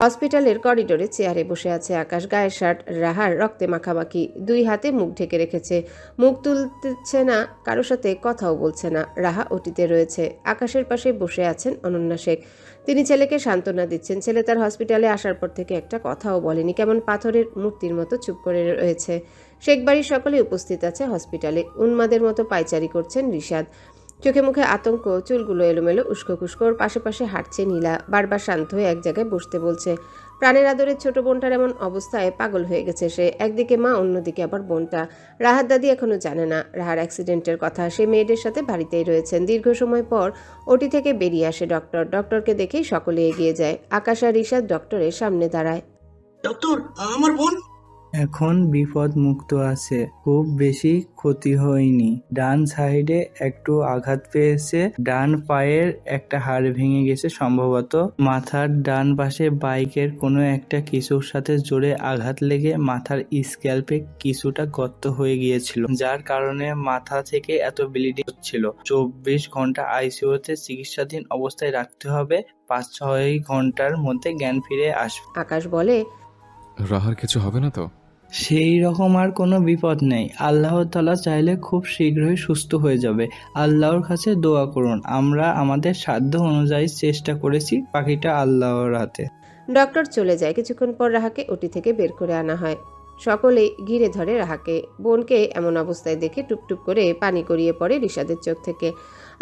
হসপিটালের করিডোরে চেয়ারে বসে আছে আকাশ। গায়ের শার্ট রাহার রক্তে মাখামাখি, দুই হাতে মুখ ঢেকে রেখেছে, মুখ তুলছে না, কারোর সাথে কথাও বলছে না। রাহা ওটিতে রয়েছে। আকাশের পাশে বসে আছেন অনন্যা শেখ। তিনি ছেলেকে সান্ত্বনা দিচ্ছেন। ছেলে তার হসপিটালে আসার পর থেকে একটা কথাও বলেনি, কেমন পাথরের মূর্তির মতো চুপ করে রয়েছে। শেখ বাড়ির সকলে উপস্থিত আছে হসপিটালে। উন্মাদের মতো পায়চারি করছেন রিশাদ। চোখে মুখে আতঙ্ক, চুলগুলো এলোমেলো উস্কো খুস্কো। ওর পাশে পাশে হাঁটছে নীলা, বারবার শান্ত হয়ে এক জায়গায় বসতে বলছে। প্রাণের আদরের ছোট বোনটার এমন অবস্থায় পাগল হয়ে গেছে সে। একদিকে মা, অন্যদিকে আবার বোনটা। রাহার দাদি এখনো জানে না রাহার অ্যাক্সিডেন্টের কথা। সে মেয়েদের সাথে বাড়িতেই রয়েছেন। দীর্ঘ সময় পর ওটি থেকে বেরিয়ে আসে ডক্টর। ডক্টরকে দেখেই সকলে এগিয়ে যায়। আকাশ আর ঋষাদ ডক্টরের সামনে দাঁড়ায়। ডক্টর, আমার বোন এখন বিপদ মুক্ত আছে, খুব বেশি ক্ষতি হয়নি। ডান সাইডে একটু আঘাত পেয়েছে, ডান পায়ের একটা হাড় ভেঙে গেছে সম্ভবত। মাথার ডান পাশে বাইকের কোনো একটা কিছুর সাথে জোরে আঘাত লেগে মাথার স্ক্যাল্পে কিছুটা গর্ত হয়ে গিয়েছিল, যার কারণে মাথা থেকে এত ব্লিডিং হচ্ছিল। 24 ঘন্টা আইসিইউতে চিকিৎসাধীন অবস্থায় রাখতে হবে, 5-6 ঘন্টার মধ্যে জ্ঞান ফিরে আসবে। আকাশ বলে, রাহার কিছু হবে না তো? সেই রকম আর কোনো বিপদ নেই। আল্লাহ তাআলা চাইলে খুব শীঘ্রই সুস্থ হয়ে যাবে। আল্লাহর কাছে দোয়া করুন। আমরা আমাদের সাধ্য অনুযায়ী চেষ্টা করেছি, বাকিটা আল্লাহর হাতে। ডক্টর চলে যায়। কিছুক্ষণ পর রাহাকে ওটি থেকে বের করে আনা হয়। সকলেই ঘিরে ধরে রাহাকে। বোনকে এমন অবস্থায় দেখে টুপটুপ করে পানি গড়িয়ে পড়ে রিশাদের চোখ থেকে।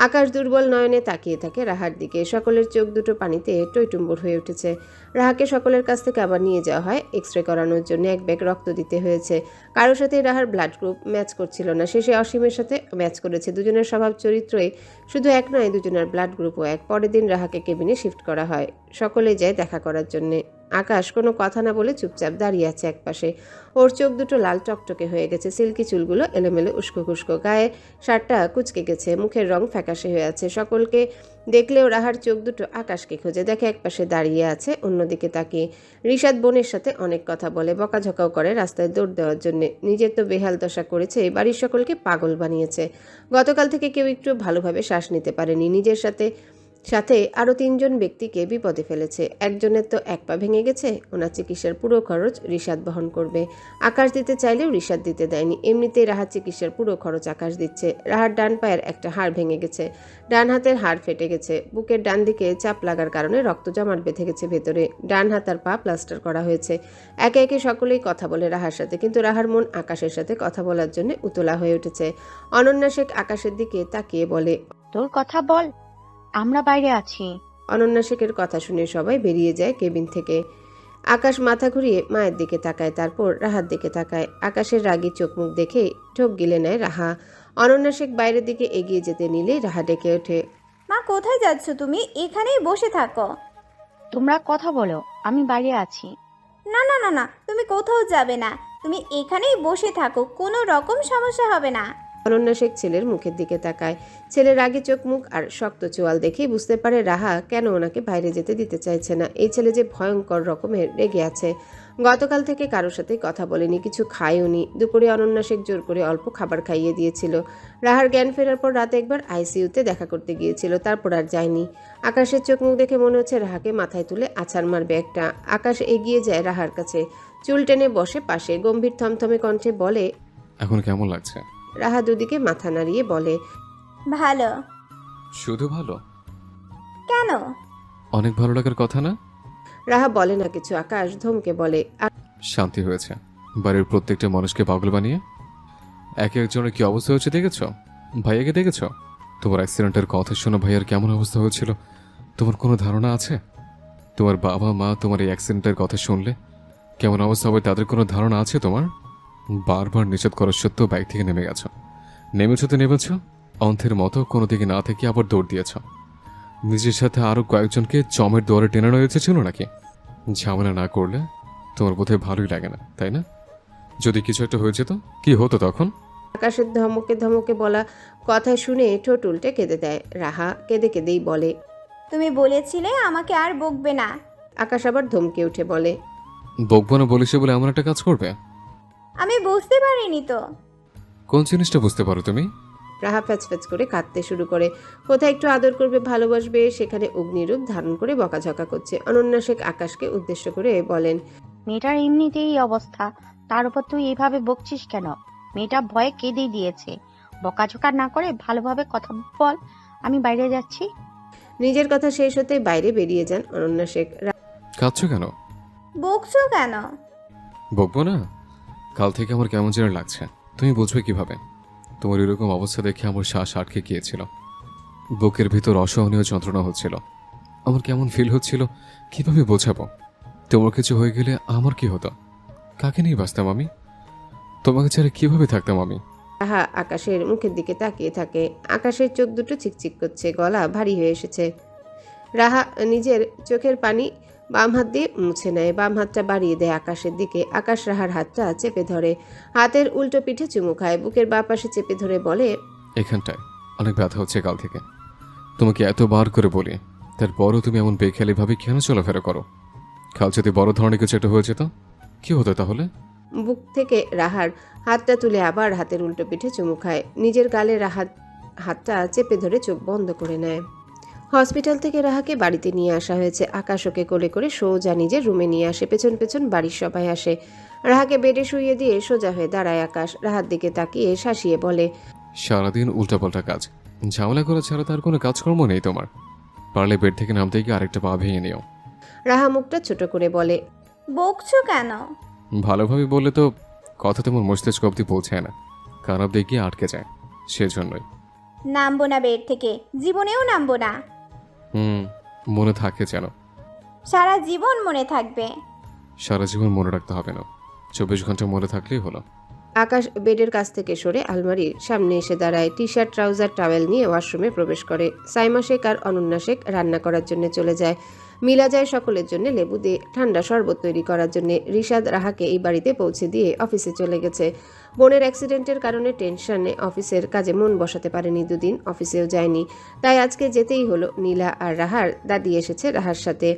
আকাশ দুর্বল নয়নে তাকিয়ে থাকে রাহার দিকে। সকলের চোখ দুটো পানিতে টইটুম্বুর হয়ে উঠেছে। রাহাকে সকলের কাছ থেকে আবার নিয়ে যাওয়া হয় এক্সরে করানোর জন্য। এক ব্যাগ রক্ত দিতে হয়েছে। কারোর সাথে রাহার ব্লাড গ্রুপ ম্যাচ করছিল না। শেষে অসীমের সাথে ম্যাচ করেছে। দুজনের স্বভাব চরিত্রই শুধু এক নয়, দুজনের ব্লাড গ্রুপও এক। পরের দিন রাহাকে কেবিনে শিফট করা হয়। সকলেই যায় দেখা করার জন্যে। আকাশ কোনো কথা না বলে চুপচাপ দাঁড়িয়ে আছে একপাশে। ওর চোখ দুটো লাল টকটকে হয়ে গেছে, সিল্কি চুলগুলো এলোমেলো উস্কো খুস্কো, গায়ে শার্টটা কুচকে গেছে, মুখের রং ফ্যাকাশে হয়ে আছে। সকলকে দেখলেও রাহার চোখ দুটো আকাশকে খোঁজে। দেখে একপাশে দাঁড়িয়ে আছে, অন্যদিকে তাকিয়ে। ঋষাদ বোনের সাথে অনেক কথা বলে, বকাঝকাও করে রাস্তায় দৌড় দেওয়ার জন্য। নিজের তো বেহাল দশা করেছে, বাড়ির সকলকে পাগল বানিয়েছে। গতকাল থেকে কেউ একটু ভালোভাবে শ্বাস নিতে পারেনি। নিজের সাথে সাথে আরও 3জন ব্যক্তিকে বিপদে ফেলেছে। একজনের তো এক পা ভেঙে গেছে, ওনার চিকিৎসার পুরো খরচ ঋষাদ বহন করবে। আকাশ দিতে চাইলেও ঋষাদ দিতে দেয়নি। এমনিতেই রাহার চিকিৎসার পুরো খরচ আকাশ দিচ্ছে। রাহার ডান পায়ের একটা হাড় ভেঙে গেছে, ডান হাতের হাড় ফেটে গেছে, বুকের ডান দিকে চাপ লাগার কারণে রক্ত জমাট বেঁধে গেছে ভেতরে। ডান হাত আর পা প্লাস্টার করা হয়েছে। একে একে সকলেই কথা বলে রাহার সাথে, কিন্তু রাহার মন আকাশের সাথে কথা বলার জন্য উতলা হয়ে উঠেছে। অনন্যা শেখ আকাশের দিকে তাকিয়ে বলে, তোর কথা বল, আমরা বাইরে আছি। অনন্যা শেখের কথা শুনে সবাই বেরিয়ে যায় কেবিন থেকে। আকাশ মাথা ঘুরিয়ে মায়ের দিকে তাকায়, তারপর রাহার দিকে তাকায়। আকাশের রাগী চোখ মুখ দেখে ঢোক গিলে নেয় রাহা। অনন্যা শেখ বাইরের দিকে এগিয়ে যেতে নিলেই রাহা ডেকে ওঠে, মা কোথায় যাচ্ছ তুমি? এখানেই বসে থাকো। তোমরা কথা বলো, আমি বাইরে আছি। না না না না, তুমি কোথাও যাবে না, তুমি এখানেই বসে থাকো, কোনো রকম সমস্যা হবে না। অনন্যা শেখ ছেলের মুখের দিকে তাকায়। ছেলের রাগী চোখ মুখ আর শক্ত চোয়াল দেখেই বুঝতে পারে রাহা কেন ওনাকে বাইরে যেতে দিতে চাইছে না। এই ছেলে যে ভয়ঙ্কর রকমের রেগে আছে। গতকাল থেকে কারোর সাথে কথা বলেনি, কিছু খায়ওনি। দুপুরে অনন্যা শেখ জোর করে অল্প খাবার খাইয়ে দিয়েছিল। রাহার জ্ঞান ফেরার পর রাতে একবার আইসিইউতে দেখা করতে গিয়েছিল, তারপর আর যায়নি। আকাশের চোখ মুখ দেখে মনে হচ্ছে রাহাকে মাথায় তুলে আছাড় মারবে একটা। আকাশ এগিয়ে যায় রাহার কাছে, চুল টেনে বসে পাশে, গম্ভীর থমথমে কণ্ঠে বলে, এখন কেমন লাগছে? রাহা দুদিকে মাথা নাড়িয়ে বলে, ভালো। শুধু ভালো? কেন? অনেক ভালো লাগার কথা না? রাহা বলে না কিছু। আকাশ ধমকে বলে, শান্তি হয়েছে বাড়ির প্রত্যেকটা মানুষকে পাগল বানিয়ে। একে একজনের কি অবস্থা হয়েছে দেখেছো? ভাইয়াকে দেখেছো? তোমার অ্যাক্সিডেন্টের কথা শোনো ভাইয়ার কেমন অবস্থা হয়েছিল তোমার কোনো ধারণা আছে? তোমার বাবা মা তোমার এই অ্যাক্সিডেন্টের কথা শুনলে কেমন অবস্থা হবে তাদের কোনো ধারণা আছে তোমার? বারবার নিষেধ করার সত্ত্বেও বাইক থেকে নেমে গেছো। নেমেছ অন্থের মতো কোনো দিকে না থেকে আবার দৌড় দিয়েছ। নিজের সাথে আরও কয়েকজনকে চমের দোয়ারে টেনে রয়েছে ছিল নাকি? ঝামেলা না করলে তোমার বোধহয় ভালোই লাগে না, তাই না? যদি কিছু একটা হয়ে যেত কি হতো তখন? আকাশের ধমকে ধমকে বলা কথা শুনে ঠোঁট উল্টে কেঁদে দেয়। রাহা কেঁদে কেঁদেই বলে, তুমি বলেছিলে আমাকে আর বকবে না। আকাশ আবার ধমকে উঠে বলে, বকবো না বলিসে বলে এমন একটা কাজ করবে? আমি বুঝতে পারিনি তো। কোন জিনিসটা বুঝতে পারো তুমি? রাহা ফ্যাচ করে কাঁদতে শুরু করে। কোথায় একটু আদর করবে, ভালোবাসবে, সেখানে অগ্নিরূপ ধারণ করে বকাঝকা করছে। অনন্যা শেখ আকাশকে উদ্দেশ্য করে বলেন, মেয়েটার এমনিতেই এই অবস্থা, তার উপর তুই এভাবে বকছিস কেন? মেয়েটা ভয়ে কেঁদেই দিয়েছে। বকাঝকা না করে ভালোভাবে কথা বল, আমি বাইরে যাচ্ছি। নিজের কথা শেষ হতে বাইরে বেরিয়ে যান অনন্যা শেখ। কাঁদছো কেন? বকছো কেন? বকবো না? কাল থেকে আমার কেমন যেন লাগছে, তুমি বুঝবে কিভাবে? তোমার এরকম অবস্থা দেখে আমার শ্বাস আটকে গিয়েছিল, বুকের ভিতর অসহনীয় যন্ত্রণা হচ্ছিল। আমার কেমন ফিল হচ্ছিল কিভাবে বোঝাবো? তোমার কিছু হয়ে গেলে আমার কি হতো? কাকে নিয়ে বাঁচতাম আমি? তোমাকে ছাড়া কিভাবে থাকতাম আমি? রাহা আকাশের মুখের দিকে তাকিয়ে থাকে। আকাশের চোখ দুটো চিকচিক করছে, গলা ভারী হয়ে এসেছে। রাহা নিজের চোখের পানি বাম হাত দিয়ে মুছে নেয়, বাম হাতটা বাড়িয়ে দেয় আকাশের দিকে। আকাশ রাহার হাতটা চেপে ধরে, হাতের উল্টো পিঠে চুমু খায়, বুকের বাঁ পাশে চেপে ধরে বলে, এখানটায় অনেক ব্যথা হচ্ছে কাল থেকে। তোমাকে এতবার করে বলি, তারপরও তুমি এমন বেখেয়ালিভাবে কেন চলাফেরা করো? কাল যদি বড় ধরনের কিছু একটা হয়ে যেত, কি হতো তাহলে? বুক থেকে রাহার হাতটা তুলে আবার হাতের উল্টো পিঠে চুমু খায়, নিজের গালে রাহার হাতটা চেপে ধরে চোখ বন্ধ করে নেয়। হসপিটাল থেকে রাহাকে বাড়িতে নিয়ে আসা হয়েছে। আকাশ ওকে কোলে করে সোজা নিজের রুমে নিয়ে আসে, পেছন পেছন বাড়ির সবাই আসে। রাহাকে বেডে শুইয়ে দিয়ে সোজা হয়ে দাঁড়ায় আকাশ, রাহার দিকে তাকিয়ে শাসিয়ে বলে, সারাদিন উল্টাপাল্টা কাজ, ঝামেলা করা ছাড়া তার কোনো কাজকর্ম নেই তোমার। পারলে বেড থেকে নামতে গিয়ে আরেকটা পা ভেঙে নিও। রাহা মুখটা ছোট করে বলে, বকছো কেন? ভালোভাবে বললে তো কথা তোমার মস্তিষ্ক অব্দি পৌঁছায় না, কান অব্দি গিয়ে আটকে যায়, সেজন্যই। নামবো না বেড থেকে, জীবনেও নামবো না। মনে থাকে যেন। সারা জীবন মনে থাকবে। সারা জীবন মনে রাখতে হবে না, 24 ঘন্টা মনে থাকলেই হলো। আকাশ বেডের কাছ থেকে সরে আলমারির সামনে এসে দাঁড়ায়, টি শার্ট ট্রাউজার টাওয়েল নিয়ে ওয়াশরুমে প্রবেশ করে। সাইমা শেখ আর অনন্যা শেখ রান্না করার জন্য চলে যায়। মিলা যায় সকলের জন্য লেবু দিয়ে ঠান্ডা শরবত তৈরি করার জন্য। রিশাদ রাহাকে এই বাড়িতে পৌঁছে দিয়ে অফিসে চলে গেছে। বোনের অ্যাক্সিডেন্টের কারণে টেনশনে অফিসের কাজে মন বসাতে পারেনি, দুদিন অফিসেও যায়নি, তাই আজকে যেতেই হলো। নীলা আর রাহার দাদি এসেছে রাহার সাথে।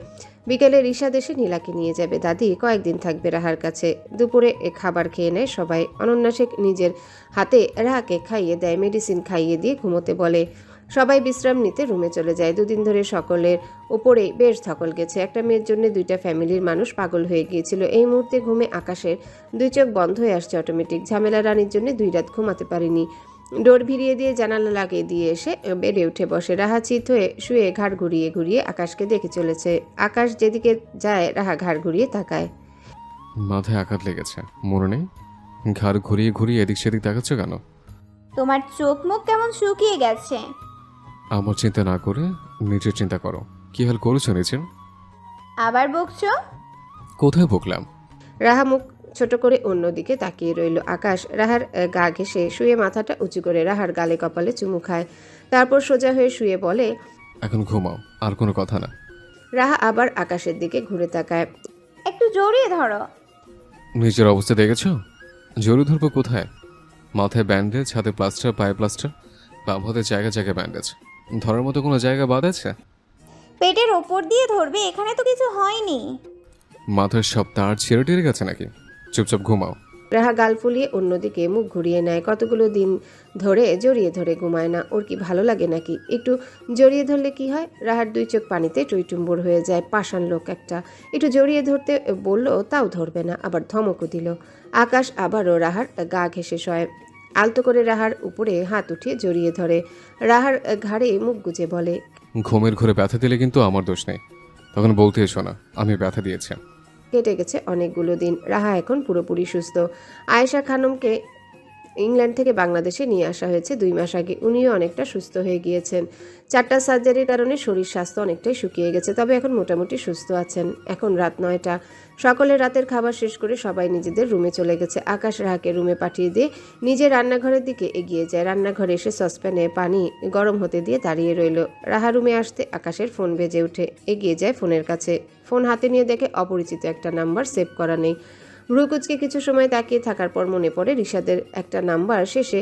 বিকেলে রিশাদ এসে নীলাকে নিয়ে যাবে, দাদি কয়েকদিন থাকবে রাহার কাছে। দুপুরে খাবার খেয়ে নেয় সবাই। অনন্যা শেখ নিজের হাতে রাহাকে খাইয়ে দেয়, মেডিসিন খাইয়ে দিয়ে ঘুমোতে বলে। সবাই বিশ্রাম নিতে রুমে চলে যায়। দুদিন ধরে সকলের ওপরেই বেশ ধকল গেছে। একটা মেয়ের জন্য দুইটা ফ্যামিলির মানুষ পাগল হয়ে গিয়েছিল। এই মুহূর্তে ঘুমে আকাশের দুই চোখ বন্ধ হয়ে আসছে অটোমেটিক। ঝামেলা রানীর জন্য 2 রাত ঘুমাতে পারিনি। ডোর ভিড়িয়ে দিয়ে জানালা লাগিয়ে দিয়ে এসে বেডে উঠে বসে। রাহা চিত হয়ে শুয়ে ঘাড় ঘুরিয়ে ঘুরিয়ে আকাশকে দেখে চলেছে। আকাশ যেদিকে যায় রাহা ঘাড় ঘুরিয়ে তাকায়। মাথায় আঘাত লেগেছে, মনে নেই? ঘাড় ঘুরিয়ে ঘুরিয়ে এদিক সেদিক দেখাচ্ছ কেন? তোমার চোখ মুখ কেমন শুকিয়ে গেছে। আমার চিন্তা না করে নিজের চিন্তা করো। কি হাল করেছো নিজের? আবার বকছো? কোথায় বকলাম? রাহা মুখ ছোট করে অন্যদিকে তাকিয়ে রইল। আকাশ রাহার গা ঘেঁষে শুয়ে মাথাটা উঁচু করে রাহার গালে কপালে চুমু খায়, তারপর সোজা হয়ে শুয়ে বলে, এখন ঘুমাও, আর কোনো কথা না। রাহা আবার আকাশের দিকে ঘুরে তাকায়। একটু জড়িয়ে ধরো। নিজের অবস্থা দেখেছো? জরুরি ধরবো কোথায়? মাথায় ব্যান্ডেজ, হাতে প্লাস্টার, পায়ে প্লাস্টার, বাম হাতে জায়গায় জায়গায় ব্যান্ডেজ। ধরার মতো কোনো জায়গা বাদ আছে? পেটের ওপর দিয়ে ধরবে, এখানে তো কিছু হয়নি। মাথার সব তার ছেড়ে টেরে গেছে নাকি? চুপচাপ ঘুমাও। রাহা গাল ফুলিয়ে অন্যদিকে মুখ ঘুরিয়ে নেয়। কতগুলো দিন ধরে জড়িয়ে ধরে ঘুমায় না, ওর কি ভালো লাগে নাকি? একটু জড়িয়ে ধরলে কি হয়? রাহার 2 চোখ পানিতে টইটুম্বুর হয়ে যায়। পাষাণ লোক একটা। একটু জড়িয়ে ধরতে বলল, তাও ধরবে না, আবার ধমকও দিল। আকাশ আবারও রাহার গা ঘেঁষে শয়, আলতো করে রাহার উপরে হাত উঠিয়ে জড়িয়ে ধরে। রাহার ঘাড়ে মুখ গুজে বলে, ঘুমের ঘরে ব্যথা দিলে কিন্তু আমার দোষ নেই, তখন বলতে এসো না আমি ব্যথা দিয়েছি। কেটে গেছে অনেকগুলো দিন। রাহা এখন পুরোপুরি সুস্থ। আয়েশা খানমকে ইংল্যান্ড থেকে বাংলাদেশে নিয়ে আসা হয়েছে 2 মাস আগে। উনিও অনেকটা সুস্থ হয়ে গিয়েছেন। 4টা সার্জারির কারণে শরীর স্বাস্থ্য অনেকটাই শুকিয়ে গেছে, তবে এখন মোটামুটি সুস্থ আছেন। এখন রাত 9টা। সকলে রাতের খাবার শেষ করে সবাই নিজেদের রুমে চলে গেছে। আকাশ রাহাকে রুমে পাঠিয়ে দিয়ে নিজে রান্নাঘরের দিকে এগিয়ে যায়। রান্নাঘরে এসে সসপ্যানে পানি গরম হতে দিয়ে দাঁড়িয়ে রইল। রাহা রুমে আসতে আকাশের ফোন বেজে ওঠে। এগিয়ে যায় ফোনের কাছে। ফোন হাতে নিয়ে দেখে অপরিচিত একটা নাম্বার সেভ করা নেই। ভ্রুকুচকে কিছু সময় তাকিয়ে থাকার পর মনে পড়ে রিশাদের একটা নাম্বার শেষে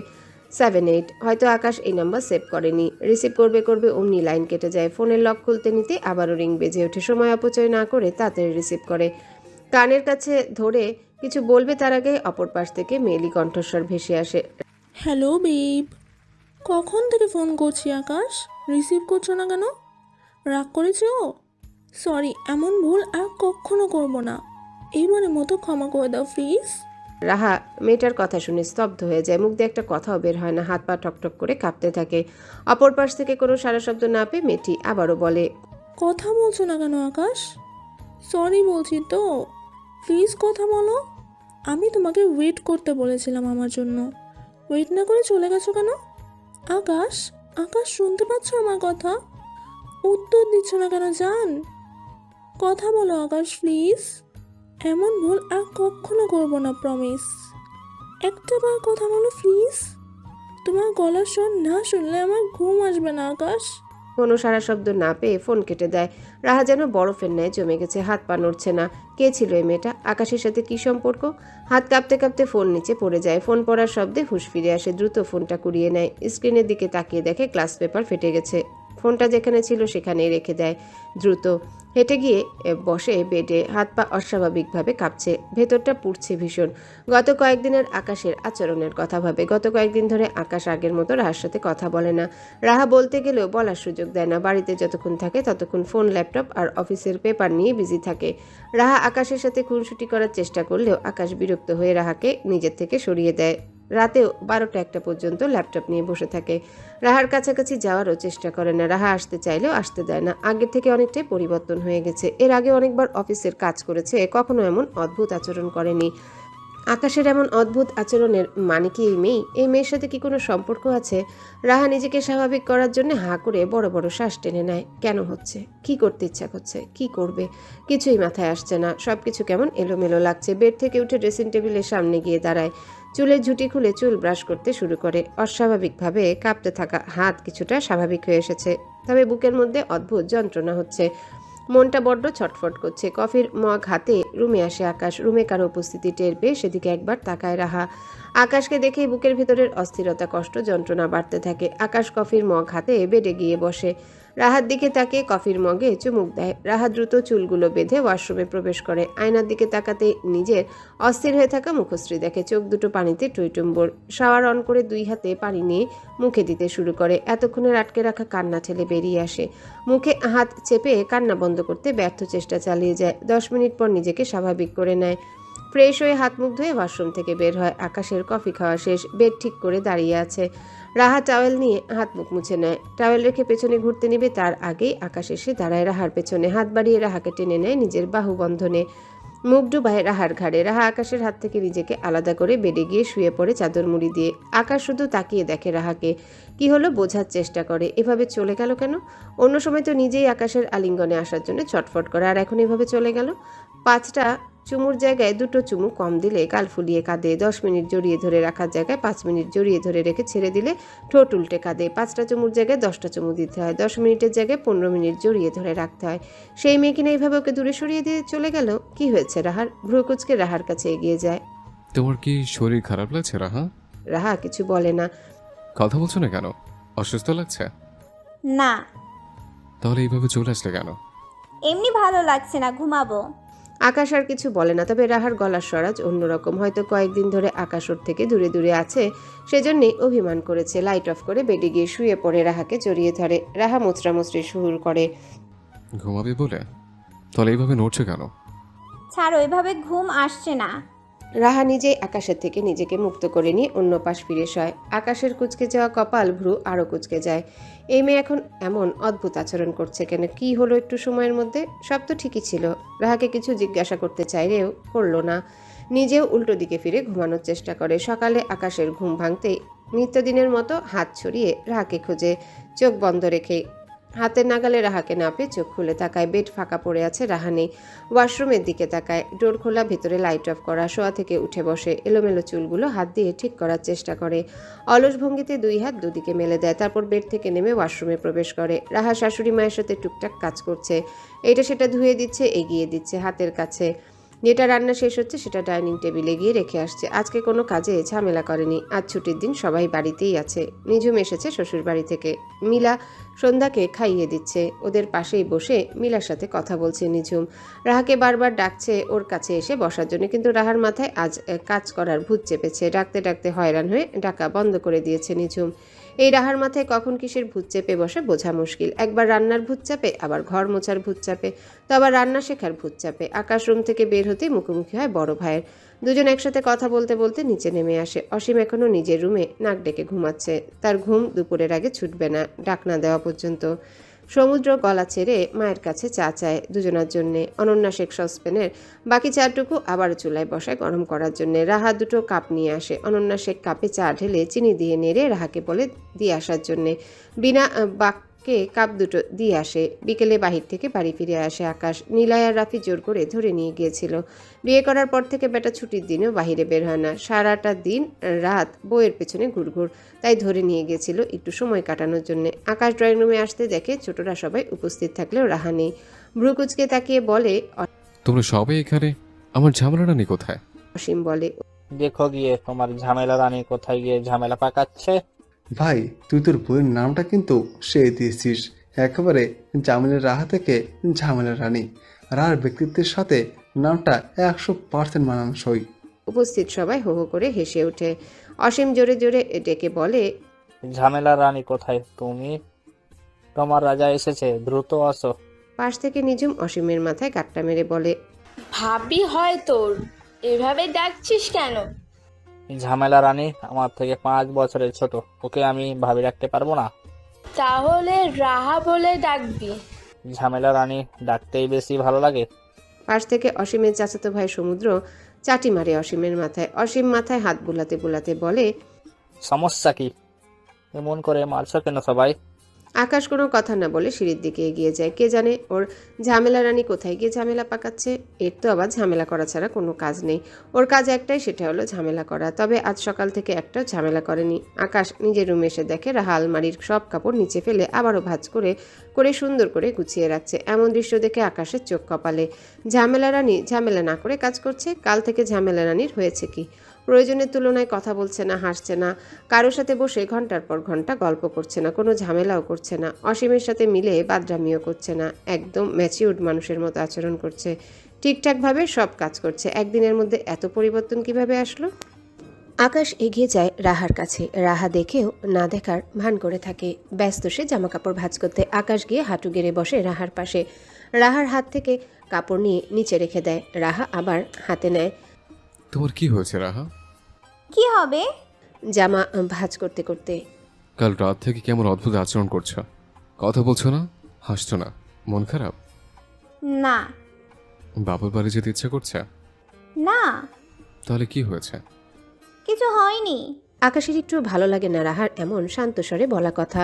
78। হয়তো আকাশ এই নাম্বার সেভ করেনি। রিসিভ করবে অমনি লাইন কেটে যায়। ফোনের লক খুলতে নিতে আবারও রিং বেজে ওঠে। সময় অপচয় না করে তাড়াতাড়ি রিসিভ করে। কানের কাছে ধরে কিছু বলবে তার আগে অপর পাশ থেকে মেয়েলি কণ্ঠস্বর ভেসে আসে। Hello babe. কখন থেকে ফোন করছি আকাশ, রিসিভ করছো না কেন? রাগ করেছো? সরি, এমন ভুল আর কখনো করব না। এইবারের মতো ক্ষমা করে দাও প্লিজ। রাহা মেয়েটার কথা শুনে স্তব্ধ হয়ে যায়, মুখ দিয়ে একটা কথাও বের হয় না, হাত পা ঠকঠক করে কাঁপতে থাকে। অপর পাশ থেকে কোনো সারা শব্দ না পেয়ে মেয়েটি আবারও বলে, কথা বলছো না কেন আকাশ? সরি বলছি তো, প্লিজ কথা বলো। আমি তোমাকে ওয়েট করতে বলেছিলাম আমার জন্য, ওয়েট না করে চলে গেছো কেন? আকাশ, আকাশ শুনতে পাচ্ছ আমার কথা? উত্তর দিচ্ছ না কেন জান? কথা বলো আকাশ প্লিজ। এমন ভুল আর কখনো করবো না, প্রমিস। একটা বার কথা বলো প্লিজ। তোমার গলার স্বর না শুনলে আমার ঘুম আসবে না আকাশ। কোনো সারা শব্দ না পেয়ে ফোন কেটে দেয়। রাহা যেন বরফের ন্যায় জমে গেছে, হাত পা নড়ছে না। কে ছিল এই মেয়েটা? আকাশের সাথে কি সম্পর্ক? হাত কাঁপতে কাঁপতে ফোন নিচে পড়ে যায়। ফোন পড়ার শব্দে হুঁশ ফিরে আসে, দ্রুত ফোনটা কুড়িয়ে নেয়। স্ক্রিনের দিকে তাকিয়ে দেখে গ্লাস পেপার ফেটে গেছে। ফোনটা যেখানে ছিল সেখানেই রেখে দেয়। দ্রুত হেঁটে গিয়ে বসে বেডে, হাত পা অস্বাভাবিকভাবে কাঁপছে, ভেতরটা পুড়ছে ভীষণ। গত কয়েকদিনের আকাশের আচরণের কথা ভাবে। গত কয়েকদিন ধরে আকাশ আগের মতো রাহার সাথে কথা বলে না। রাহা বলতে গেলেও বলার সুযোগ দেয় না। বাড়িতে যতক্ষণ থাকে ততক্ষণ ফোন, ল্যাপটপ আর অফিসের পেপার নিয়ে বিজি থাকে। রাহা আকাশের সাথে খুনসুটি করার চেষ্টা করলেও আকাশ বিরক্ত হয়ে রাহাকে নিজের থেকে সরিয়ে দেয়। রাতেও 12টা-1টা পর্যন্ত ল্যাপটপ নিয়ে বসে থাকে। রাহার কাছাকাছি যাওয়ারও চেষ্টা করে না। রাহা আসতে চাইলেও আসতে দেয় না। আগের থেকে অনেকটাই পরিবর্তন হয়ে গেছে। এর আগে অনেকবার অফিসের কাজ করেছে, কখনো এমন অদ্ভুত আচরণ করেনি। আকাশের এমন অদ্ভুত আচরণের মানে কি এই মেয়ে? এই মেয়ের সাথে কি কোনো সম্পর্ক আছে? রাহা নিজেকে স্বাভাবিক করার জন্য হাঁ করে বড় বড় শ্বাস টেনে নেয়। কেন হচ্ছে? কি করতে ইচ্ছা করছে? কি করবে? কিছুই মাথায় আসছে না। সবকিছু কেমন এলোমেলো লাগছে। বেড থেকে উঠে ড্রেসিং টেবিলের সামনে গিয়ে দাঁড়ায়। চুলের ঝুঁটি খুলে চুল ব্রাশ করতে শুরু করে। অস্বাভাবিকভাবে কাঁপতে থাকা হাত কিছুটা স্বাভাবিক হয়ে এসেছে, তবে বুকের মধ্যে অদ্ভুত যন্ত্রণা হচ্ছে। মনটা বড্ড ছটফট করছে। কফির মগ হাতে রুমে আসে আকাশ। রুমে কারো উপস্থিতি টের পেয়ে সেদিকে একবার তাকায় রাহা। আকাশকে দেখেই বুকের ভিতরের অস্থিরতা, কষ্ট, যন্ত্রণা বাড়তে থাকে। আকাশ কফির মগ হাতে বেডে গিয়ে বসে। রাহার দিকে তাকিয়ে কফির মগে চুমুক দেয়। রাহা দ্রুত চুলগুলো বেঁধে ওয়াশরুমে প্রবেশ করে। আয়নার দিকে তাকাতে নিজের অস্থির হয়ে থাকা মুখশ্রী দেখে। চোখ দুটো পানিতে টইটুম্বর। শাওয়ার অন করে 2 হাতে পানি নিয়ে মুখে দিতে শুরু করে। এতক্ষণের আটকে রাখা কান্না ঠেলে বেরিয়ে আসে। মুখে হাত চেপে কান্না বন্ধ করতে ব্যর্থ চেষ্টা চালিয়ে যায়। 10 মিনিট পর নিজেকে স্বাভাবিক করে নেয়। ফ্রেশ হয়ে হাত মুখ ধুয়ে ওয়াশরুম থেকে বের হয়। আকাশের কফি খাওয়া শেষ। বেড ঠিক করে দাঁড়িয়ে আছে। রাহা টাওয়েল নিয়ে হাত মুখ মুছে নেয়। টাওয়েল রেখে পেছনে ঘুরতে নেবে তার আগেই আকাশ এসে দাঁড়ায় রাহার পেছনে। হাত বাড়িয়ে রাহাকে টেনে নেয় নিজের বাহু বন্ধনে। মুখ ডুবায় রাহার ঘাড়ে। রাহা আকাশের হাত থেকে নিজেকে আলাদা করে বেডে গিয়ে শুয়ে পড়ে চাদর মুড়ি দিয়ে। আকাশ শুধু তাকিয়ে দেখে রাহাকে। কি হলো বোঝার চেষ্টা করে। এভাবে চলে গেল কেন? অন্য সময় তো নিজেই আকাশের আলিঙ্গনে আসার জন্য ছটফট করে, আর এখন এভাবে চলে গেল। 5টা চুমুর জায়গায় 2টো চুমু কম দিলে গাল ফুলিয়ে কাঁদে। 10 মিনিট জড়িয়ে ধরে রাখার জায়গায় 5 মিনিট জড়িয়ে ধরে রেখে ছেড়ে দিলে ঠোঁট উল্টে কাঁদে। 5টা চুমুর জায়গায় 10টা চুমু দিতে হয়। 10 মিনিটের জায়গায় 15 মিনিট জড়িয়ে ধরে রাখতে হয়। সেই মেয়ে কিনা এইভাবে ওকে দূরে সরিয়ে দিয়ে চলে গেল। কি হয়েছে রাহার? ভ্রুকুচকে রাহার কাছে এগিয়ে যায়। তোমার কি শরীর খারাপ লাগছে রাহা? রাহা কিছু বলে না। কথা বলছো না কেন? অসুস্থ লাগছে? না, তাহলে এইভাবে চলে আসলে কেন? এমনি ভালো লাগছে না, ঘুমাবো। আকাশ আর কিছু বলে না, তবে রাহার গলার স্বরাজ অন্যরকম। হয়তো কয়েকদিন ধরে আকাশ ওর থেকে দূরে দূরে আছে, সেজন্যই অভিমান করেছে। লাইট অফ করে বেডে গিয়ে শুয়ে পড়ে রাহাকে জড়িয়ে ধরে। রাহা মোচড়ামুচড়ি শুরু করে। ঘুমাবি বলে? তাহলে এইভাবে নড়ছে কেন? ছাড়ো, এভাবে ঘুম আসছে না। রাহা নিজেই আকাশের থেকে নিজেকে মুক্ত করে নিয়ে অন্য পাশ ফিরে শয়। আকাশের কুঁচকে যাওয়া কপাল, ভ্রু আরও কুঁচকে যায়। এই মেয়ে এখন এমন অদ্ভুত আচরণ করছে কেন? কি হলো একটু সময়ের মধ্যে? সব তো ঠিকই ছিল। রাহাকে কিছু জিজ্ঞাসা করতে চাইলেও করলো না। নিজেও উল্টো দিকে ফিরে ঘুমানোর চেষ্টা করে। সকালে আকাশের ঘুম ভাঙতেই নিত্যদিনের মতো হাত ছড়িয়ে রাহাকে খোঁজে, চোখ বন্ধ রেখে। হাতের নাগালে রাহাকে না পেয়ে চোখ খুলে তাকায়। বেড ফাঁকা পড়ে আছে, রাহা নেই। ওয়াশরুমের দিকে তাকায়। ডোর খোলা, ভেতরে লাইট অফ করা। শোয়া থেকে উঠে বসে। এলোমেলো চুলগুলো হাত দিয়ে ঠিক করার চেষ্টা করে। অলস ভঙ্গিতে 2 হাত দুদিকে মেলে দেয়। তারপর বেড থেকে নেমে ওয়াশরুমে প্রবেশ করে। রাহা শাশুড়ি মায়ের সাথে টুকটাক কাজ করছে। এটা সেটা ধুয়ে দিচ্ছে, এগিয়ে দিচ্ছে হাতের কাছে। যেটা রান্না শেষ হচ্ছে সেটা ডাইনিং টেবিলে গিয়ে রেখে আসছে। আজকে কোনো কাজে ঝামেলা করেনি। আজ ছুটির দিন, সবাই বাড়িতেই আছে। নিঝুম এসেছে শ্বশুর বাড়ি থেকে। মিলা সন্ধ্যাকে খাইয়ে দিচ্ছে। ওদের পাশেই বসে মিলার সাথে কথা বলছে নিঝুম। রাহাকে বারবার ডাকছে ওর কাছে এসে বসার জন্য, কিন্তু রাহার মাথায় আজ কাজ করার ভূত চেপেছে। ডাকতে ডাকতে হয়রান হয়ে ডাকা বন্ধ করে দিয়েছে নিঝুম। এই রাহার মাথায় কখন কিসের ভূত চেপে বসে বোঝা মুশকিল। একবার রান্নার ভূত চাপে, আবার ঘর মোছার ভূত চাপে, তো আবার রান্না শেখার ভূত চাপে। আকাশ রুম থেকে বের হতেই মুখোমুখি হয় বড় ভাইয়ের। দুজন একসাথে কথা বলতে বলতে নিচে নেমে আসে। অসীম এখনও নিজের রুমে নাক ডেকে ঘুমাচ্ছে। তার ঘুম দুপুরের আগে ছুটবে না, ডাক না দেওয়া পর্যন্ত। সমুদ্র গলা ছেড়ে মায়ের কাছে চা চায় দুজনার জন্যে। অনন্যা শেখ সসপ্যানের বাকি চাটুকু আবারও চুলায় বসায় গরম করার জন্যে। রাহা দুটো কাপ নিয়ে আসে। অনন্যা শেখ কাপে চা ঢেলে চিনি দিয়ে নেড়ে রাহাকে বলে দিয়ে আসার জন্যে। বিনা বাক্যে কাপ দুটো দিয়ে আসে। বিকেলে বাহির থেকে বাড়ি ফিরে আসে আকাশ। নিলয় আর রাফি জোর করে ধরে নিয়ে গিয়েছিল। বিয়ে করার পর থেকে বেটা ছুটির দিনেও বাহিরে বের হয় না। সারাটা দিন রাত বইয়ের পেছনে ঘুরঘুর, তাই ধরে নিয়ে গিয়েছিল একটু সময় কাটানোর জন্য। আকাশ ড্রয়িং রুমে আসতে দেখে ছোটরা সবাই উপস্থিত থাকলেও রাহা নেই। ভ্রুকুচকে তাকিয়ে বলে, তোমরা সবাই এখানে, আমার ঝামেলা রানী কোথায়? অসীম বলে, দেখো গিয়ে তোমার ঝামেলা রানী কোথায় গিয়ে ঝামেলা পাকাচ্ছে। ভাই তুই তোর বইয়ের নামটা কিন্তু সে দিয়েছিস, একেবারে জামিলের রাহা থেকে ঝামেলা রানী। রার ব্যক্তিত্বের সাথে নামটা 100% মানানসই। উপস্থিত সবাই হো হো করে হেসে ওঠে। অসীম জোরে জোরে ডেকে বলে, ঝামেলা রানী কোথায় তুমি? তোমার রাজা এসেছে, দ্রুত আসো। পাশ থেকে নিঝুম অসীমের মাথায় গাট্টা মেরে বলে, ভাবি হয় তোর, এভাবে ডাকছিস কেন? ঝামেলা রানী আমার থেকে 5 বছরের ছোট, ওকে আমি ভাবি রাখতে পারবো না। তাহলে রাহা বলে ডাকবি। ঝামেলা রানী ডাকতেই বেশি ভালো লাগে। পাশ থেকে অসীমের চাচাতো ভাই সমুদ্র চাটি মারে অসীমের মাথায়। অসীম মাথায় হাত বুলাতে বুলাতে বলে, সমস্যা কি? এমন করে মারছো কেন সবাই? আকাশ কোনো কথা না বলে সিঁড়ির দিকে এগিয়ে যায়। কে জানে ওর ঝামেলা রানী কোথায় গিয়ে ঝামেলা পাকাচ্ছে। এর তো আবার ঝামেলা করা ছাড়া কোনো কাজ নেই। ওর কাজ একটাই, সেটা হলো ঝামেলা করা। তবে আজ সকাল থেকে একটাও ঝামেলা করেনি। আকাশ নিজের রুমে এসে দেখে রাহা আলমারির সব কাপড় নিচে ফেলে আবারও ভাঁজ করে করে সুন্দর করে গুছিয়ে রাখছে। এমন দৃশ্য দেখে আকাশের চোখ কপালে। ঝামেলা রানী ঝামেলা না করে কাজ করছে। কাল থেকে ঝামেলা রানীর হয়েছে কি? প্রয়োজনের তুলনায় কথা বলছে না, হাসছে না, কারোর সাথে বসে ঘন্টার পর ঘন্টা গল্প করছে না, কোনো ঝামেলাও করছে না, অসীমের সাথে মিলে বাদরামিও করছে না। একদম ম্যাচিউরড মানুষের মতো আচরণ করছে, ঠিকঠাকভাবে সব কাজ করছে। একদিনের মধ্যে এত পরিবর্তন কিভাবে আসলো? আকাশ এগিয়ে যায় রাহার কাছে। রাহা দেখেও না দেখার ভান করে থাকে। ব্যস্ত সে জামাকাপড় ভাঁজ করতে। আকাশ গিয়ে হাঁটু গেড়ে বসে রাহার পাশে। রাহার হাত থেকে কাপড় নিয়ে নিচে রেখে দেয়। রাহা আবার হাতে নেয়। তোমার কি হয়েছে রাহা? কি হবে? জামা ভাঁজ করতে করতে। কাল রাত থেকে কেমন অদ্ভুত আচরণ করছো, কথা বলছো না, হাসছো না, মন খারাপ? না বাবার বাড়ি যেতে ইচ্ছা করছে? না, তাহলে কি হয়েছে? কিছু হয়নি। আকাশের একটু ভালো লাগে না রাহার এমন শান্ত স্বরে বলা কথা।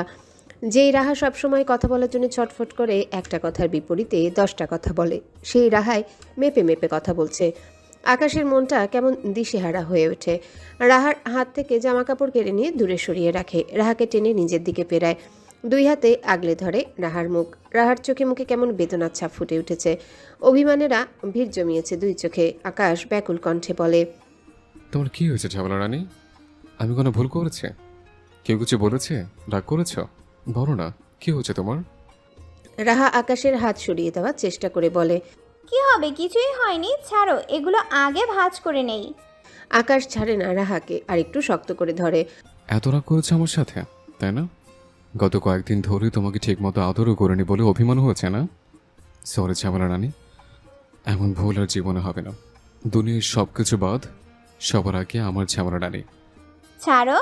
যেই রাহা সবসময় কথা বলার জন্য ছটফট করে, একটা কথার বিপরীতে 10টা কথা বলে, সেই রাহাই মেপে মেপে কথা বলছে। আকাশের মনটা কেমন দিশেহারা হয়ে ওঠে। রাহার হাত থেকে জামাকাপড় কেড়ে নিয়ে দূরে সরিয়ে রাখে। রাহাকে টেনে নিজের দিকে পেরায়। 2 হাতে আগলে ধরে রাহার মুখ। রাহার চোখে মুখে কেমন বেদনার ছাপ ফুটে উঠেছে। অভিমানেরা ভিড় জমিয়েছে 2 চোখে। আকাশ ব্যাকুল কণ্ঠে বলে, তোমার কি হয়েছে ঝামেলা রানী? আমি কোনো ভুল করেছি? কেউ কিছু বলেছে? রাগ করেছ? বলো না, কি হয়েছে তোমার? রাহা আকাশের হাত সরিয়ে দেওয়ার চেষ্টা করে বলে, কি হবে? কিছুই হয়নি, ছাড়ো, এগুলো আগে ভাঁজ করে নেই। আকাশ ছাড়ে না রাহাকে, আর একটু শক্ত করে ধরে। এত রাগ করেছে আমার সাথে, তাই না? গত কয়েকদিন ধরে তোমাকে ঠিকমতো আদরও করিনি বলে অভিমান হয়েছে না? সরি ঝামেলা রানী, এমন ভুল আর জীবনে হবে না। দুনিয়ার সব কিছু বাদ, সবার আগে আমার ঝামেলা রানী। ছাড়ো।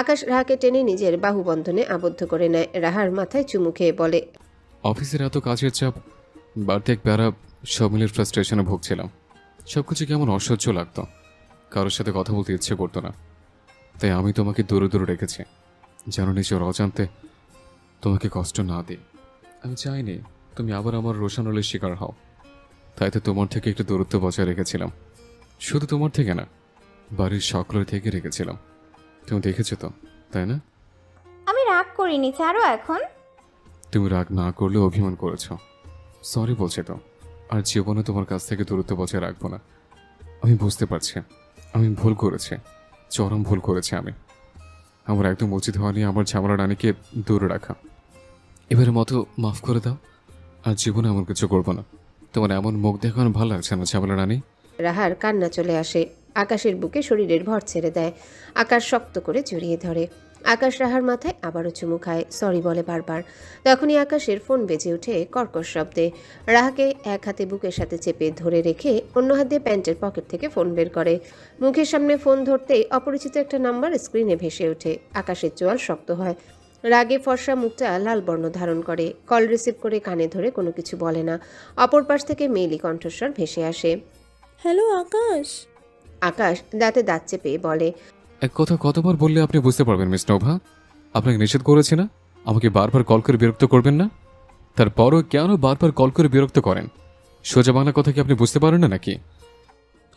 আকাশ রাহাকে টেনে নিজের বাহুবন্ধনে আবদ্ধ করে নেয়। রাহার মাথায় চুমু খেয়ে বলে, অফিসের এত কাজের চাপ, বাড়তি এক প্যারা, সব মিলের ফ্রাস্ট্রেশনে ভুগছিলাম। সব কিছু কেমন অসহ্য লাগতো, কারোর সাথে কথা বলতে ইচ্ছে করতো না। তাই আমি তোমাকে দূরে দূরে রেখেছি, যেন নিজের অজান্তে তোমাকে কষ্ট না দিই। আমি চাইনি তুমি আবার আমার রোশানলের শিকার হও, তাই তো তোমার থেকে একটু দূরত্ব বজায় রেখেছিলাম। শুধু তোমার থেকে না, বাড়ির সকলের থেকে রেখেছিলাম। তুমি দেখেছো তো, তাই না? আমি রাগ করিনি, ছাড়ো এখন। তুমি রাগ না করলে অভিমান করেছ। সরি বলছি তো, আর জীবনে তোমার কাছ থেকে দূরত্ব বজায় রাখবো না। আমি বুঝতে পারছি আমি ভুল করেছি, চরম ভুল করেছি আমি। আমার একদম উচিত হয়নি আমার ঝামেলা রানীকে দূরে রাখা। এবারের মতো মাফ করে দাও, আর জীবনে এমন কিছু করবো না। তোমার এমন মুখ দেখে আমার ভালো লাগছে না ঝামেলা রানী। রাহার কান্না চলে আসে। আকাশের বুকে শরীরের ভর ছেড়ে দেয়। আকাশ শক্ত করে জড়িয়ে ধরে। আকাশ রাহার মাথায় আবারও চুমু খায়, সরি বলে বারবার। তখনই আকাশের ফোন বেজে ওঠে কর্কশ শব্দে। রাহাকে এক হাতে বুকের সাথে চেপে ধরে রেখে অন্য হাত দিয়ে প্যান্টের পকেট থেকে ফোন বের করে। মুখের সামনে ফোন ধরতেই অপরিচিত একটা নাম্বার স্ক্রিনে ভেসে ওঠে। আকাশের চোয়াল শক্ত হয়, রাগে ফর্সা মুখটা লাল বর্ণ ধারণ করে। কল রিসিভ করে কানে ধরে কোনো কিছু বলে না। অপর পাশ থেকে মেইলি কণ্ঠস্বর ভেসে আসে। হ্যালো আকাশ। আকাশ দাঁতে দাঁত চেপে বলে, এক কথা কতবার বললে আপনি বুঝতে পারবেন মিস নোভা? আপনাকে নিষেধ করেছি না আমাকে বারবার কল করে বিরক্ত করবেন না? তারপরও কেন বারবার কল করে বিরক্ত করেন? সোজা বাংলা কথা কি আপনি বুঝতে পারেন না নাকি?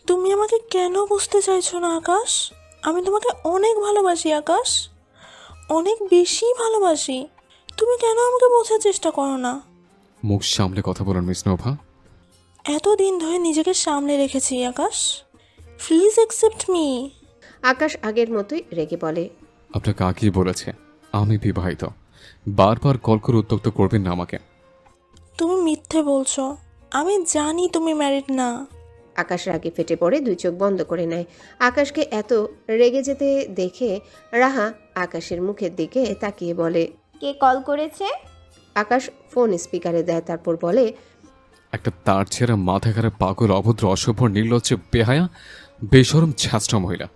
তুমি আমাকে কেন বুঝতে চাইছো না আকাশ? আমি তোমাকে অনেক ভালোবাসি আকাশ, অনেক বেশি ভালোবাসি। তুমি কেন আমাকে বোঝার চেষ্টা করো না? মুখ সামলে কথা বলেন মিস নোভা। এতদিন ধরে নিজেকে সামলে রেখেছি আকাশ, প্লিজ অ্যাকসেপ্ট মি। আকাশ আগের মতোই রেগে বলে, আপনাকে আগেই বলেছে আমি বিবাহিত। বারবার কল করে উত্ত্যক্ত করবেন না আমাকে। তুমি মিথ্যে বলছো, আমি জানি তুমি ম্যারিড না। আকাশ রাগে ফেটে পড়ে, দুই চোখ বন্ধ করে নেয়। আকাশকে এত রেগে যেতে দেখে রাহা আকাশের মুখের দিকে তাকিয়ে বলে, কে কল করেছে? আকাশ ফোন স্পিকারে দেয়, তারপর বলে, একটা তার ছেঁড়া মাথা খারাপ পাগল অভদ্র অসভ্য নির্লজ্জ বেহায়া বেশরম ছাত্র মহিলা,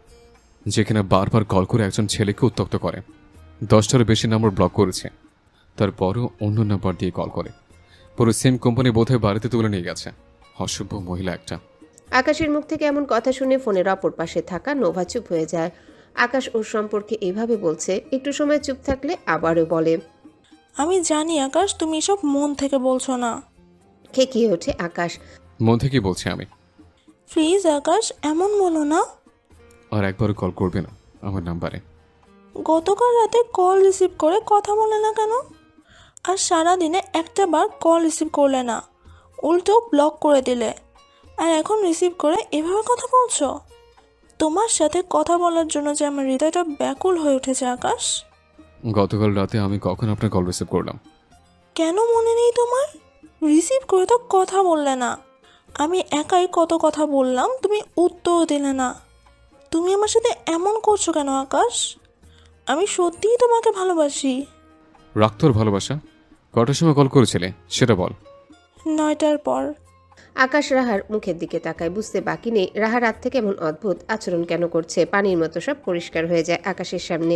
যেখানে বারবার কল করে একজন ছেলেকে উত্ত্যক্ত করে। 10টারও বেশি নম্বর ব্লক করেছে, তারপরও অন্য নাম্বার দিয়ে কল করে। পুরো সিম কোম্পানি বোধহয় বাড়িতে তুলে নিয়ে গেছে। অসভ্য মহিলা একটা। আকাশের মুখ থেকে এমন কথা শুনে ফোনের অপর পাশে থাকা নোভা চুপ হয়ে যায়। আকাশ ওর সম্পর্কে এভাবে বলছে, একটু সময় চুপ থাকলে আবারও বলে, আমি জানি আকাশ, তুমি এসব মন থেকে বলছো না। খেকিয়ে ওঠে আকাশ। মন থেকেই বলছি আমি। প্লিজ আকাশ, এমন বলো না। আর একবারও কল করবে না আমার নাম্বারে। গতকাল রাতে কল রিসিভ করে কথা বলে না কেন? আর সারাদিনে একটা বার কল রিসিভ করলে না, উল্টো ব্লক করে দিলে। আর এখন রিসিভ করে এভাবে কথা বলছো? তোমার সাথে কথা বলার জন্য যে আমার হৃদয়টা ব্যাকুল হয়ে উঠেছে আকাশ। গতকাল রাতে আমি কখন আপনার কল রিসিভ করলাম? কেন মনে নেই তোমার? রিসিভ করে তো কথা বললে না। আমি একাই কত কথা বললাম, তুমি উত্তর দিলে না। তুমি আমার সাথে এমন করছো কেন আকাশ? আমি সত্যিই তোমাকে ভালোবাসি। রাখ তোর ভালোবাসা। কটার সময় কল করেছিলে সেটা বল। 9টার পর। আকাশ রাহার মুখের দিকে তাকায়, বুঝতে বাকি নেই রাহা রাত থেকে এমন অদ্ভুত আচরণ কেন করছে। পানির মতো সব পরিষ্কার হয়ে যায় আকাশের সামনে।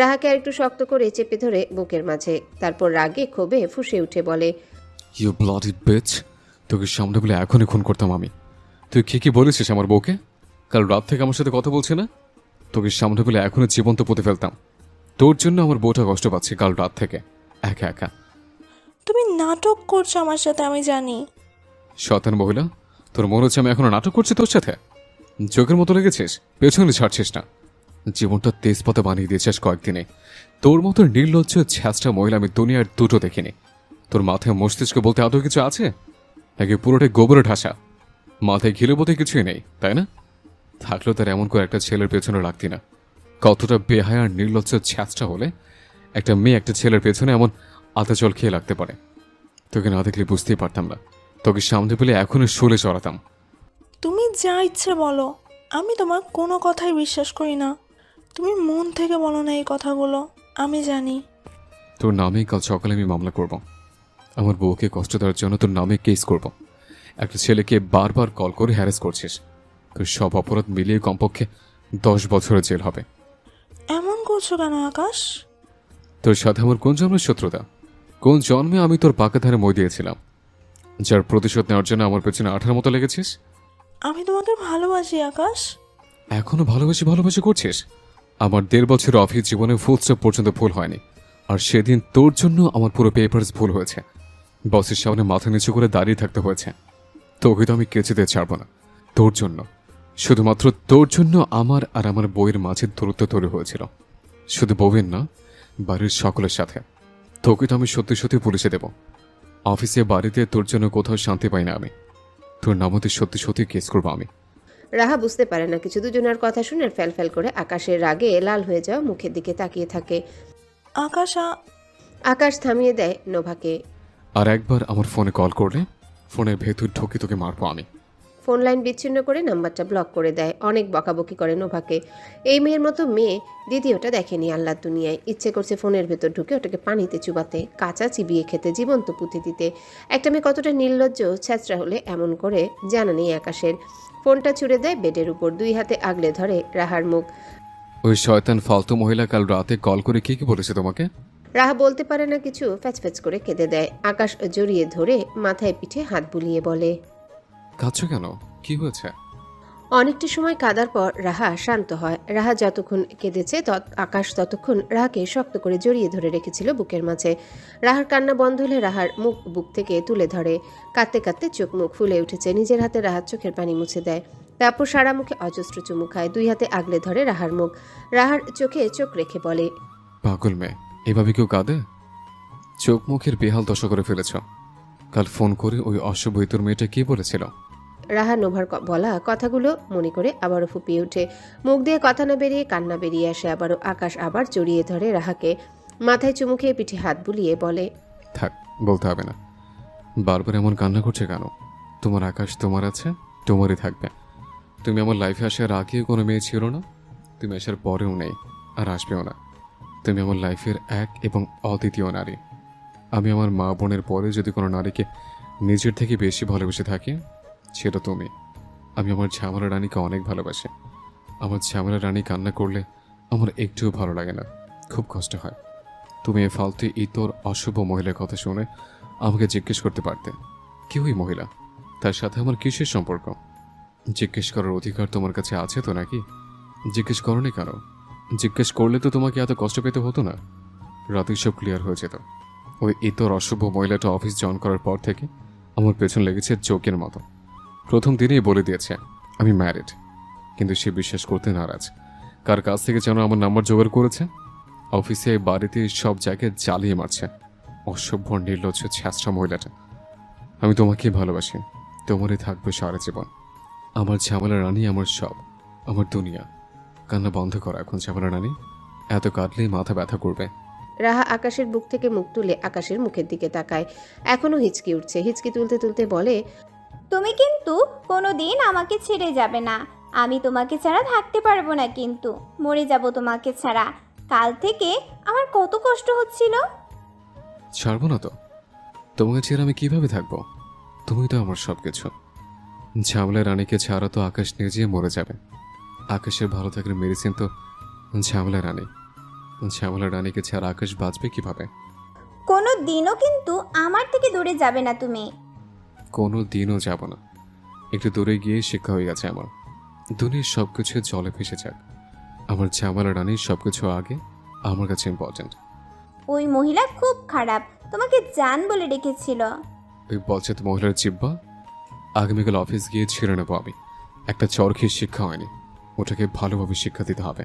রাহাকে আর একটু শক্ত করে চেপে ধরে বুকের মাঝে, তারপর রাগে ক্ষোভে ফুঁসে উঠে বলে, ইউ ব্লাডি বিচ! তোকে সামনে বলে এখনই খুন করতাম আমি। তুই কি বলেছিস আমার বউকে? কাল রাত থেকে আমার সাথে কথা বলছে না? তোকে সামনে বলে এখনই জীবন্ত পুঁতে ফেলতাম। তোর জন্য আমার বউটা কষ্ট পাচ্ছে কাল রাত থেকে একা একা। তুমি নাটক করছো আমার সাথে, আমি জানি। শয়তান মহিলা, তোর মনে হচ্ছে আমি এখনো নাটক করছি তোর সাথে? চোখের মতো লেগেছিস, পেছনে ছাড়ছিস না। জীবনটা তেজপাতা বানিয়ে দিয়েছিস কয়েকদিনে। তোর মতো নির্লজ্জ ছ্যাঁচটা মহিলা আমি দুনিয়ার দুটো দেখিনি। তোর মাথায় মস্তিষ্ক বলতে আদৌ কিছু আছে নাকি পুরোটাই গোবরে ঢাসা? মাথায় ঘিরে বলতে কিছুই নেই, তাই না? থাকলেও তার এমন করে একটা ছেলের পেছনে রাখতি না। কতটা বেহায়া আর নির্লজ্জ ছ্যাঁচটা হলে একটা মেয়ে একটা ছেলের পেছনে এমন আতা জল খেয়ে লাগতে পারে? তোকে না দেখলে বুঝতেই পারতাম না। তোকে সামনে পেলে এখনই শুলে চড়াতাম। তুমি যা ইচ্ছে বলো, আমি তোমার কোনো কথাই বিশ্বাস করি না। তুমি মন থেকে বলো না এই কথাগুলো, আমি জানি। তোর নামেই কাল সকালে আমি মামলা করব। আমার বউকে কষ্ট দেওয়ার জন্য তোর নামে কেস করব। একটা ছেলেকে বারবার কল করে হ্যারাস করছিস, তোর সব অপরাধ মিলিয়ে কমপক্ষে 10 বছরের জেল হবে। এমন করছো কেন আকাশ? তোর সাথে আমার কোন জন্মের শত্রুতা? কোন জন্মে আমি তোর পাকা ধারে মই দিয়েছিলাম, যার প্রতিশোধ নেওয়ার জন্য আমার পেছনে 18 মতো লেগেছিস? আমি তোমাকে ভালোবাসি আকাশ। এখনো ভালোবাসি করছিস? আমার 1.5 বছর অফিস জীবনে ফুল স্টপ পর্যন্ত ভুল হয়নি, আর সেদিন তোর জন্য আমার পুরো পেপারস ভুল হয়েছে। বসের সামনে মাথা নিচু করে দাঁড়িয়ে থাকতে হয়েছে। তোকে তো আমি কেচেতে ছাড়বো না। তোর জন্য, শুধুমাত্র তোর জন্য আমার আর আমার বউয়ের মাঝে দূরত্ব তৈরি হয়েছিল। শুধু বউয়ের না, বাড়ির সকলের সাথে। তোকে তো আমি সত্যি সত্যি পুলিশে দেব। অফিসে বাড়িতে তোর জন্য কোথাও শান্তি পাই না আমি। তোর নামতে সত্যি সত্যি কেস করবো আমি। রাহা বুঝতে পারে না কিছু। দুজনের কথা শুনে ফ্যাল করে আকাশের রাগে লাল হয়ে যাওয়া মুখের দিকে তাকিয়ে থাকে। আকাশ থামিয়ে দেয় নোভাকে। আর একবার আমার ফোনে কল করলে ফোনের ভেতর ঢুকে তোকে মারবো আমি। ফোন লাইন বিচ্ছিন্ন করে নাম্বারটা ব্লক করে দেয়। অনেক বকাবকি করে নোভাকে। এই মেয়ের মতো মেয়ে দ্বিতীয়টা দেখেনি আল্লাহর দুনিয়ায়। ইচ্ছে করছে ফোনের ভেতর ঢুকে ওটাকে পানিতে চুবাতে, কাঁচা চিবিয়ে খেতে, জীবন্ত পুঁতে দিতে। একটা মেয়ে কতটা নির্লজ্জ ছ্যাঁচড়া হলে এমন করে জানা নেই আকাশের। ফোনটা ছুড়ে দেয় বেডের উপর, 2 হাতে আগলে ধরে রাহার মুখ। ওই শয়তান ফালতু মহিলা কাল রাতে কল করে কি বলেছে তোমাকে? রাহা বলতে পারে না কিছু, ফ্যাচ করে কেঁদে দেয়। আকাশ জড়িয়ে ধরে মাথায় পিঠে হাত বুলিয়ে বলে, কাঁদছো কেন? কি হয়েছে? অনেকটা সময় কাঁদার পর রাহা শান্ত হয়। রাহা যতক্ষণ কেঁদেছে আকাশ ততক্ষণ রাহাকে শক্ত করে জড়িয়ে ধরে রেখেছিল বুকের মাঝে। রাহার কান্না বন্ধ হলে রাহার মুখ বুক থেকে তুলে ধরে। কাঁদতে কাঁদতে চোখ মুখ ফুলে উঠেছে। নিজের হাতে রাহার চোখের পানি মুছে দেয়। তারপর সারা মুখে অজস্র চুমু খায়। 2 হাতে আগলে ধরে রাহার মুখ। রাহার চোখে চোখ রেখে বলে, পাগল মেয়ে, এভাবে কেউ কাঁদে? চোখ মুখের বেহাল দশা করে ফেলেছ। কাল ফোন করে ওই অশুভ ইতর মেয়েটা কি বলেছিল? রাহা নোভার বলা কথাগুলো মনে করে আবারও ফুপিয়ে ওঠে। মুখ দিয়ে কথা না বেরিয়ে কান্না বেরিয়ে আসে আবারও। আকাশ আবার জড়িয়ে ধরে রাহাকে, মাথায় চুমু খেয়ে পিঠে হাত বুলিয়ে বলে, থাক, বলতে হবে না। বারবার এমন কান্না করছে কেন? তোমার আকাশ তোমার আছে, তোমারই থাকবে। তুমি আমার লাইফে আসার আগেও কোনো মেয়ে ছিল না, তুমি আসার পরেও নেই, আর আসবেও না। তুমি আমার লাইফের এক এবং অদ্বিতীয় নারী। আমি আমার মা বোনের পরে যদি কোনো নারীকে নিজের থেকে বেশি ভালোবেসে থাকি, সেটা তুমি। আমি আমার ঝামেলা রানীকে অনেক ভালোবাসি। আমার ঝামেলা রানী কান্না করলে আমার একটুও ভালো লাগে না, খুব কষ্ট হয়। তুমি এ ফালতু ইতর অশুভ মহিলার কথা শুনে আমাকে জিজ্ঞেস করতে পারতে, কি ওই মহিলা, তার সাথে আমার কিসের সম্পর্ক? জিজ্ঞেস করার অধিকার তোমার কাছে আছে তো নাকি? জিজ্ঞেস করোনি কেন? জিজ্ঞেস করলে তো তোমাকে এত কষ্ট পেতে হতো না। রাতে সব ক্লিয়ার হয়ে যেত। ওই ইতর অশুভ মহিলাটা অফিস জয়েন করার পর থেকে আমার পেছন লেগেছে জোকের মতো। প্রথম দিনেই বলে দিয়েছে আমি ম্যারিড, কিন্তু সে বিশ্বাস করতে নারাজ। কার কাছ থেকে যেন আমার নাম্বার জোগাড় করেছে। অফিসে, বাড়িতে, সব জায়গায় জ্বালিয়ে মারছে। অসভ্য নির্লজ্জ ছ্যাঁচড়া মহিলাটা। আমি তোমাকে ভালোবাসি, তোমারই থাকবে সারা জীবন। আমার ঝামেলা রানী আমার সব, আমার দুনিয়া। কান্না বন্ধ করো এখন ঝামেলা রানী, এত কাঁদলেই মাথা ব্যথা করবে। রাহা আকাশের বুক থেকে মুখ তুলে আকাশের মুখের দিকে তাকায়। এখনো হিচকি উঠছে। হিচকি তুলতে তুলতে বলে, তুমি কিন্তু কোনো দিন আমাকে ছেড়ে যাবে না। আমি তোমাকে ছাড়া থাকতে পারবো না, কিন্তু মরে যাব তোমাকে ছাড়া। কাল থেকে আমার কত কষ্ট হচ্ছিল। ছাড়বো না তো, তোমাকে ছেড়ে আমি কিভাবে থাকবো? তুমি তো আমার সব কিছু। ঝামেলা রানীকে ছাড়া তো আকাশ নিজে মরে যাবে। আকাশের ভালো থাকার মেডিসিন তো ঝামেলা রানী। ঝামেলা রানীকে ছাড়া আকাশ বাঁচবে কিভাবে? কোনো দিনও কিন্তু আমার থেকে দূরে যাবে না তুমি। কোনো দিনও যাব না। একটু দূরে গিয়ে শিক্ষা হয়ে গেছে আমার। দুনিয়ার সব কিছু জলে ভেসে যাক, আমার ঝামেলা রানীর সব কিছু আগে আমার কাছে ইম্পর্টেন্ট। ওই মহিলা খুব খারাপ, তোমাকে জান বলে রেখেছিল। ওই বজ্জাত মহিলার জিব্বা আগামীকাল অফিস গিয়ে ছেড়ে নেবো আমি। একটা চর খেয়ে শিক্ষা হয়নি, ওটাকে ভালোভাবে শিক্ষা দিতে হবে।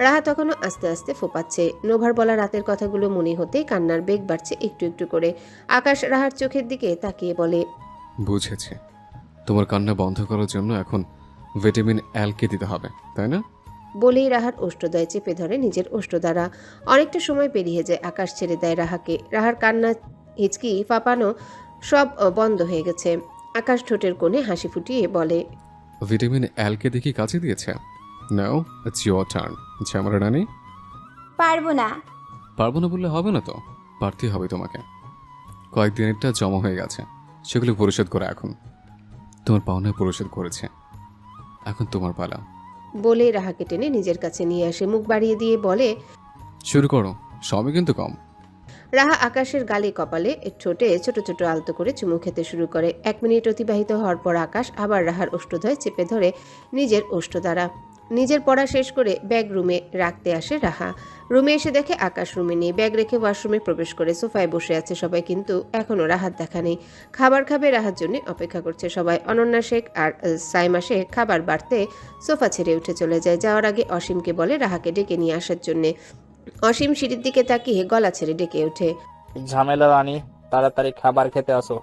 রাহা তখনও আস্তে আস্তে ফোপাচ্ছে। নোভার বলা রাতের কথাগুলো মনে হতেই কান্নার বেগ বাড়ছে একটু একটু করে। আকাশ রাহার চোখের দিকে তাকিয়ে বলে, বুঝেছি, তোমার কান্না বন্ধ করার জন্য এখন ভিটামিন এলকে দিতে হবে, তাই না? বলেই রাহার ওষ্ঠদ্বয় চেপে ধরে নিজের ওষ্ঠ দ্বারা। অনেকটা সময় পেরিয়ে যায়। আকাশ ছেড়ে দেয় রাহাকে। রাহার কান্না, হিচকি, ফাঁপানো সব বন্ধ হয়ে গেছে। আকাশ ঠোঁটের কোণে হাসি ফুটিয়ে বলে, ভিটামিন এলকে দেখি কাজে দিয়েছে। নাও ইটস ইয়োর টার্ন ঝামেলা রানী। পারবো না। পারবো না বললে হবে না তো, পারতেই হবে তোমাকে। কয়েকদিনেরটা জমা হয়ে গেছে, সেগুলো পরিশোধ করে এখন। তোমার পাওনা পরিশোধ করেছে, এখন তোমার পালা। বলে রাহাকে টেনে নিজের কাছে নিয়ে আসে। মুখ বাড়িয়ে দিয়ে বলে, শুরু করো, সবই কিন্তু কম। রাহা আকাশের গালে কপালে ঠোঁটে ছোট ছোট আলতো করে চুমু খেতে শুরু করে। 1 মিনিট অতিবাহিত হওয়ার পর আকাশ আবার রাহার ওষ্ঠদ্বয় চেপে ধরে নিজের ওষ্ঠ দ্বারা। নিজের পড়া শেষ করে ব্যাগ রুমে রাখতে আসে রাহা। রুমে এসে দেখে আকাশ রুমে নেই। ব্যাগ রেখে ওয়াশরুমে প্রবেশ করে সোফায় বসে আছে সবাই, কিন্তু এখনও রাহাত দেখা নেই। খাবার খাবে রাহার জন্য অপেক্ষা করছে সবাই। অনন্যা শেখ আর সাইমা শেখ খাবার বাড়তে সোফা ছেড়ে উঠে চলে যায়। যাওয়ার আগে অসীমকে বলে রাহাকে ডেকে নিয়ে আসার জন্যে। অসীম সিঁড়ির দিকে তাকিয়ে গলা ছেড়ে ডেকে ওঠে, ঝামেলা রানী, তাড়াতাড়ি খাবার খেতে আসো।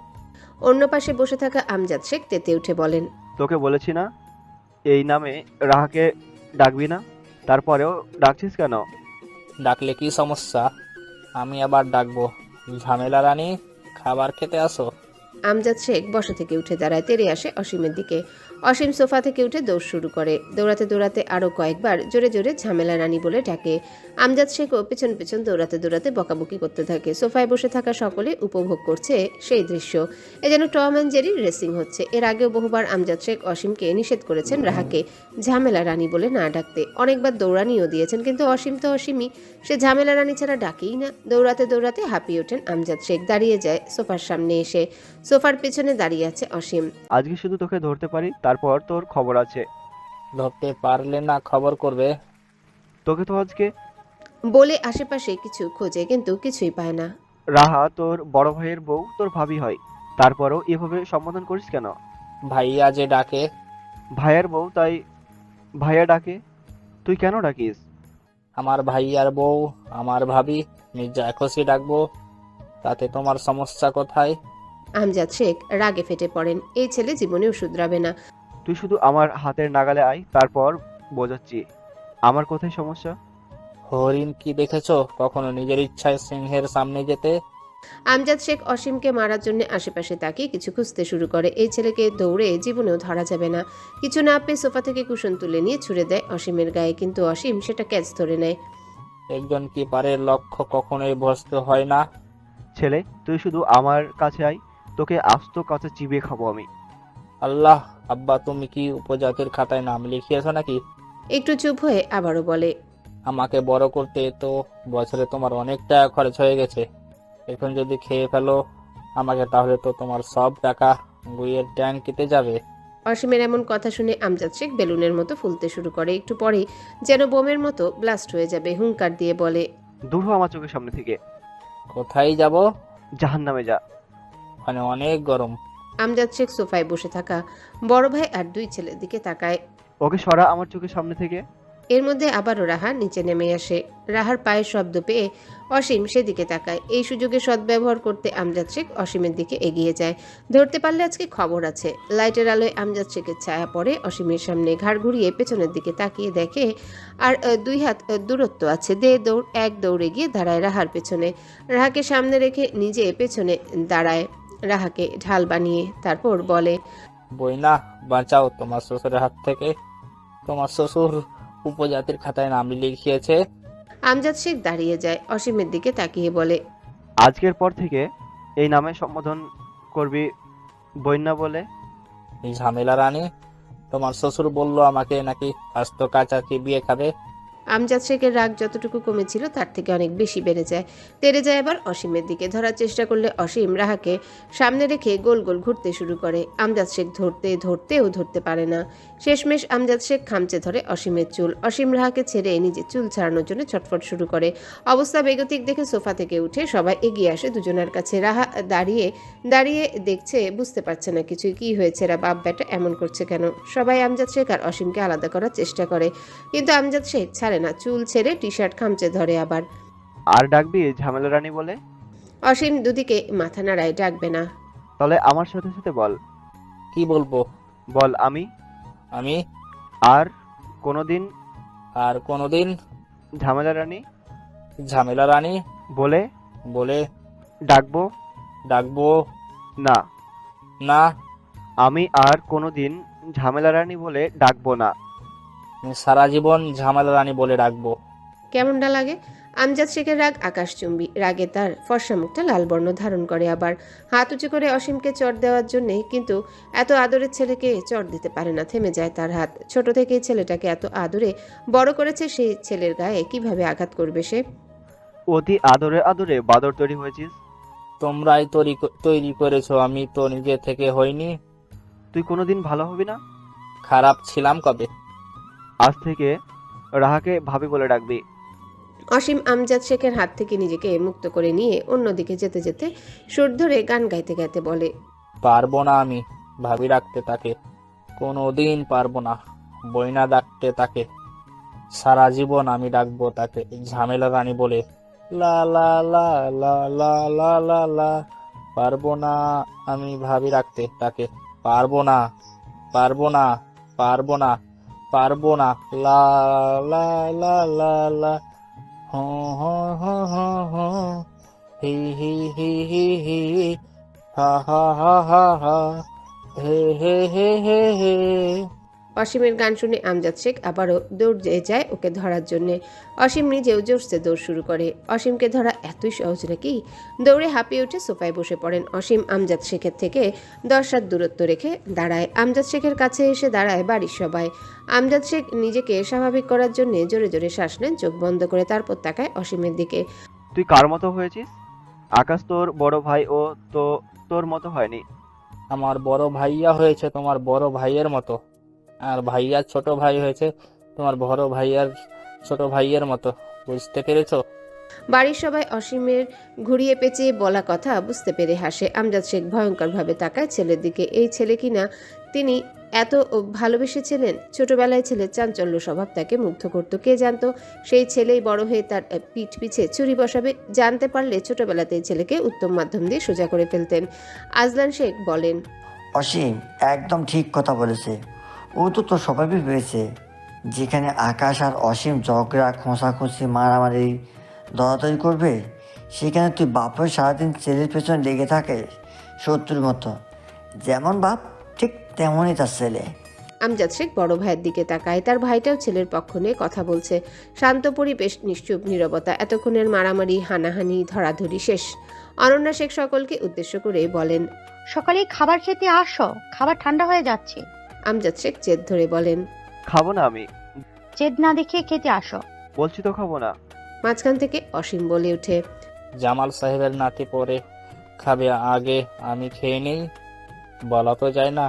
অন্য পাশে বসে থাকা আমজাদ শেখ তেতে উঠে বলেন, তোকে বলেছি না এই নামে রাহাকে ডাকবি না, তারপরেও ডাকছিস কেন? ডাকলে কি সমস্যা? আমি আবার ডাকবো। ঝামেলা রানী, খাবার খেতে আসো। আমজাদ শেখ বসা থেকে উঠে দাঁড়ায়, তেড়ে আসে অসীমের দিকে। অসীম সোফা থেকে উঠে দৌড় শুরু করে। দৌড়াতে দৌড়াতে আরও কয়েকবার জোরে জোরে ঝামেলা রানী বলে ডাকে। আমজাদ শেখও পেছন পেছন দৌড়াতে দৌড়াতে বকাবকি করতে থাকে। সোফায় বসে থাকা সকলে উপভোগ করছে সেই দৃশ্য। এ যেন টম অ্যান্ড জেরির রেসিং হচ্ছে। এর আগেও বহুবার আমজাদ শেখ অসীমকে নিষেধ করেছেন রাহাকে ঝামেলা রানী বলে না ডাকতে। অনেকবার দৌড়ানিও দিয়েছেন, কিন্তু অসীম তো অসীমই, সে ঝামেলা রানী ছাড়া ডাকেই না। দৌড়াতে দৌড়াতে হাঁপিয়ে ওঠেন আমজাদ শেখ। দাঁড়িয়ে যায় সোফার সামনে এসে। সোফার পেছনে দাঁড়িয়ে আছে অসীম। আজকে শুধু তোকে ধরতে পারি, তারপর তোর খবর আছে। ধরতে পারলে না খবর করবে? তোকে তো আজকে বলে আশেপাশে কিছু খোঁজে, কিন্তু কিছুই পায় না। রাহা তোর বড় ভাইয়ের বউ তোর ভাবি হয়, তারপরও এভাবে সম্বোধন করিস কেন? ভাইয়া যে ডাকে। ভাইয়ের বউ তাই ভাইয়া ডাকে, তুই কেন ডাকিস? আমার ভাইয়ার বউ আমার ভাবি, মির্জা খুশি ডাকবো, তাতে তোমার সমস্যা কোথায়? আমজাদ শেখ রাগে ফেটে পড়েন। এই ছেলে জীবনেও শুধরাবে না। তুই শুধু আমার হাতের নাগালে আয়, তারপর বোঝাচ্ছি আমার কোথায় সমস্যা। হরিণ কি দেখেছো কখনো নিজের ইচ্ছায় সিংহের সামনে যেতে? আমজাদ শেখ অসীমকে মারার জন্য আশেপাশে তাকিয়ে কিছু খুঁজতে শুরু করে। এই ছেলেকে দৌড়ে জীবনেও ধরা যাবে না। কিছু না পেয়ে সোফা থেকে কুশন তুলে নিয়ে ছুড়ে দেয় অসীমের গায়ে, কিন্তু অসীম সেটা ক্যাচ ধরে নেয়। একজন কিপারের লক্ষ্য কখনোই ভ্রষ্ট হয় না। ছেলে, তুই শুধু আমার কাছে আয়, তোকে আস্ত কাছে চিবিয়ে খাবো আমি। আল্লাহ, আব্বা তুমি কি উপজাতির খাতায় নাম লিখিয়েছো নাকি? একটু চুপ হয়ে আবারও বলে, আমাকে বড় করতে তো বছরে তোমার অনেক টাকা খরচ হয়ে গেছে। এখন যদি খেয়ে ফেলো আমাকে, তাহলে তো তোমার সব টাকা গুইয়ের ট্যাঙ্কিতে যাবে। অসীমের এমন কথা শুনে আমজাদ শেখ বেলুনের মতো ফুলতে শুরু করে। একটু পরেই যেন বোমের মতো ব্লাস্ট হয়ে যাবে। হুঙ্কার দিয়ে বলে, দূর হ আমার চোখের সামনে থেকে। কোথায় যাব? জাহান্নামে যা। ওখানে অনেক গরম। আমজাদ শেখ সোফায় বসে থাকা বড় ভাই আর দুই ছেলের দিকে তাকায়। ওকে সরা আমার চোখের সামনে থেকে। এর মধ্যে আবারও রাহা নিচে নেমে আসে। রাহার পায়ের শব্দ পেয়ে অসীম সেদিকে তাকায়। এই সুযোগে সদ্ব্যবহার করতে আমজাদ শেখ অসীমের দিকে এগিয়ে যায়। ধরতে পারলে আজকে খবর আছে। লাইটের আলোয় আমজাদ শেখের ছায়া পড়ে অসীমের সামনে। ঘাড় ঘুরিয়ে পেছনের দিকে তাকিয়ে দেখে আর 2 হাত দূরত্ব আছে। এক দৌড়ে গিয়ে দাঁড়ায় রাহার পেছনে। রাহাকে সামনে রেখে নিজে পেছনে দাঁড়ায়, রাহাকে ঢাল বানিয়ে। তারপর বলে, বইনা বাঁচাও তোমার শ্বশুরের হাত থেকে। তোমার শ্বশুর উপজাতির খাতায় নাম লিখিয়েছে। আমজাদ শেখ দাঁড়িয়ে যায়, অসীমের দিকে তাকিয়ে বলে, আজকের পর থেকে এই নামে সম্বোধন করবি বন্যা বলে। ঝামেলা রানী, তোমার শ্বশুর বললো আমাকে নাকি আস্ত কাঁচা চিবিয়ে খাবে। আমজাদ শেখের রাগ যতটুকু কমেছিল তার থেকে অনেক বেশি বেড়ে যায়। তেড়ে যায় এবার অসীমের দিকে। ধরার চেষ্টা করলে অসীম রাহাকে সামনে রেখে গোল গোল ঘুরতে শুরু করে। আমজাদ শেখ ধরতেও ধরতে পারে না। শেষমেশ আমজাদ শেখ খামচে ধরে অসীমের চুল। অসীম রাহাকে ছেড়ে নিজে চুল ছাড়ানোর জন্য ছটফট শুরু করে। অবস্থা বেগতিক দেখে সোফা থেকে উঠে সবাই এগিয়ে আসে দুজনের কাছে। রাহা দাঁড়িয়ে দাঁড়িয়ে দেখছে, বুঝতে পারছে না কিছুই। কি হয়েছে, এরা বাপ বেটা এমন করছে কেন? সবাই আমজাদ শেখ আর অসীমকে আলাদা করার চেষ্টা করে, কিন্তু আমজাদ শেখ ছাড়ে না। চুল ছেড়ে টি শার্ট খামচে ধরে আবার। আর ডাকবি ঝামেলা রানী বলে? অসীম দুদিকে মাথা নাড়ায়, ডাকবে না। তাহলে আমার সাথে সাথে বল। কি বলবো? বল আমি আমি আর কোনোদিন আর কোনোদিন ঝামেলা রানী ঝামেলা রানী বলে বলে ডাকবো ডাকবো না। না, আমি আর কোনোদিন ঝামেলা রানী বলে ডাকবো না। সারা জীবন ঝামেলা রানী বলে ডাকবো। কেমনটা লাগে? আমজাদ শেখের রাগ আকাশচুম্বী। রাগে তার ফর্সা মুখটা লাল বর্ণ ধারণ করে। আবার হাত উঁচু করে অসীমকে চড় দেওয়ার জন্যে, কিন্তু এত আদরের ছেলেকে চড় দিতে পারে না। থেমে যায় তার হাত। ছোট থেকে ছেলেটাকে এত আদরে বড় করেছে, সেই ছেলের গায়ে কিভাবে আঘাত করবে সে? অতি আদরে আদরে বাদর তৈরি হয়েছিস। তোমরাই তৈরি করেছো, আমি তো নিজে থেকে হইনি। তুই কোনোদিন ভালো হবি না। খারাপ ছিলাম কবে? আজ থেকে রাহাকে ভাবি বলে ডাকবি। অসীম আমজাদ শেখের হাত থেকে নিজেকে মুক্ত করে নিয়ে অন্যদিকে যেতে যেতে সুর ধরে গান গাইতে গাইতে বলে, পারবো না আমি ভাবি রাখতে তাকে, কোনোদিন পারবো না বইনা ডাকতে তাকে। সারা জীবন আমি ডাকবো তাকে ঝামেলা রানী বলে। লা লা লা লা লা লা লা লা। পারবো না আমি ভাবি রাখতে তাকে, পারবো না পারবো না পারবো না পারবো না। লা লা লা লা লা। হ হ হ হ হ। হি হি হি হি হি। হা হা হা হা হা। হে হে হে হে হে। অসীমের গান শুনে আমজাদ শেখ আবারও দৌড়ে যায় ওকে ধরার জন্যে। অসীম নিজেও জোরসে দৌড় শুরু করে। অসীমকে ধরা এতই সহজ নাকি? দৌড়ে হাঁপিয়ে উঠে সোফায় বসে পড়েন অসীম। আমজাদ শেখের থেকে 10 হাত দূরত্ব রেখে দাঁড়ায়। আমজাদ শেখের কাছে এসে দাঁড়ায় বাড়ির সবাই। আমজাদ শেখ নিজেকে স্বাভাবিক করার জন্য জোরে জোরে শ্বাস নেন, চোখ বন্ধ করে, তারপর তাকায় অসীমের দিকে। তুই কার মতো হয়েছিস? আকাশ তোর বড় ভাই, ও তো তোর মতো হয়নি। আমার বড় ভাইয়া হয়েছে তোমার বড় ভাইয়ের মতো, আর ভাইয়ার ছোট ভাই হয়েছে তোমার বড় ভাইয়ার ছোট ভাইয়ের মতো। বুঝতে পেরেছো? বাড়ির সবাই অসীমের ঘুরিয়ে পেঁচিয়ে বলা কথা বুঝতে পেরে হাসে। আমজাদ শেখ ভয়ঙ্করভাবে তাকায় ছেলের দিকে। এই ছেলে কিনা তিনি এত ভালোবেসেছিলেন। ছোটবেলায় ছেলের চাঞ্চল্য স্বভাব তাকে মুগ্ধ করত। কে জানতো সেই ছেলেই বড় হয়ে তার পিঠ পিছে ছুরি বসাবে। জানতে পারলে ছোটবেলাতেই ছেলেকে উত্তম মাধ্যম দিয়ে সোজা করে ফেলতেন। আজলান শেখ বলেন, অসীম একদম ঠিক কথা বলেছে। ও তো তোর স্বভাবই হয়েছে। যেখানে আকাশ আর অসীম ঝগড়া, খোঁচাখুঁচি, মারামারি, দরাদরি করবে, সেখানে তুই বাপের সারাদিন ছেলের পেছনে লেগে থাকে শত্রুর মতো। যেমন বাপ ঠিক তেমনই তার ছেলে। আমজাদ শেখ বড় ভাইয়ের দিকে তাকায়। তার ভাইটাও ছেলের পক্ষ নিয়ে কথা বলছে। শান্ত পরিবেশ, নিশ্চুপ নীরবতা। এতক্ষণের মারামারি, হানাহানি, ধরাধরি শেষ। অনন্যা শেখ সকলকে উদ্দেশ্য করে বলেন, সকালে খাবার খেতে আসো, খাবার ঠান্ডা হয়ে যাচ্ছে। আমজাদ শেখ জেদ ধরে বলেন, খাবো না আমি, জেদ না দেখে খেতে আসো। বলছি তো খাবো না। মাঝখান থেকে অসীম বলে ওঠে, জামাল সাহেবের নাতি পরে খাবে, আগে আমি খেয়ে নেই। বলা তো যায় না,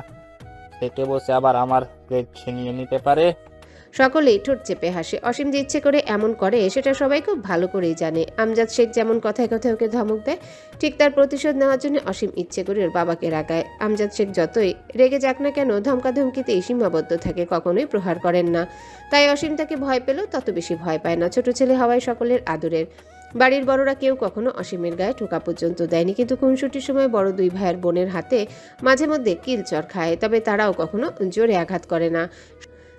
খেতে বসে আবার আমার প্লেট ছিনিয়ে নিতে পারে। সকলেই ঠোঁট চেপে হাসে। অসীম যে ইচ্ছে করে এমন করে সেটা সবাই খুব ভালো করেই জানে। আমজাদ শেখ যেমন কথায় কথায় ওকে ধমক দেয়, ঠিক তার প্রতিশোধ নেওয়ার জন্য অসীম ইচ্ছে করে ওর বাবাকে রাগায়। আমজাদ শেখ যতই রেগে যাক না কেন, ধমকাধমকিতেই সীমাবদ্ধ থাকে, কখনোই প্রহার করেন না। তাই অসীম তাকে ভয় পেলেও তত বেশি ভয় পায় না। ছোট ছেলে হওয়ায় সকলের আদরের। বাড়ির বড়রা কেউ কখনো অসীমের গায়ে ঠোকা পর্যন্ত দেয়নি, কিন্তু খুনসুটির সময় বড় দুই ভাইয়ের বোনের হাতে মাঝে মধ্যে কিলচর খায়, তবে তারাও কখনো জোরে আঘাত করে না।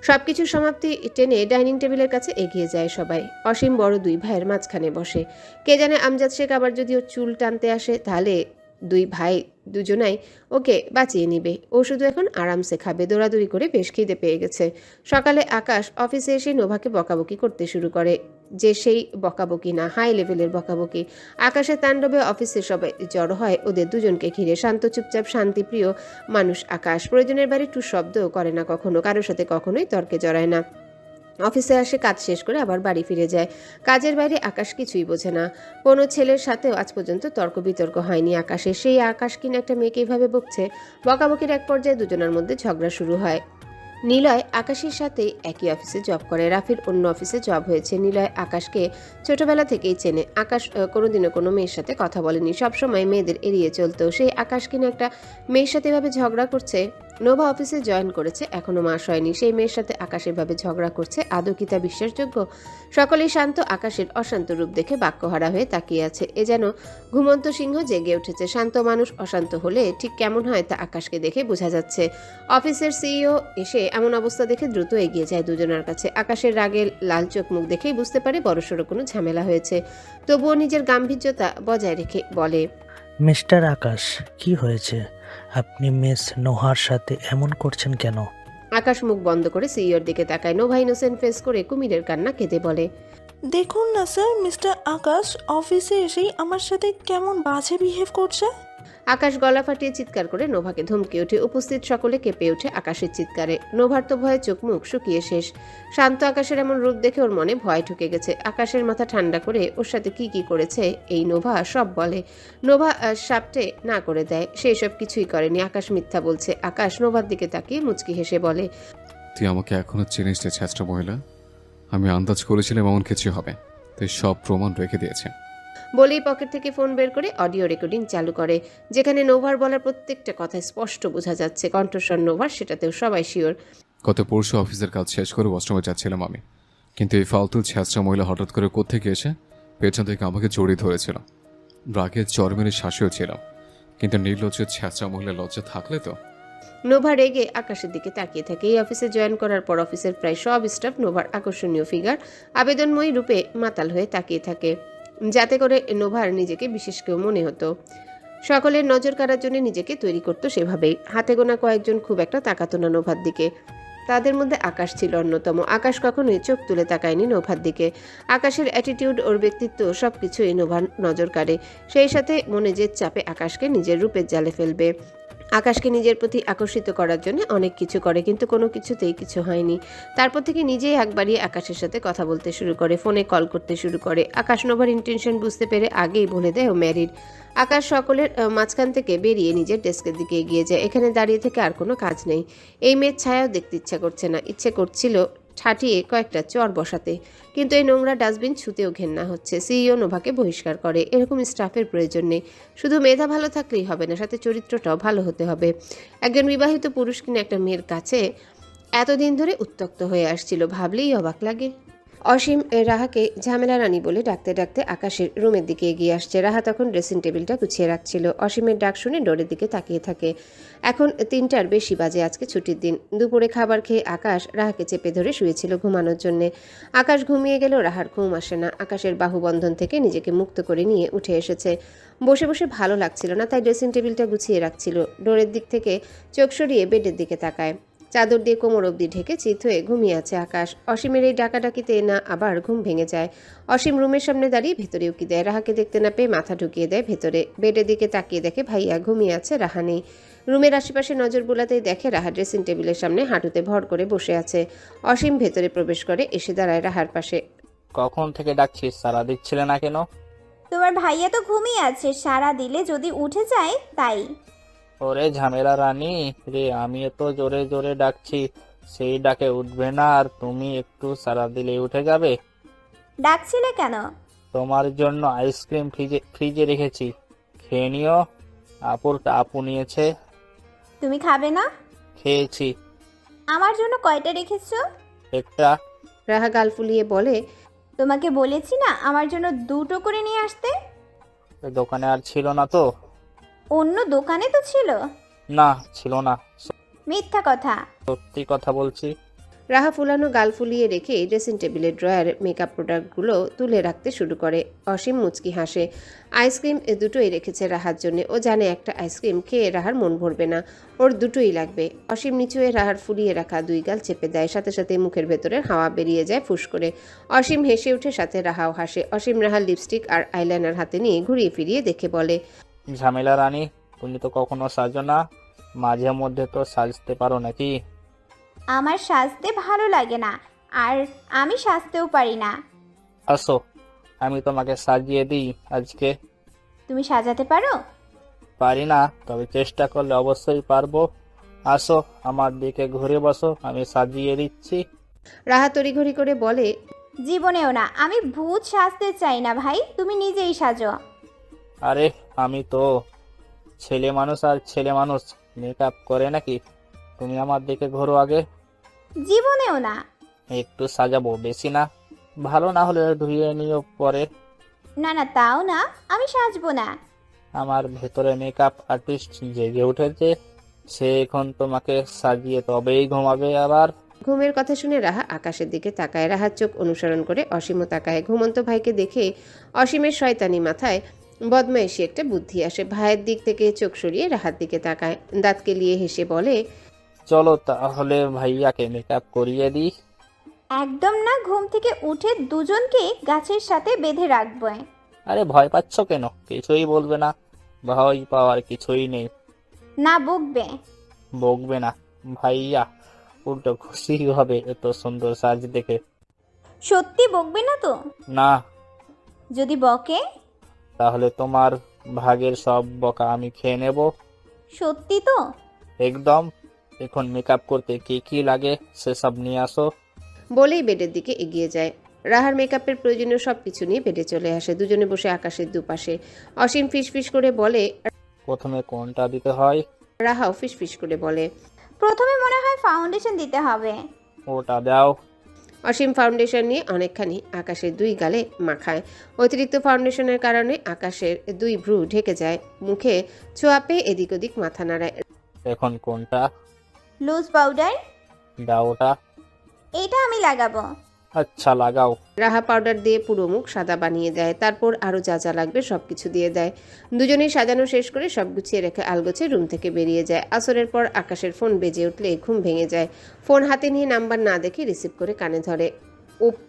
সবকিছুর সমাপ্তি টেনে ডাইনিং টেবিলের কাছে এগিয়ে যায় সবাই। অসীম বড় দুই ভাইয়ের মাঝখানে বসে। কে জানে আমজাদ শেখ আবার যদি ও চুল টানতে আসে, তাহলে দুই ভাই দুজনাই ওকে বাঁচিয়ে নিবে। ও শুধু এখন আরামসে খাবে। দৌড়াদৌড়ি করে বেশ খিদে পেয়ে গেছে। সকালে আকাশ অফিসে এসে নোভাকে বকাবকি করতে শুরু করে, যে সেই বকাবকি না, হাই লেভেলের বকাবকি। আকাশের তাণ্ডবে অফিসে সবাই জড়ো হয় ওদের দুজনকে ঘিরে। শান্ত, চুপচাপ, শান্তিপ্রিয় মানুষ আকাশ। প্রয়োজনের বাইরে একটু শব্দও করে না কখনো, কারোর সাথে কখনোই তর্কে জড়ায় না। অফিসে আসে, কাজ শেষ করে আবার বাড়ি ফিরে যায়। কাজের বাইরে আকাশ কিছুই বোঝে না। কোনো ছেলের সাথেও আজ পর্যন্ত তর্ক বিতর্ক হয়নি আকাশের। সেই আকাশ কিনা একটা মেয়েকে এইভাবে বকছে। বকাবকির এক পর্যায়ে দুজনের মধ্যে ঝগড়া শুরু হয়। নিলয় আকাশের সাথে একই অফিসে জব করে। রাফির অন্য অফিসে জব হয়েছে। নিলয় আকাশকে ছোটবেলা থেকেই চেনে। আকাশ কোনোদিনও কোনো মেয়ের সাথে কথা বলেনি, সবসময় মেয়েদের এড়িয়ে চলতো। সেই আকাশ কিনা একটা মেয়ের সাথে এভাবে ঝগড়া করছে। নোভা অফিসে জয়েন করেছে, এখনো মাস হয়নি। সেই মেয়ের সাথে আকাশ এভাবে ঝগড়া করছে, আদৌ কি তা বিশ্বাসযোগ্য? সকলেই শান্ত। আকাশের অশান্ত রূপ দেখে বাক্যহারা হয়ে তাকিয়ে আছে। এ যেন ঘুমন্ত সিংহ জেগে উঠেছে। শান্ত মানুষ অশান্ত হলে ঠিক কেমন হয় তা আকাশকে দেখে বোঝা যাচ্ছে। অফিসের সিইও এসে এমন অবস্থা দেখে দ্রুত এগিয়ে যায় দুজনের কাছে। আকাশের রাগের লাল চোখ মুখ দেখেই বুঝতে পারে বড়সড় কোনো ঝামেলা হয়েছে। তবুও নিজের গাম্ভীর্যতা বজায় রেখে বলে, মিস্টার আকাশ, কি হয়েছে? আপনি মিস নোহার সাথে এমন করছেন কেন? আকাশ মুখ বন্ধ করে সিইওর দিকে তাকায়। নোভা ইনোসেন্ট ফেস করে কুমিরের কান্না কেঁদে বলে, দেখুন না স্যার, মিস্টার আকাশ অফিসে এসেই আমার সাথে কেমন বাজে বিহেভ করছে। আকাশ গলা ফাটিয়ে চিৎকার করে নোভাকে ধমকে ওঠে। উপস্থিত সকলে কেঁপে ওঠে আকাশের চিৎকারে। নোভার তো ভয়ে চোখ মুখ শুকিয়ে শেষ। শান্ত আকাশের এমন রূপ দেখে ওর মনে ভয় ঢুকে গেছে। আকাশের মাথা ঠান্ডা করে ওর সাথে কি কি করেছে এই নোভা সব বলে। নোভা সাপটে না করে দেয়, সে সব কিছুই করেনি। আকাশ মিথ্যা বলছে। আকাশ নোভার দিকে তাকিয়ে মুচকি হেসে বলে, তুই আমাকে এখনো চিনিস রে ছেঁচড়া মহিলা। আমি আন্দাজ করেছিলাম এমন কিছু হবে, তুই সব প্রমাণ রেখে দিয়েছে। বলেই পকেট থেকে ফোন বের করে অডিও রেকর্ডিং চালু করে, যেখানে নোভার বলার প্রত্যেকটা কথা স্পষ্ট বোঝা যাচ্ছে। কণ্ঠস্বর নোভার, সেটাতেও সবাই শিওর। গত পরশু অফিসের কাজ শেষ করে ওয়াশরুমে যাচ্ছিলাম আমি, কিন্তু এই ফালতু ছেঁচড়া মহিলা হঠাৎ করে কোত্থেকে এসে পেছন থেকে আমাকে জড়িয়ে ধরেছিল। রাগে চরমের শাসিও ছিলাম, কিন্তু নির্লজ্জ ছেঁচড়া মহিলা লজ্জা থাকলে তো। নোভা রেগে আকাশের দিকে তাকিয়ে থাকে। এই অফিসে জয়েন করার পর অফিসের প্রায় সব স্টাফ নোভার আকর্ষণীয় ফিগার, আবেদনময়ী রূপে মাতাল হয়ে তাকিয়ে থাকে, যাতে করে নোভার নিজেকে বিশেষ কেউ মনে হতো। সকলের নজর কাড়ার জন্য নিজেকে তৈরি করতো সেভাবেই। হাতে গোনা কয়েকজন খুব একটা তাকাতো না নৌভার দিকে। তাদের মধ্যে আকাশ ছিল অন্যতম। আকাশ কখনোই চোখ তুলে তাকায়নি নৌভার দিকে। আকাশের অ্যাটিটিউড, ওর ব্যক্তিত্ব সবকিছুই নৌভার নজর কাড়ে। সেই সাথে মনে যে চাপে আকাশকে নিজের রূপের জালে ফেলবে। আকাশকে নিজের প্রতি আকর্ষিত করার জন্য অনেক কিছু করে, কিন্তু কোনো কিছুতেই কিছু হয়নি। তারপর থেকে নিজেই একবারই আকাশের সাথে কথা বলতে শুরু করে, ফোনে কল করতে শুরু করে। আকাশ নোভার ইন্টেনশন বুঝতে পেরে আগেই বলে দেয় ও ম্যারিড। আকাশ সকলের মাঝখান থেকে বেরিয়ে নিজের ডেস্কের দিকে এগিয়ে যায়। এখানে দাঁড়িয়ে থেকে আর কোনো কাজ নেই। এই মেয়ের ছায়াও দেখতে ইচ্ছা করছে না। ইচ্ছে করছিল ঠাটিয়ে কয়েকটা চর বসাতে, কিন্তু এই নোংরা ডাস্টবিন ছুতেও ঘেন্না হচ্ছে। সিইও নোভাকে বহিষ্কার করে। এরকম স্টাফের প্রয়োজন নেই। শুধু মেধা ভালো থাকলেই হবে না, সাথে চরিত্রটাও ভালো হতে হবে। একজন বিবাহিত পুরুষ কিনা একটা মেয়ের কাছে এতদিন ধরে উত্ত্যক্ত হয়ে আসছিল, ভাবলেই অবাক লাগে। অসীম রাহাকে ঝামেলা রানী বলে ডাকতে ডাকতে আকাশের রুমের দিকে এগিয়ে আসছে। রাহা তখন ড্রেসিং টেবিলটা গুছিয়ে রাখছিল। অসীমের ডাক শুনে ডোরের দিকে তাকিয়ে থাকে। এখন 3টার বেশি বাজে, আজকে ছুটির দিন। দুপুরে খাবার খেয়ে আকাশ রাহাকে চেপে ধরে শুয়েছিল ঘুমানোর জন্যে। আকাশ ঘুমিয়ে গেলেও রাহার ঘুম আসে না। আকাশের বাহুবন্ধন থেকে নিজেকে মুক্ত করে নিয়ে উঠে এসেছে। বসে বসে ভালো লাগছিল না, তাই ড্রেসিং টেবিলটা গুছিয়ে রাখছিল। ডোরের দিক থেকে চোখ সরিয়ে বেডের দিকে তাকায়। চাদর দিয়ে কোমর অবধি ঢেকে চিত হয়ে ঘুমিয়ে আছে আকাশ। অসীমের এই ডাকাডাকিতে না আবার ঘুম ভেঙে যায়। অসীম রুমের সামনে দাঁড়িয়ে ভেতরে উকি দেয়। রাহাকে দেখতে না পেয়ে মাথা ঢুকিয়ে দেয় ভেতরে। বেডের দিকে তাকিয়ে দেখে ভাইয়া ঘুমিয়ে আছে, রাহা নেই। রুমের আশেপাশে নজর বোলাতেই দেখে রাহা ড্রেসিং টেবিলের সামনে হাঁটুতে ভর করে বসে আছে। অসীম ভেতরে প্রবেশ করে, এসে দাঁড়ায় রাহার পাশে। কখন থেকে ডাকছিস, সারা দিচ্ছিলে না কেন? তোমার ভাইয়া তো ঘুমিয়ে আছে, সারা দিলে যদি উঠে যায় তাই। ওরে ঝামেলা রানী রে, আমি এত জোরে জোরে ডাকছি, সেই ডাকে উঠবে না আর তুমি একটু সারা দিলে উঠে যাবে? ডাকছিলে কেন? তোমার জন্য আইসক্রিম ফ্রিজে রেখেছি, খেয়ে নিও। আপুরটা আপু নিয়েছে। তুমি খাবে না? খেয়েছি। আমার জন্য কয়টা রেখেছো? একটা। রাহা গাল ফুলিয়ে বলে, তোমাকে বলেছি না আমার জন্য 2টো করে নিয়ে আসতে? দোকানে আর ছিল না তো? অন্য দোকানে তো ছিল। না, ছিল না। মিথ্যা কথা। সত্যি কথা বলছি। রাহা ফুলানো গাল ফুলিয়ে রেখে ড্রেসিং টেবিলের ড্রয়ারে মেকআপ প্রোডাক্টগুলো তুলে রাখতে শুরু করে। অসীম মুচকি হাসে। আইসক্রিম দুটোই রেখেছে রাহার জন্য। ও জানে একটা আইসক্রিম খেয়ে রাহার মন ভরবে না, ওর দুটোই লাগবে। অসীম নিচু হয়ে রাহার ফুলিয়ে রাখা 2 গাল চেপে দেয়, সাথে সাথে মুখের ভেতরের হাওয়া বেরিয়ে যায় ফুস করে। অসীম হেসে উঠে, সাথে রাহাও হাসে। অসীম রাহার লিপস্টিক আর আইলাইনার হাতে নিয়ে ঘুরিয়ে ফিরিয়ে দেখে বলে, ঝামেলা রানী, তুমি তো কখনো সাজো না, মাঝে মধ্যে তো সাজতে পারো নাকি? আমার সাজতে ভালো লাগে না, আর আমি সাজতেও পারি না। আসো, আমি তোমাকে সাজিয়ে দিই আজকে। তুমি সাজাতে পারো? পারি না, তবে চেষ্টা করলে অবশ্যই পারবো। আসো, আমার দিকে ঘুরে বসো, আমি সাজিয়ে দিচ্ছি। রাহা তড়িঘড়ি করে বলে, জীবনেও না, আমি ভূত সাজতে চাই না ভাই, তুমি নিজেই সাজো। আরে আমি তো ছেলে মানুষ, আর ছেলে মানুষ মেকআপ করে নাকি? তুমি আমার দিকে ঘোরো আগে। জীবনেও না। একটু সাজাবো, বেশি না। ভালো না হলে ধুয়ে নিও পরে। না না, তাও না, আমি সাজবো না। আমার ভেতরে মেকআপ আর্টিস্ট জেগে উঠেছে, সে এখন তোমাকে সাজিয়ে তবেই ঘুমাবে। আবার ঘুমের কথা শুনে রাহা আকাশের দিকে তাকায়। রাহার চোখ অনুসরণ করে অসীমও তাকায়। ঘুমন্ত ভাইকে দেখে অসীমের শয়তানি মাথায় বদমাইশি একটা বুদ্ধি আসে। ভাইয়ের দিক থেকে চোখ সরিয়ে রাহার দিকে তাকায়। দাঁত কেলিয়ে হেসে বলে, চলো তাহলে ভাইয়াকে মেকআপ করিয়ে দিই। একদম না, ঘুম থেকে উঠে দুজনকে গাছের সাথে বেঁধে রাখবো। আরে ভয় পাচ্ছ কেন? কিছুই বলবে না, ভয় পাওয়ার কিছুই নেই। না বকবে? বকবে না, ভাইয়া উল্টো খুশি হবে এত সুন্দর সাজ দেখে। সত্যি বকবে না তো? না। যদি বকে? তাহলে তোমার ভাগের সব বকা আমি খেয়ে নেব। সত্যি তো? একদম। এখন মেকআপ করতে কি কি লাগে সেসব নিয়ে আসো। বলেই বেডের দিকে এগিয়ে যায়। রাহার মেকআপের প্রয়োজনীয় সবকিছু নিয়ে বেডে চলে আসে। দুজনে বসে আকাশের দুপাশে। অসীম ফিসফিস করে বলে, প্রথমে কোনটা দিতে হয়? রাহাও ফিসফিস করে বলে, প্রথমে মনে হয় ফাউন্ডেশন দিতে হবে। ওটা দাও। অসীম ফাউন্ডেশন নিয়ে অনেকখানি আকাশের 2 গালে মাখায়। অতিরিক্ত ফাউন্ডেশনের কারণে আকাশের 2 ভ্রু ঢেকে যায়। মুখে ছোঁয়া পেয়ে এদিক ওদিক মাথা নাড়ায়। এখন কোনটা? Loose powder. দাও ওটা। এটা আমি লাগাবো। আচ্ছা লাগাও। রাহা পাউডার দিয়ে পুরো মুখ সাদা বানিয়ে দেয়, তারপর আরও যা যা লাগবে সব কিছু দিয়ে দেয়। দুজনেই সাজানো শেষ করে সব গুছিয়ে রেখে আলগোছে রুম থেকে বেরিয়ে যায়। আসরের পর আকাশের ফোন বেজে উঠলে ঘুম ভেঙে যায়। ফোন হাতে নিয়ে নাম্বার না দেখে রিসিভ করে কানে ধরে।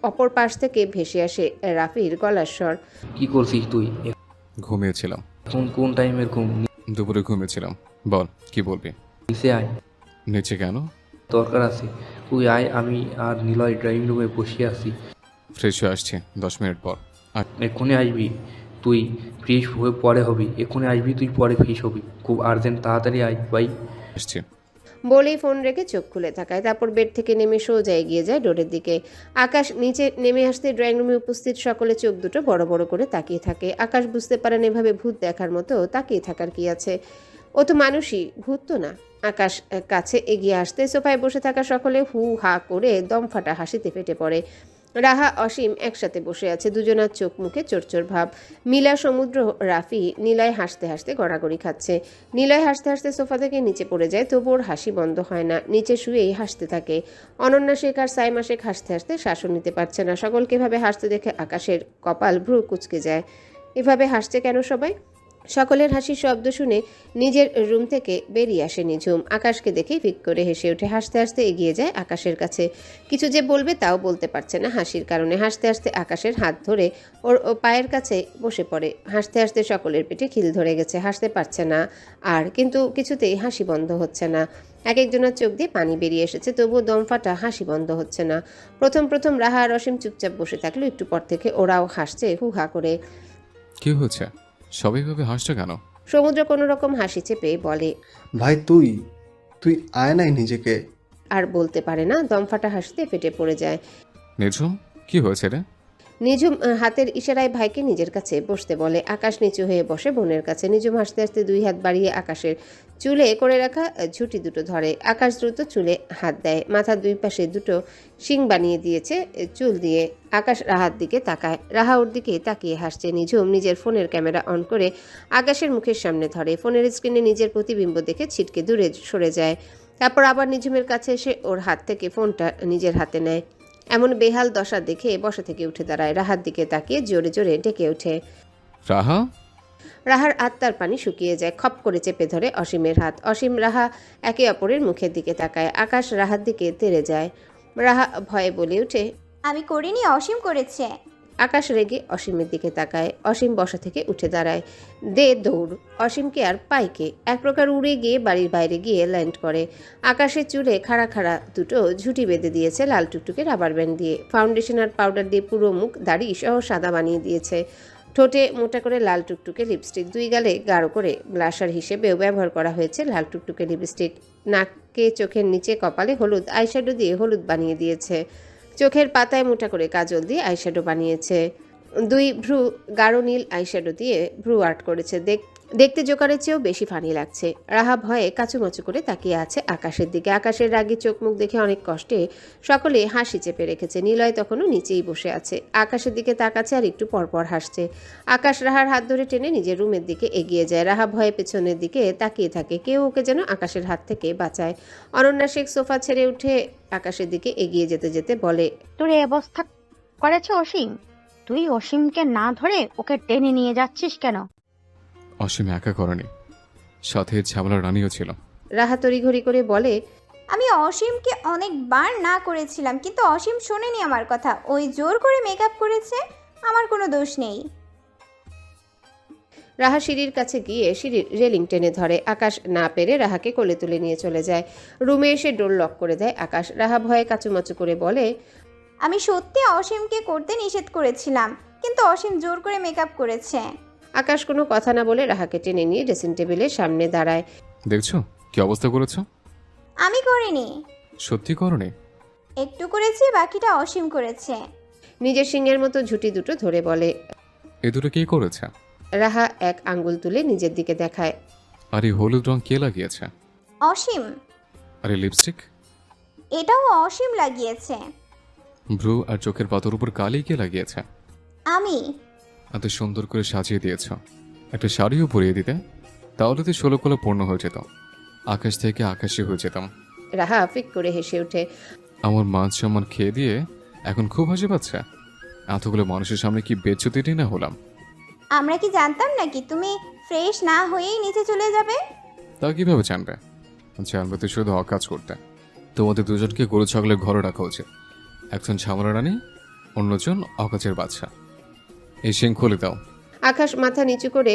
অপর পাশ থেকে ভেসে আসে রাফির গলার স্বর। কি করছিস তুই? ঘুমিয়েছিলাম। এখন কোন টাইমের ঘুম? দুপুরে ঘুমিয়েছিলাম। বল, কি বলবি? নিচে আয়, নিচে কেন? দরকার আছে। তুই আয়, আমি আর নিলয় ড্রয়িং রুমে বসে আছি। ফ্রেশ হয়ে আসছি 10 মিনিট পর। এক্ষুনি আসবি তুই, ফ্রেশ হয়ে পরে হবি। এক্ষুনি আসবি তুই, পরে ফ্রেশ হবি। খুব আর্জেন্ট, তাড়াতাড়ি আয় ভাই। আসছি। বলেই ফোন রেখে চোখ খুলে তাকায়, তারপর বেড থেকে নেমে সোজা এগিয়ে যায় ডোরের দিকে। আকাশ নিচে নেমে আসতে ড্রয়িং রুমে উপস্থিত সকলে চোখ দুটো বড় বড় করে তাকিয়ে থাকে। আকাশ বুঝতে পারেন এভাবে ভূত দেখার মতো তাকিয়ে থাকার কি আছে, ও তো মানুষই, ভূত তো না। আকাশ কাছে এগিয়ে আসতে সোফায় বসে থাকা সকলে হু হা করে দম ফাটা হাসিতে ফেটে পড়ে। রাহা অসীম একসাথে বসে আছে, দুজনার চোখ মুখে চোরচোর ভাব। মিলা, সমুদ্র, রাফি নিলয় হাসতে হাসতে গড়াগড়ি খাচ্ছে। নিলয় হাসতে হাসতে সোফা থেকে নিচে পড়ে যায়, তবু ওর হাসি বন্ধ হয় না, নিচে শুয়েই হাসতে থাকে। অনন্যা শেখ আর সাইমা শেখ হাসতে হাসতে শ্বাসও নিতে পারছে না। সকলকে এভাবে হাসতে দেখে আকাশের কপাল ভ্রু কুঁচকে যায়। এভাবে হাসছে কেন সবাই? সকলের হাসির শব্দ শুনে নিজের রুম থেকে বেরিয়ে আসে নিঝুম। আকাশকে দেখেই ফিক করে হেসে ওঠে, হাসতে হাসতে এগিয়ে যায় আকাশের কাছে। কিছু যে বলবে তাও বলতে পারছে না হাসির কারণে। হাসতে হাসতে আকাশের হাত ধরে ওর পায়ের কাছে বসে পড়ে। হাসতে হাসতে সকলের পেটে খিল ধরে গেছে, হাসতে পারছে না আর, কিন্তু কিছুতেই হাসি বন্ধ হচ্ছে না। এক একজনের চোখ দিয়ে পানি বেরিয়ে এসেছে, তবুও দম ফাটা হাসি বন্ধ হচ্ছে না। প্রথম প্রথম রাহা আর অসীম চুপচাপ বসে থাকলো, একটু পর থেকে ওরাও হাসছে হু হা করে। কি হচ্ছে? সবাই ভাবে হাসছে কেন? সমুদ্র কোনো রকম হাসি চেপে বলে, ভাই তুই তুই আয় নাই নিজেকে। আর বলতে পারে না, দম ফাটা হাসিতে ফেটে পড়ে যায়। নিঝুম, কি হয়েছে রে? নিঝুম হাতের ইশারায় ভাইকে নিজের কাছে বসতে বলে। আকাশ নিচু হয়ে বসে বোনের কাছে। নিঝুম হাসতে হাসতে 2 হাত বাড়িয়ে আকাশের চুলে করে রাখা ঝুঁটি দুটো ধরে। আকাশ দ্রুত চুলে হাত দেয়, মাথার 2 পাশে দুটো শিং বানিয়ে দিয়েছে চুল দিয়ে। আকাশ রাহার দিকে তাকায়, রাহা ওর দিকে তাকিয়ে হাসছে। নিঝুম নিজের ফোনের ক্যামেরা অন করে আকাশের মুখের সামনে ধরে। ফোনের স্ক্রিনে নিজের প্রতিবিম্ব দেখে ছিটকে দূরে সরে যায়। তারপর আবার নিঝুমের কাছে এসে ওর হাত থেকে ফোনটা নিজের হাতে নেয়। এমন বেহাল দশা দেখে বসা থেকে উঠে দাঁড়ায়, রাহার দিকে তাকিয়ে জোরে জোরে ডেকে ওঠে। রাহা? রাহার আত্মার পানি শুকিয়ে যায়, খপ করে চেপে ধরে অসীমের হাত। অসীম রাহা একে অপরের মুখের দিকে তাকায়। আকাশ রাহার দিকে তেড়ে যায়। রাহা ভয়ে বলে ওঠে, আমি করিনি, অসীম করেছে। আকাশ রেগে অসীমের দিকে তাকায়। অসীম বসা থেকে উঠে দাঁড়ায়, দে দৌড়। অসীমকে আর পাইকে এক প্রকার উড়ে গিয়ে বাড়ির বাইরে গিয়ে ল্যান্ড করে। আকাশের চুলে খাড়া খাড়া দুটো ঝুঁটি বেঁধে দিয়েছে লাল টুকটুকে রাবার ব্যান্ড দিয়ে। ফাউন্ডেশন আর পাউডার দিয়ে পুরো মুখ দাড়ি সহ সাদা বানিয়ে দিয়েছে। ঠোঁটে মোটা করে লাল টুকটুকে লিপস্টিক, 2 গালে গাঢ় করে ব্লাশার হিসেবেও ব্যবহার করা হয়েছে লাল টুকটুকে লিপস্টিক। নাকে, চোখের নিচে, কপালে হলুদ আইশ্যাডো দিয়ে হলুদ বানিয়ে দিয়েছে। চোখের পাতায় মোটা করে কাজল দিয়ে আইশ্যাডো বানিয়েছে। 2 ভ্রু গাঢ় নীল আইশ্যাডো দিয়ে ভ্রু আর্ট করেছে। দেখতে জোকারের চেয়েও বেশি ফানি লাগছে। রাহা ভয়ে কাচুমাচু করে তাকিয়ে আছে আকাশের দিকে। আকাশের রাগী চোখ মুখ দেখে অনেক কষ্টে সকলে হাসি চেপে রেখেছে। নিলয় তখনও নিচেই বসে আছে, আকাশের দিকে তাকাচ্ছে আর একটু পরপর হাসছে। আকাশ রাহার হাত ধরে টেনে নিজের রুমের দিকে এগিয়ে যায়। রাহা ভয়ে পেছনের দিকে তাকিয়ে থাকে, কেউ ওকে যেন আকাশের হাত থেকে বাঁচায়। অনন্যা শেখ সোফা ছেড়ে উঠে আকাশের দিকে এগিয়ে যেতে যেতে বলে, তোর এই অবস্থা করেছে অসীম? তুই অসীমকে না ধরে ওকে টেনে নিয়ে যাচ্ছিস কেন? অসীম একা করেনি, সাথে ঝামেলার রানীও ছিল। রাহা তড়িঘড়ি করে বলে, আমি অসীমকে অনেকবার না করেছিলাম, কিন্তু অসীম শোনেনি আমার কথা। ওই জোর করে মেকআপ করেছে, আমার কোনো দোষ নেই। রাহা সিঁড়ির কাছে গিয়ে সিঁড়ির রেলিং টেনে ধরে। আকাশ না পেরে রাহাকে কোলে তুলে নিয়ে চলে যায়। রুমে এসে ডোর লক করে দেয় আকাশ। রাহা ভয়ে কাচুমাচু করে বলে, আমি সত্যি অসীমকে করতে নিষেধ করেছিলাম, কিন্তু অসীম জোর করে মেকআপ করেছে। আকাশ কোনো কথা না বলে রাহাকে টেনে নিয়ে ড্রেসিং টেবিলের সামনে দাঁড়ায়। দেখছো কি অবস্থা করেছো? আমি করিনি। সত্যি করনি? একটু করেছি, বাকিটা অসীম করেছে। নিজের সিংহের মতো ঝুঁটি দুটো ধরে বলে। এ দুটো কে করেছে? রাহা এক আঙ্গুল তুলে নিজের দিকে দেখায়। আর এই হলুদ রং কে লাগিয়েছে? অসীম। আরে লিপস্টিক? এটাও অসীম লাগিয়েছে। ভ্রু আর চোখের পাতার উপর কালি কে লাগিয়েছে? আমি। এত সুন্দর করে সাজিয়ে দিয়েছ, একটা শাড়িও পরিয়ে দিতে, তাহলে তো 16 কলা পূর্ণ হয়ে যেত। আকাশ থেকে আকাশে হয়ে যেতাম। রাহা ফিক করে হেসে ওঠে। আমার মান সম্মান খেয়ে দিয়ে এখন খুব হাসি পাচ্ছে। এতগুলো মানুষের সামনে কি বেচ্চুতিটি না হলাম? আমরা কি জানতাম নাকি তুমি ফ্রেশ না হয়েই নিচে চলে যাবে? তা কিভাবে জানবে? জানবে তো শুধু অকাজ করতে। তোমাদের দুজনকে গরু ছাগলের ঘরে রাখা উচিত। একজন ঝামেলা রানী, অন্যজন অকাজের বাচ্চা। এই শিং খুলে দাও। আকাশ মাথা নিচু করে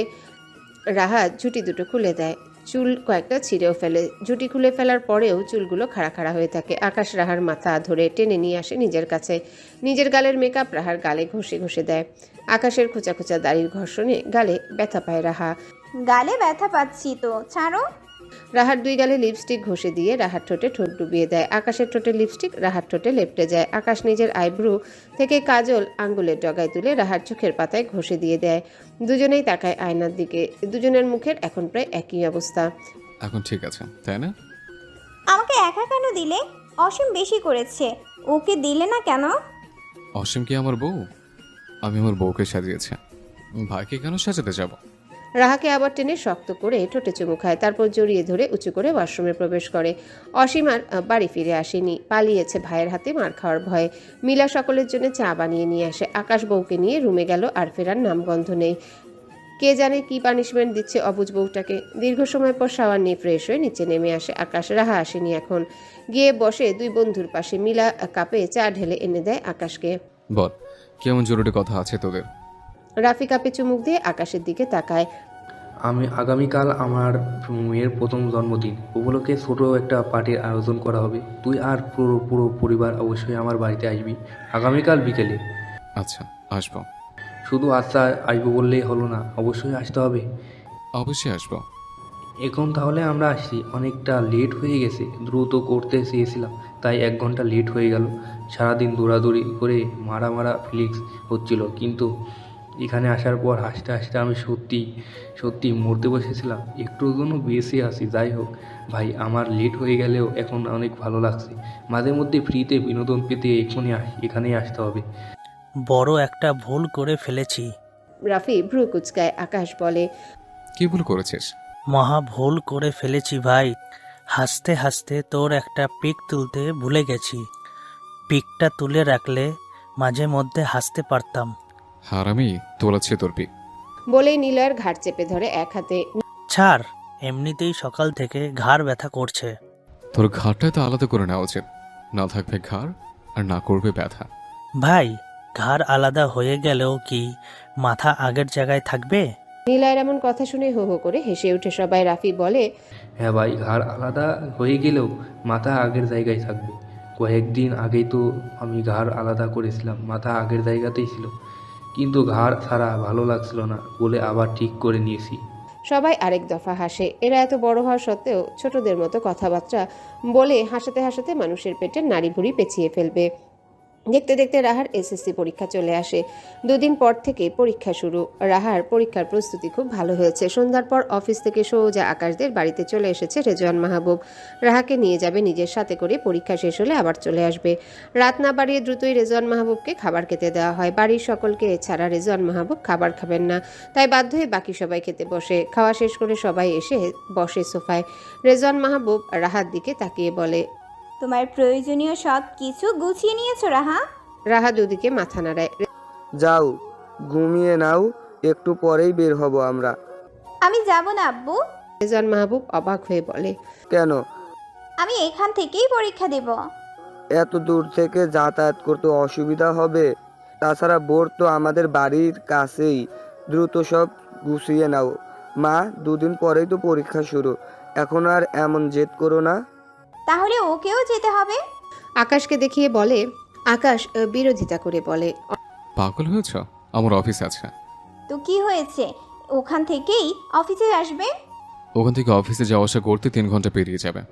রাহাত ঝুঁটি দুটো খুলে দেয়। চুল কয়েকটা ছিঁড়েও ফেলে। ঝুঁটি খুলে ফেলার পরেও চুলগুলো খাড়া খাড়া হয়ে থাকে। আকাশ রাহার মাথা ধরে টেনে নিয়ে আসে নিজের কাছে। নিজের গালের মেকআপ রাহার গালে ঘষে ঘষে দেয়। আকাশের খোঁচা খোঁচা দাড়ির ঘর্ষণে গালে ব্যথা পায় রাহা। গালে ব্যথা পাচ্ছি তো, ছাড়ো। রাহার দুই গালে লিপস্টিক ঘষে দিয়ে রাহার ঠোঁটে ঠোঁট ডুবিয়ে দেয়। আকাশের ঠোঁটে লিপস্টিক রাহার ঠোঁটে লেপটে যায়। আকাশ নিজের আইব্রু থেকে কাজল আঙ্গুলের ডগায় তুলে রাহার চোখের পাতায় ঘষে দিয়ে দেয়। দুজনেই তাকায় আয়নার দিকে। দুজনের মুখের এখন প্রায় একই অবস্থা। এখন ঠিক আছে, তাই না? আমাকে একা কেন দিলে? অসীম বেশি করেছে, ওকে দিলে না কেন? অসীম কি আমার বউ? আমি আমার বউকে সাজিয়েছি, ভাইকে কেন সাজাতে যাব? রাহাকে আবার টেনে শক্ত করে ঠোঁটে চুমু খায়, তারপর জড়িয়ে ধরে উঁচু করে ওয়াশরুমে প্রবেশ করে। অসীম আর বাড়ি ফিরে আসেনি, পালিয়েছে ভাইয়ের হাতে মার খাওয়ার ভয়ে। মিলা সকলের জন্য চা বানিয়ে নিয়ে আসে। আকাশ বউকে নিয়ে রুমে গেল, আর ফেরার নামগন্ধ নেই। কে জানে কি পানিশমেন্ট দিচ্ছে অবুঝ বউটাকে। দীর্ঘ সময় পর শাওয়ার নিয়ে ফ্রেশ হয়ে নিচে নেমে আসে আকাশ। রাহা আসেনি এখন। গিয়ে বসে দুই বন্ধুর পাশে। মিলা কাপে চা ঢেলে এনে দেয় আকাশকে। বল, কেমন জরুরি কথা আছে তোদের? রাফি কাপে চুমুক দিয়ে আকাশের দিকে তাকায়। আমি আগামীকাল আমার মেয়ের প্রথম জন্মদিন উপলক্ষে ছোট একটা পার্টির আয়োজন করা হবে। তুই আর পুরো পুরো পরিবার অবশ্যই আমার বাড়িতে আসবি আগামীকাল বিকেলে। আচ্ছা, আসবো। শুধু আচ্ছা আসবো বললেই হলো না, অবশ্যই আসতে হবে। অবশ্যই আসবো। এখন তাহলে আমরা আসছি, অনেকটা লেট হয়ে গেছে। দ্রুত করতে চেয়েছিলাম তাই 1 ঘন্টা লেট হয়ে গেল। সারাদিন দৌড়াদৌড়ি করে মারা ফিলিংস হচ্ছিল, কিন্তু এখানে আসার পর হাসতে হাসতে আমি সত্যি সত্যি মরতে বসেছিলাম। একটুর জন্য বেঁচে আছি। যাই হোক ভাই, আমার লেট হয়ে গেলেও এখন অনেক ভালো লাগছে। মাঝে মধ্যে ফ্রিতে বিনোদন পেতে এখানেই আসতে হবে। বড় একটা ভুল করে ফেলেছি। রাফি ভ্রু কুচকায়। আকাশ বলে, কি ভুল করেছিস? মহা ভুল করে ফেলেছি ভাই। হাসতে হাসতে তোর একটা পিক তুলতে ভুলে গেছি। পিকটা তুলে রাখলে মাঝে মধ্যে হাসতে পারতাম। হারামি, তোলাচ্ছে তোর পিক। বলেই নিলয়ের ঘাড় চেপে ধরে এক হাতে। ছাড়, এমনিতেই সকাল থেকে ঘাড় ব্যথা করছে। তোর ঘাড়টা তো আলাদা করে নেওয়া উচিত। না থাকবে ঘাড় আর না করবে ব্যথা। ভাই, ঘাড় আলাদা হয়ে গেলেও কি মাথা আগের জায়গায় থাকবে? নিলয়ের এমন কথা শুনে হো হো করে হেসে উঠে সবাই। রাফি বলে, হ্যাঁ ভাই, ঘাড় আলাদা হয়ে গেলেও মাথা আগের জায়গায় থাকবে। কয়েকদিন আগেই তো আমি ঘাড় আলাদা করেছিলাম, মাথা আগের জায়গাতেই ছিল, কিন্তু ঘাড় ছাড়া ভালো লাগছিল না বলে আবার ঠিক করে নিয়েছি। সবাই আরেক দফা হাসে। এরা এত বড় হওয়া সত্ত্বেও ছোটদের মতো কথাবার্তা বলে হাসাতে হাসাতে মানুষের পেটের নাড়ি ভুড়ি পেঁচিয়ে ফেলবে। দেখতে দেখতে রাহার এসএসসি পরীক্ষা চলে আসে। 2 দিন পর থেকে পরীক্ষা শুরু। রাহার পরীক্ষার প্রস্তুতি খুব ভালো হয়েছে। সন্ধ্যার পর অফিস থেকে সোজা আকাশদের বাড়িতে চলে এসেছে রেজওয়ান মাহবুব। রাহাকে নিয়ে যাবে নিজের সাথে করে, পরীক্ষা শেষ হলে আবার চলে আসবে। রাত না বাড়িয়ে দ্রুতই রেজওয়ান মাহবুবকে খাবার খেতে দেওয়া হয়। বাড়ির সকলকে ছাড়া রেজওয়ান মাহবুব খাবার খাবেন না, তাই বাধ্য হয়ে বাকি সবাই খেতে বসে। খাওয়া শেষ করে সবাই এসে বসে সোফায়। রেজওয়ান মাহবুব রাহার দিকে তাকিয়ে বলে, তোমার প্রয়োজনীয় সব কিছু গুছিয়ে নিয়েছো রাহা? রাহা দুদিকে মাথা নাড়ায়। যাও, ঘুমিয়ে নাও, একটু পরেই বের হব আমরা। আমি যাব না আব্বু। রেজওয়ান মাহবুব অবাক হয়ে বলে, কেন? আমি এখান থেকেই পরীক্ষা দেব। এত দূর থেকে যাতায়াত করতে অসুবিধা হবে। তাছাড়া বোর্ড তো আমাদের বাড়ির কাছেই। দ্রুত সব গুছিয়ে নাও। মা, 2 দিন পরেই তো পরীক্ষা শুরু, এখন আর এমন জেদ করো না। তাহলে ওকেও যেতে হবে? আকাশকে দেখিয়ে বলে। আকাশ বিরোধিতা করে বলে, পাগল হয়েছ? আমার অফিস আছে। তো কি হয়েছে, ওখান থেকেই অফিসে আসবে। ওখান থেকে অফিসে যাওয়া আসা করতে 3 ঘন্টা পেরিয়ে যাবে।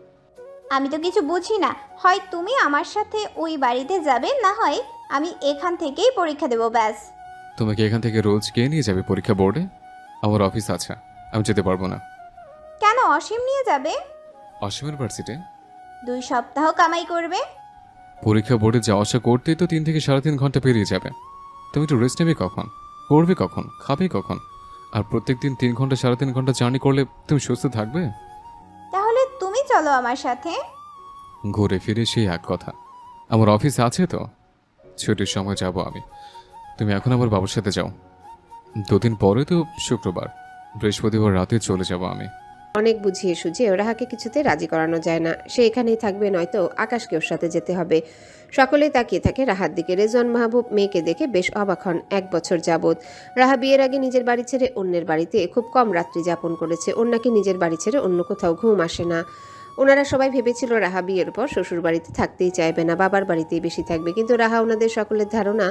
আমি তো কিছু বুঝি না, হয় তুমি আমার সাথে ওই বাড়িতে যাবে, না হয় আমি এখান থেকেই পরীক্ষা দেব, ব্যাস। তোমাকে এখান থেকে রোজ কে নিয়ে যাবে পরীক্ষা বোর্ডে? আমার অফিস আছে, আমি যেতে পারবো না। কেন, অসীম নিয়ে যাবে? অসীম ইউনিভার্সিটি 2 সপ্তাহ কামাই করবে। পরীক্ষা বোর্ডে যাওয়া আসা করতেই তো 3 থেকে 3.5 ঘন্টা পেরিয়ে যাবে। তুমি একটু রেস্ট নেবে কখন? পড়বে কখন? খাবে কখন? আর প্রত্যেকদিন 3 ঘন্টা 3.5 ঘন্টা জার্নি করলে তুমি সুস্থ থাকবে? তাহলে তুমি চলো আমার সাথে। ঘুরে ফিরে সেই এক কথা। আমার অফিস আছে তো। ছুটির সময় যাব আমি। তুমি এখন আমার বাবার সাথে যাও। 2 দিন পরে তো শুক্রবার, বৃহস্পতিবার রাতে চলে যাব আমি। অনেক বুঝিয়ে সুঝিয়ে রাহাকে কিছুতে রাজি করানো যায় না। সে এখানেই থাকবে, নয়তো আকাশকে ওর সাথে যেতে হবে। সকলেই তাকিয়ে থাকে রাহার দিকে। রেজওয়ান মাহবুব মেয়েকে দেখে বেশ অবাক হন। 1 বছর যাবৎ রাহা বিয়ের আগে নিজের বাড়ি ছেড়ে অন্যের বাড়িতে খুব কম রাত্রি যাপন করেছে। ওর নাকি নিজের বাড়ি ছেড়ে অন্য কোথাও ঘুম আসে না। ওনারা সবাই ভেবেছিল রাহা বিয়ের পর শ্বশুর বাড়িতে থাকতেই চাইবে না, বাবার বাড়িতেই বেশি থাকবে। কিন্তু রাহা ওনাদের সকলের ধারণা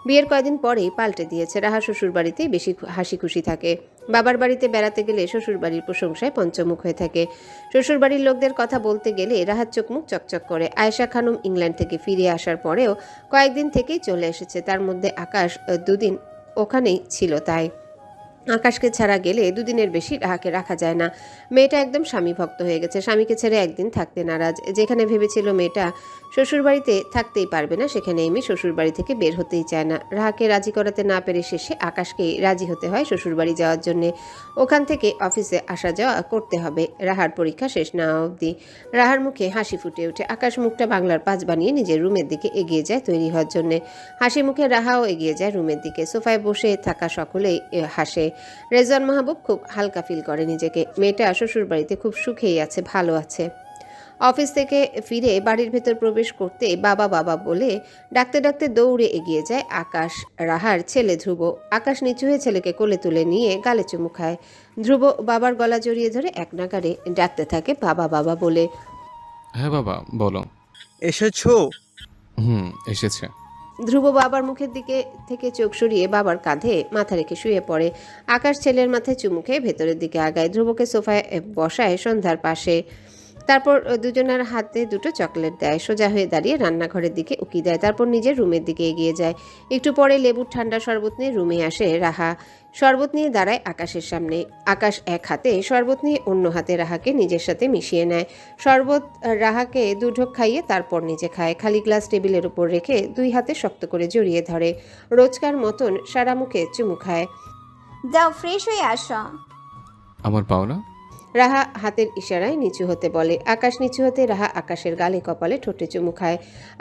বিয়ের কয়েকদিন পরেই পাল্টে দিয়েছে। রাহা শ্বশুর বাড়িতেই বেশি হাসি খুশি থাকে। বাবার বাড়িতে বেড়াতে গেলে শ্বশুর বাড়ির প্রশংসায় পঞ্চমুখ হয়ে থাকে। শ্বশুর বাড়ির লোকদের কথা বলতে গেলে রাহার চোখ মুখ চকচক করে। আয়েশা খানম ইংল্যান্ড থেকে ফিরে আসার পরেও কয়েকদিন থেকেই চলে এসেছে। তার মধ্যে আকাশ 2 দিন ওখানেই ছিল। তাই আকাশকে ছাড়া গেলে 2 দিনের বেশি রাহাকে রাখা যায় না। মেয়েটা একদম স্বামী ভক্ত হয়ে গেছে। স্বামীকে ছেড়ে একদিন থাকতে নারাজ। যেখানে ভেবেছিল মেয়েটা শ্বশুরবাড়িতে থাকতেই পারবে না, সেখানে এমনি শ্বশুরবাড়ি থেকে বের হতেই চায় না। রাহাকে রাজি করাতে না পেরে শেষে আকাশকেই রাজি হতে হয় শ্বশুরবাড়ি যাওয়ার জন্যে। ওখান থেকে অফিসে আসা যাওয়া করতে হবে রাহার পরীক্ষা শেষ না অবধি। রাহার মুখে হাসি ফুটে ওঠে। আকাশ মুখটা বাংলার 5 বানিয়ে নিজের রুমের দিকে এগিয়ে যায় তৈরি হওয়ার জন্যে। হাসি মুখে রাহাও এগিয়ে যায় রুমের দিকে। সোফায় বসে থাকা সকলেই হাসে। রেজওয়ান মাহবুব খুব হালকা ফিল করে নিজেকে। মেয়েটা শ্বশুর বাড়িতে খুব সুখেই আছে, ভালো আছে। অফিস থেকে ফিরে বাড়ির ভেতর প্রবেশ করতে বাবা বাবা বলে ডাকতে ডাকতে দৌড়ে এগিয়ে যায় আকাশ, রাহার ছেলে ধ্রুব। আকাশ নিচু হয়ে ছেলেকে কোলে তুলে নিয়ে গালে চুমু খায়। ধ্রুব বাবার গলা জড়িয়ে ধরে এক নাগাড়ে ডাকতে থাকে বাবা বাবা বলে। হ্যাঁ বাবা, বলো। এসেছো? এসেছে। ধ্রুব বাবার মুখের দিকে থেকে চোখ সরিয়ে বাবার কাঁধে মাথা রেখে শুয়ে পড়ে। আকাশ ছেলের মাথায় চুমু খেয়ে ভেতরের দিকে আগায়। ধ্রুবকে সোফায় বসায় সন্ধ্যার পাশে। তারপর দুজনের হাতে 2টো চকলেট দেয়। সোজা হয়ে দাঁড়িয়ে রান্নাঘরের দিকে উকি দেয়। তারপর নিজের রুমের দিকে এগিয়ে যায়। একটু পরে লেবুর ঠান্ডা শরবত নিয়ে রুমে আসে রাহা। শরবত নিয়ে দাঁড়ায় আকাশের সামনে। আকাশ এক হাতে শরবত নিয়ে অন্য হাতে রাহাকে নিজের সাথে মিশিয়ে নেয়। শরবত রাহাকে 2 ঢোক খাইয়ে তারপর নিজে খায়। খালি গ্লাস টেবিলের উপর রেখে 2 হাতে শক্ত করে জড়িয়ে ধরে। রোজকার মতন সারা মুখে চুমু খায়। যাও ফ্রেশ হয়ে আসো। আমার পাওনা। রাহা হাতের ইশারায় নিচু হতে বলে। আকাশ নিচু হতে রাহা আকাশের গালে কপালে ঠোঁটে চুমু খায়।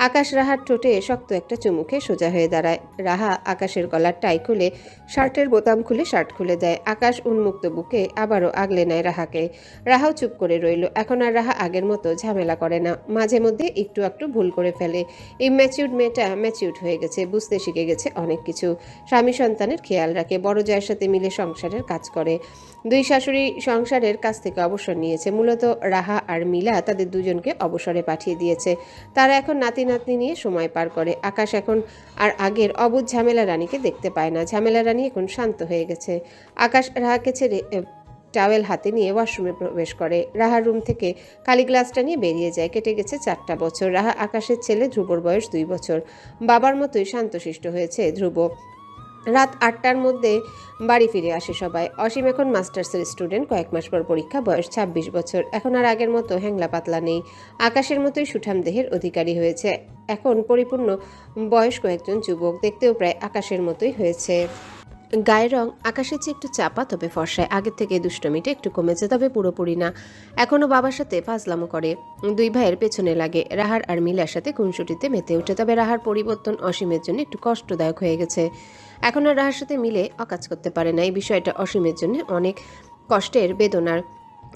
আকাশ রাহার ঠোঁটে শক্ত একটা চুমু খেয়ে সোজা হয়ে দাঁড়ায়। রাহা আকাশের গলার টাই খুলে শার্টের বোতাম খুলে শার্ট খুলে দেয়। আকাশ উন্মুক্ত বুকে আবারও আগলে নেয় রাহাকে। রাহাও চুপ করে রইল। এখন আর রাহা আগের মতো ঝামেলা করে না। মাঝে মধ্যে একটু একটু ভুল করে ফেলে। এই ম্যাচিউরড মেয়েটা ম্যাচিউরড হয়ে গেছে, বুঝতে শিখে গেছে অনেক কিছু। স্বামী সন্তানের খেয়াল রাখে, বড় জয়ের সাথে মিলে সংসারের কাজ করে। 2 শাশুড়ি সংসারের কাছ থেকে অবসর নিয়েছে। মূলত রাহা আর মিলা তাদের দুজনকে অবসরে পাঠিয়ে দিয়েছে। তারা এখন নাতি নাতনি নিয়ে সময় পার করে। আকাশ এখন আর আগের অবুঝ ঝামেলা রানীকে দেখতে পায় না। ঝামেলা রানী এখন শান্ত হয়ে গেছে। আকাশ রাহাকে ছেড়ে টাওয়েল হাতে নিয়ে ওয়াশরুমে প্রবেশ করে। রাহার রুম থেকে খালি গ্লাসটা নিয়ে বেরিয়ে যায়। কেটে গেছে 4টা বছর। রাহা আকাশের ছেলে, ধ্রুবর বয়স 2 বছর। বাবার মতোই শান্তশিষ্ট হয়েছে ধ্রুব। রাত 8টার মধ্যে বাড়ি ফিরে আসে সবাই। অসীম এখন মাস্টার্সের স্টুডেন্ট। কয়েক মাস পর পরীক্ষা। বয়স 26 বছর। এখন আর আগের মতো হ্যাংলা পাতলা নেই। আকাশের মতোই সুঠাম দেহের অধিকারী হয়েছে। এখন পরিপূর্ণ বয়স্ক একজন যুবক। দেখতেও প্রায় আকাশের মতোই হয়েছে। গায়ের রং আকাশের চেয়ে একটু চাপা, তবে ফর্সায়। আগের থেকে দুষ্টমিটা একটু কমেছে, তবে পুরোপুরি না। এখনও বাবার সাথে ফাজলামো করে। 2 ভাইয়ের পেছনে লাগে। রাহার আর মিলার সাথে খুনসুটিতে মেতে ওঠে। তবে রাহার পরিবর্তন অসীমের জন্য একটু কষ্টদায়ক হয়ে গেছে। এখন আর রাহার সাথে মিলে অকাজ করতে পারে না। এই বিষয়টা অসীমের জন্য অনেক কষ্টের, বেদনার।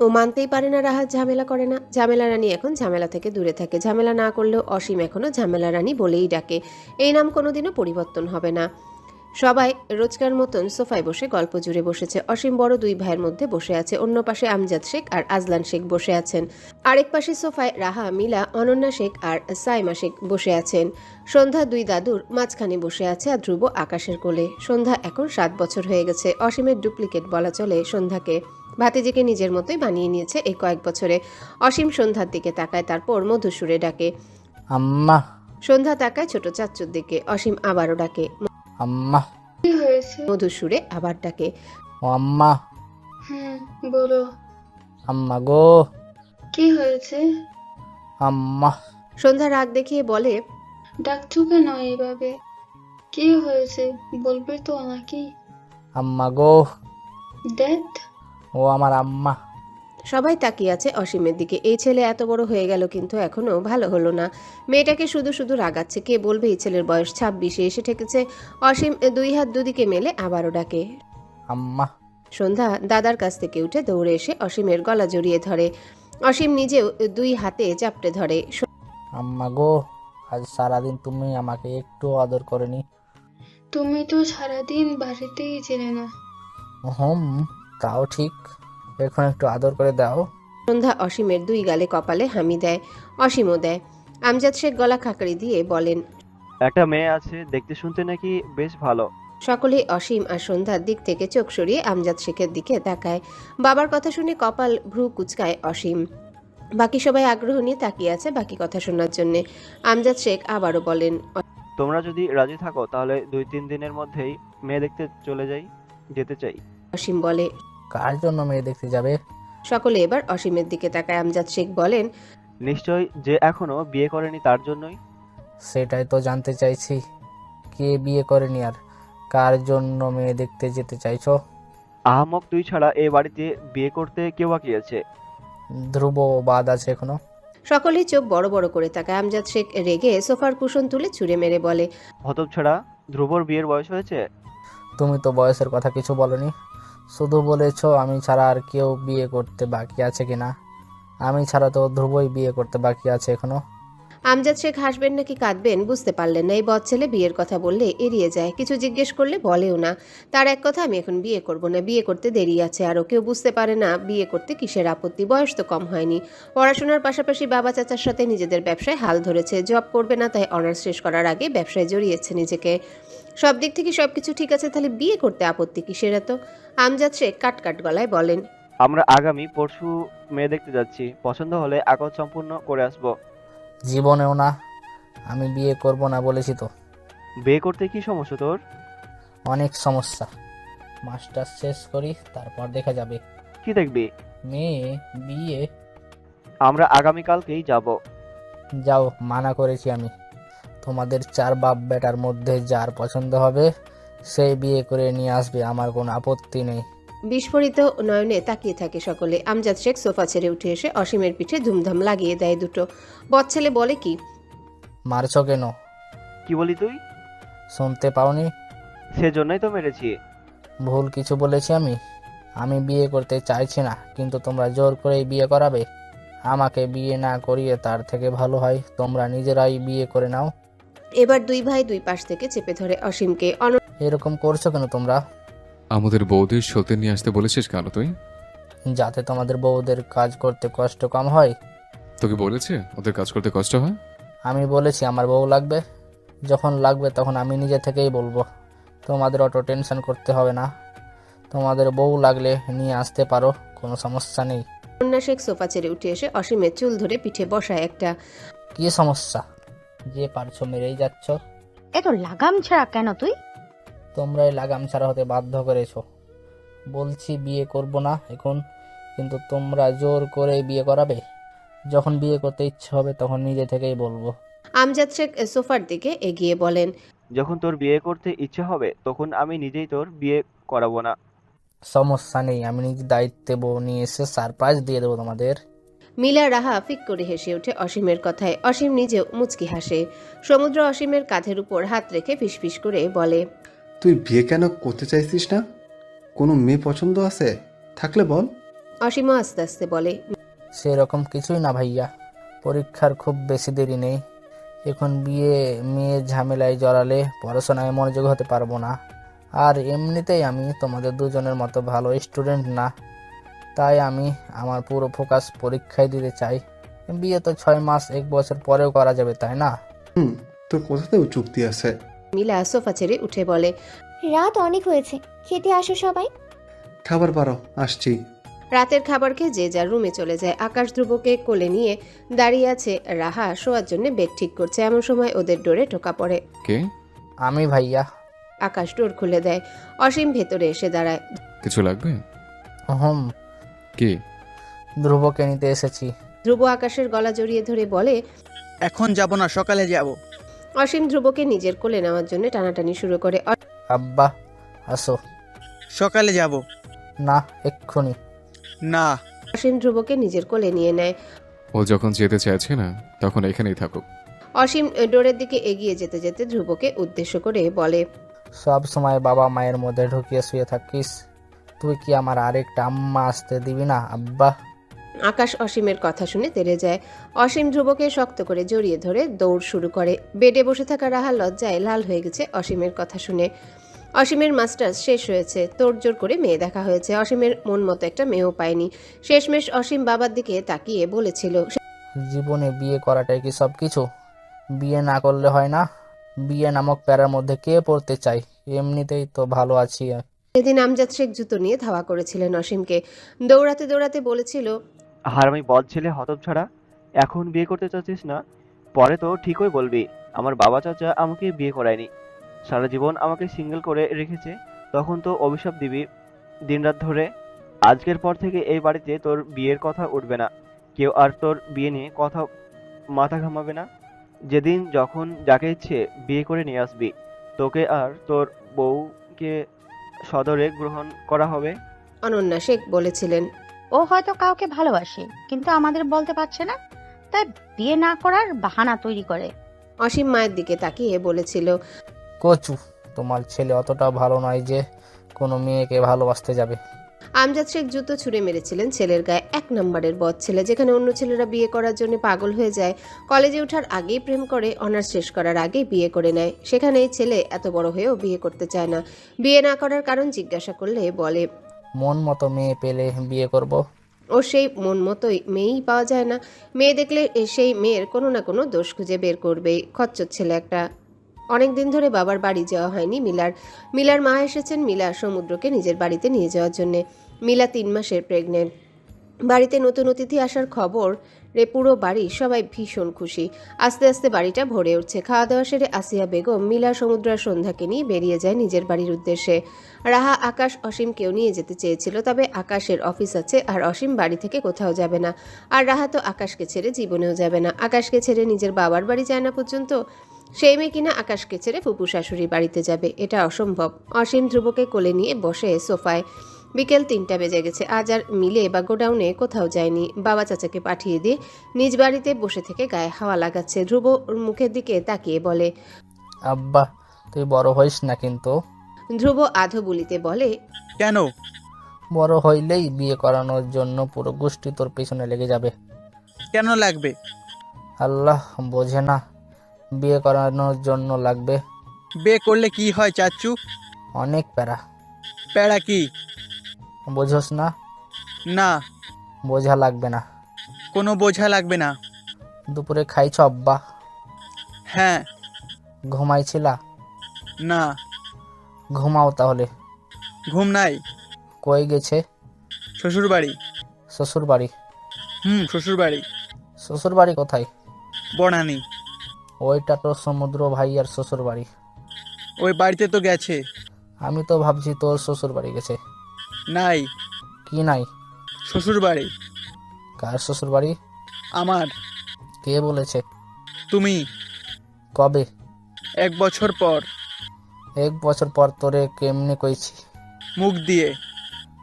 ও মানতেই পারে না রাহা ঝামেলা করে না। ঝামেলা রানী এখন ঝামেলা থেকে দূরে থাকে। ঝামেলা না করলেও অসীম এখনও ঝামেলা রানী বলেই ডাকে। এই নাম কোনোদিনও পরিবর্তন হবে না। সবাই রোজকার মতন সোফায় বসে গল্প জুড়ে বসেছে। অসীম বড় 2 ভাইয়ের মধ্যে বসে আছে। অন্য পাশে আমজাদ শেখ আর আজলান শেখ বসে আছেন। আরেক পাশে সোফায় রাহা, মিলা, অনন্যা শেখ আর সাইমা শেখ বসে আছেন। সন্ধ্যা 2 দাদুর মাঝখানে বসে আছে আর ধ্রুব আকাশের কোলে। সন্ধ্যা এখন 7 বছর হয়ে গেছে। অসীমের ডুপ্লিকেট বলা চলে সন্ধ্যাকে। ভাতিজিকে নিজের মতোই বানিয়ে নিয়েছে এই কয়েক বছরে। অসীম সন্ধ্যার দিকে তাকায়, তারপর মধুসূরে ডাকে আম্মা। সন্ধ্যা তাকায় ছোট চাচ্চুর দিকে। অসীম আবারও ডাকে আম্মা। কি হয়েছে? মধুসূরে আবার ডাকে ও আম্মা। হ্যাঁ বলো। আম্মা গো। কি হয়েছে? আম্মা। সন্ধ্যা রাগ দেখিয়ে বলে, ডাকছো কেন এইভাবে? কি হয়েছে বলবে তো নাকি? আম্মা গো। ড্যাড? ও আমার আম্মা। সবাই তাকিয়ে আছে অসীমের দিকে। এই ছেলে এত বড় হয়ে গেল কিন্তু এখনো ভালো হলো না। মেয়েটাকে শুধু শুধু রাগাচ্ছে। কে বলবে এই ছেলের বয়স 26। এসে ঠেকেছে। অসীম দুই হাত দুদিকে মেলে আবারও ডাকে, আম্মা। সন্ধ্যা দাদার কাছ থেকে উঠে দৌড়ে এসে অসীমের গলা জড়িয়ে ধরে। অসীম নিজেও দুই হাতে চাপটে ধরে। আম্মা গো, আজ সারাদিন তুমি আমাকে একটু আদর করেনি। তুমি তো সারাদিন বাড়িতেই ছিলে না। তাও ঠিক, এখন একটু আদর করে দাও। সন্ধ্যা অসীমের দুই গালে কপালে হামি দেয়, অসীমও দেয়। আমজাদ শেখ গলা খাকড়ি দিয়ে বলেন, একটা মেয়ে আছে, দেখতে শুনতে নাকি বেশ ভালো। সকলেই অসীম আর সন্ধ্যার দিক থেকে চোখ সরিয়ে আমজাদ শেখের দিকে তাকায়। বাবার কথা শুনে কপাল ভ্রু কুচকায় অসীম। বাকি সবাই আগ্রহ নিয়ে তাকিয়ে আছে বাকি কথা শোনার জন্যে। আমজাদ শেখ আবারও বলেন, তোমরা যদি রাজি থাকো তাহলে 2-3 দিনের মধ্যেই মেয়ে দেখতে যেতে চাই। অসীম বলে, কার জন্য মেয়ে দেখতে যাবে? সকলে এবার অসীমের দিকে তাকায়। আমজাদ শেখ বলেন, নিশ্চয় যে এখনো বিয়ে করেনি তার জন্যই। সেটাই তো জানতে চাইছি, কে বিয়ে করেনি আর কার জন্য মেয়ে দেখতে যেতে চাইছো? আহামক তুই ছাড়া এই বাড়িতে বিয়ে করতে কেউ বাকি আছে? ধ্রুব বাদ আছে এখনো। সকলেই চোখ বড় বড় করে তাকায়। আমজাদ শেখ রেগে সোফার কুশন তুলে ছুঁড়ে মেরে বলে, হতচ্ছাড়া, ধ্রুবর বিয়ের বয়স হয়েছে? তুমি তো বয়সের কথা কিছু বলনি, শুধু বলেছো আমি ছাড়া আর কেউ বিয়ে করতে বাকি আছে কিনা। আমি ছাড়া তো ধ্রুবই বিয়ে করতে বাকি আছে এখনো। আমজাদ শেখ হাসবেন নাকি কাঁদবেন বুঝতে পারলেন না। এই বদ ছেলে বিয়ের কথা বললে এড়িয়ে যায়, কিছু জিজ্ঞেস করলে বলেও না। তার এক কথা, আমি এখন বিয়ে করব না, বিয়ে করতে দেরি আছে। আরও কেউ বুঝতে পারে না বিয়ে করতে কিসের আপত্তি, বয়স তো কম হয়নি। পড়াশোনার পাশাপাশি বাবা চাচার সাথে নিজেদের ব্যবসায় হাল ধরেছে। জব করবে না, তাই অনার্স শেষ করার আগে ব্যবসায় জড়িয়েছে নিজেকে। সব দিক থেকে সবকিছু ঠিক আছে, তাহলে বিয়ে করতে আপত্তি কিসের এত? আমজাদ শেখ কাট গলায় বলেন, আমরা আগামী পরশু মেয়ে দেখতে যাচ্ছি, পছন্দ হলে আকদ সম্পূর্ণ করে আসবো। জীবনেও না, আমি বিয়ে করব না বলেছি তো। বিয়ে করতে কি সমস্যা তোর? অনেক সমস্যা। মাস্টার শেষ করি, তারপর দেখা যাবে। কি দেখবি? মেয়ে, বিয়ে। আমরা আগামীকালকেই যাব। যাও, মানা করেছি আমি। তোমাদের 4 বাপ বেটার মধ্যে যার পছন্দ হবে সেই বিয়ে করে নিয়ে আসবে, আমার কোনো আপত্তি নেই। বিস্ফোরিত নয়নে তাকিয়ে থাকে সকলে। আমজাদ শেখ সোফা ছেড়ে উঠে এসে অসীমের পিঠে ধুমধাম লাগিয়ে দেয় দুটো। বদ ছেলে বলে, কি মারছো কেন? কি বলি তুই? শুনতে পাওনি? সেজন্যই তো মেরেছি। ভুল কিছু বলেছি আমি? আমি বিয়ে করতে চাইছি না, কিন্তু তোমরা জোর করেই বিয়ে করাবে। আমাকে বিয়ে না করিয়ে তার থেকে ভালো হয় তোমরা নিজেরাই বিয়ে করে নাও। এবার দুই ভাই দুই পাশ থেকে চেপে ধরে অসীমকে। এরকম করছো কেন তোমরা? আমাদের বৌদির সত্যি নিয়ে আসতে বলেছিস কেন তুই? যাতে তোমাদের বউদের কাজ করতে কষ্ট কম হয়। তোকে বলেছে ওদের কাজ করতে কষ্ট হয়? আমি বলেছি আমার বউ লাগবে, যখন লাগবে তখন আমি নিজে থেকেই বলবো। তোমাদের অত টেনশন করতে হবে না, তোমাদের বউ লাগলে নিয়ে আসতে পারো, কোনো সমস্যা নেই। কন্যা শেখ সোফা ছেড়ে উঠে এসে অসীমের চুল ধরে পিঠে বসায় একটা। কি সমস্যা? যে পারছো মেরেই যাচ্ছ। এত লাগাম ছাড়া কেন তুই? তোমরাই লাগাম ছাড়া হতে বাধ্য করেছো। বলছি বিয়ে করব না এখন, কিন্তু তোমরা জোর করে বিয়ে করাবে। যখন বিয়ে করতে ইচ্ছে হবে তখন নিজে থেকেই বলবো। আমজাদ শেখ সোফার দিকে এগিয়ে বলেন, যখন তোর বিয়ে করতে ইচ্ছে হবে তখন আমি নিজেই তোর বিয়ে করাবো না। সমস্যা নেই, আমি নিজে দায়িত্বে বউ নিয়ে এসে সারপ্রাইজ দিয়ে দেবো তোমাদের। মিলা রাহা ফিক করে হেসে ওঠে অসীমের কথায়। অসীম নিজেও মুচকি হাসে। সমুদ্র অসীমের কাঁধের উপর হাত রেখে ফিসফিস করে বলে, তুই বিয়ে কেন করতে চাইছিস না? কোনো মেয়ে পছন্দ আছে? থাকলে বল। অসীমও আস্তে আস্তে বলে, সেরকম কিছুই না ভাইয়া, পরীক্ষার খুব বেশি দেরি নেই। এখন বিয়ে মেয়ের ঝামেলায় জড়ালে পড়াশোনায় মনোযোগ হতে পারবো না। আর এমনিতেই আমি তোমাদের দুজনের মতো ভালো স্টুডেন্ট না, তাই আমি আমার পুরো ফোকাস পরীক্ষায় দিতে চাই। বিয়ে তো 6 মাস 1 বছর পরেও করা যাবে, তাই না? তোর কোথাতেও চুক্তি আছে। মিলা সোফা ছেড়ে উঠে বলে, রাত অনেক হয়েছে, খেতে আসো সবাই। খাবার পারো, আসছি। রাতের খাবার খেয়ে যে যার রুমে চলে যায়। আকাশ ধ্রুবকে কোলে নিয়ে দাঁড়িয়ে আছে। রাহা শোয়ার জন্য বেড ঠিক করছে। এমন সময় ওদের ডোরে টোকা পড়ে। কে? আমি ভাইয়া। আকাশ ডোর খুলে দেয়। অসীম ভেতরে এসে দাঁড়ায়। কিছু লাগবে? কি? ধ্রুবকে নিতে এসেছি। ধ্রুব আকাশের গলা জড়িয়ে ধরে বলে, এখন যাব না, সকালে যাব। অসীম ধ্রুবকে নিজের কোলে নেওয়ার জন্য টানাটানি শুরু করে। আব্বা আসো। সকালে যাব। না, এক্ষুনি। না, অসীম ধ্রুবকে নিজের কোলে নিয়ে নেয়। ও যখন যেতে চাইছে না তখন এখানেই থাকুক। অসীম ডোরের দিকে এগিয়ে যেতে যেতে ধ্রুবকে উদ্দেশ্য করে বলে, সব সময় বাবা মায়ের মধ্যে ঢুকিয়ে শুয়ে থাকিস, তুই কি আমার আরেকটা আম্মা আসতে দিবি না আব্বা? আকাশ অসীমের কথা শুনে তেড়ে যায়। অসীম ধ্রুবকে শক্ত করে জড়িয়ে ধরে দৌড় শুরু করে। বেডে বসে থাকা রাহা লজ্জায় লাল হয়ে গেছে অসীমের কথা শুনে। অসীমের মাস্টার্স শেষ হয়েছে, তোড়জোড় করে মেয়ে দেখা হয়েছে। অসীমের মন মতো একটা মেয়েও পায়নি। শেষমেশ অসীম বাবার দিকে তাকিয়ে বলেছিল, জীবনে বিয়ে করাটাই কি সব কিছু? বিয়ে না করলে হয় না? বিয়ে নামক প্যারার মধ্যে কে পড়তে চাই? এমনিতেই তো ভালো আছি। সেদিন আমজাদ শেখ জুতো নিয়ে ধাওয়া করেছিলেন অসীমকে। দৌড়াতে দৌড়াতে বলেছিল, হারামি বদ ছেলে হতচ্ছাড়া, এখন বিয়ে করতে চাচ্ছিস না? পরে তো ঠিকই বলবি আমার বাবা চাচা আমাকে বিয়ে করায়নি, সারা জীবন আমাকে সিঙ্গেল করে রেখেছে, তখন তো অভিশাপ দিবি দিনরাত ধরে। আজকের পর থেকে এই বাড়িতে তোর বিয়ের কথা উঠবে না, কেউ আর তোর বিয়ে নিয়ে কথা মাথা ঘামাবে না। যেদিন যখন যাকে ইচ্ছে বিয়ে করে নিয়ে আসবি, তোকে আর তোর বউকে সদরে গ্রহণ করা হবে। অনন্যা শেখ বলেছিলেন, ও হয়তো কাউকে ভালোবাসে কিন্তু আমাদের বলতে পারছে না, তাই বিয়ে না করার বাহানা তৈরি করে। অসীম মায়ের দিকে তাকিয়ে বলেছিল, কচু, তোমার ছেলে অতটা ভালো নয় যে কোনো মেয়েকে ভালোবাসতে যাবে। আমজাদ শেখ জুতো ছুঁড়ে মেরেছিলেন ছেলের গায়ে। 1 নম্বরের বদ ছেলে, যেখানে অন্য ছেলেরা বিয়ে করার জন্য পাগল হয়ে যায়, কলেজে ওঠার আগেই প্রেম করে, অনার্স শেষ করার আগেই বিয়ে করে নেয়, সেখানে এই ছেলে এত বড় হয়েও বিয়ে করতে চায় না। বিয়ে না করার কারণ জিজ্ঞাসা করলে বলে, মন মতো মেয়ে পেলে বিয়ে করব। ও সেই মন মতোই মেয়েই পাওয়া যায় না। মেয়ে দেখলে সেই মেয়ের কোনো না কোনো দোষ খুঁজে বের করবেই। খচ্চর ছেলে একটা। অনেকদিন ধরে বাবার বাড়ি যাওয়া হয়নি মিলার মা এসেছেন মিলা সমুদ্রকে নিজের বাড়িতে নিয়ে যাওয়ার জন্যে। মিলা 3 মাসের প্রেগনেন্ট। বাড়িতে নতুন অতিথি আসার খবর রে পুরো বাড়ি সবাই ভীষণ খুশি। আস্তে আস্তে বাড়িটা ভরে উঠছে। খাওয়া দাওয়া সেরে আসিয়া বেগম মিলা সমুদ্র আর সন্ধ্যাকে নিয়ে বেরিয়ে যায় নিজের বাড়ির উদ্দেশ্যে। রাহা, আকাশ, অসীমকেও নিয়ে যেতে চেয়েছিল, তবে আকাশের অফিস আছে আর অসীম বাড়ি থেকে কোথাও যাবে না। আর রাহা তো আকাশকে ছেড়ে জীবনেও যাবে না। আকাশকে ছেড়ে নিজের বাবার বাড়ি যায় না পর্যন্ত। সেই মেয়ে কিনা আকাশকে ছেড়ে ফুপু শাশুড়ির বাড়িতে যাবে, এটা অসম্ভব। অসীম ধ্রুবকে কোলে নিয়ে বসে সোফায়। বিকেল 3টা বেজে গেছে। আজ আর মিলে বা গোডাউনে কোথাও যায়নি। বাবা চাচাকে পাঠিয়ে দিয়ে নিজ বাড়িতে বসে থেকে গায়ে হাওয়া লাগাচ্ছে। ধ্রুব মুখের দিকে তাকিয়ে বলে, আব্বা, তুই বড় হইস না কিন্তু। ধ্রুব আধো বলিতে বলে, কেন? বড় হইলেই বিয়ে করানোর জন্য পুরো গোষ্ঠী তোর পেছনে লেগে যাবে। কেন লাগবে? আল্লাহ বোঝে না, বিয়ে করানোর জন্য লাগবে। বিয়ে করলে কি হয় চাচু? অনেক প্যারা। প্যারা কি? বোঝোস না? না, বোঝা লাগবে না। কোনো বোঝা লাগবে না। দুপুরে খাইছ আব্বা? হ্যাঁ। ঘুমাইছিলা? না। ঘুমাও তাহলে। ঘুম নাই। কই গেছে? শ্বশুর বাড়ি। শ্বশুর বাড়ি? শ্বশুর বাড়ি। শ্বশুর বাড়ি কোথায়? বনানি। ওইটা তো সমুদ্র ভাইয়ার শ্বশুর বাড়ি। ওই বাড়িতে তো গেছে। আমি তো ভাবছি তোর শ্বশুর বাড়ি গেছে। নাই। কি নাই? শ্বশুর বাড়ি। কার শ্বশুর বাড়ি? আমার। কে বলেছে? তুমি। কবে? 1 বছর পর। 1 বছর পর তোরে কেমনে কইছি? মুখ দিয়ে।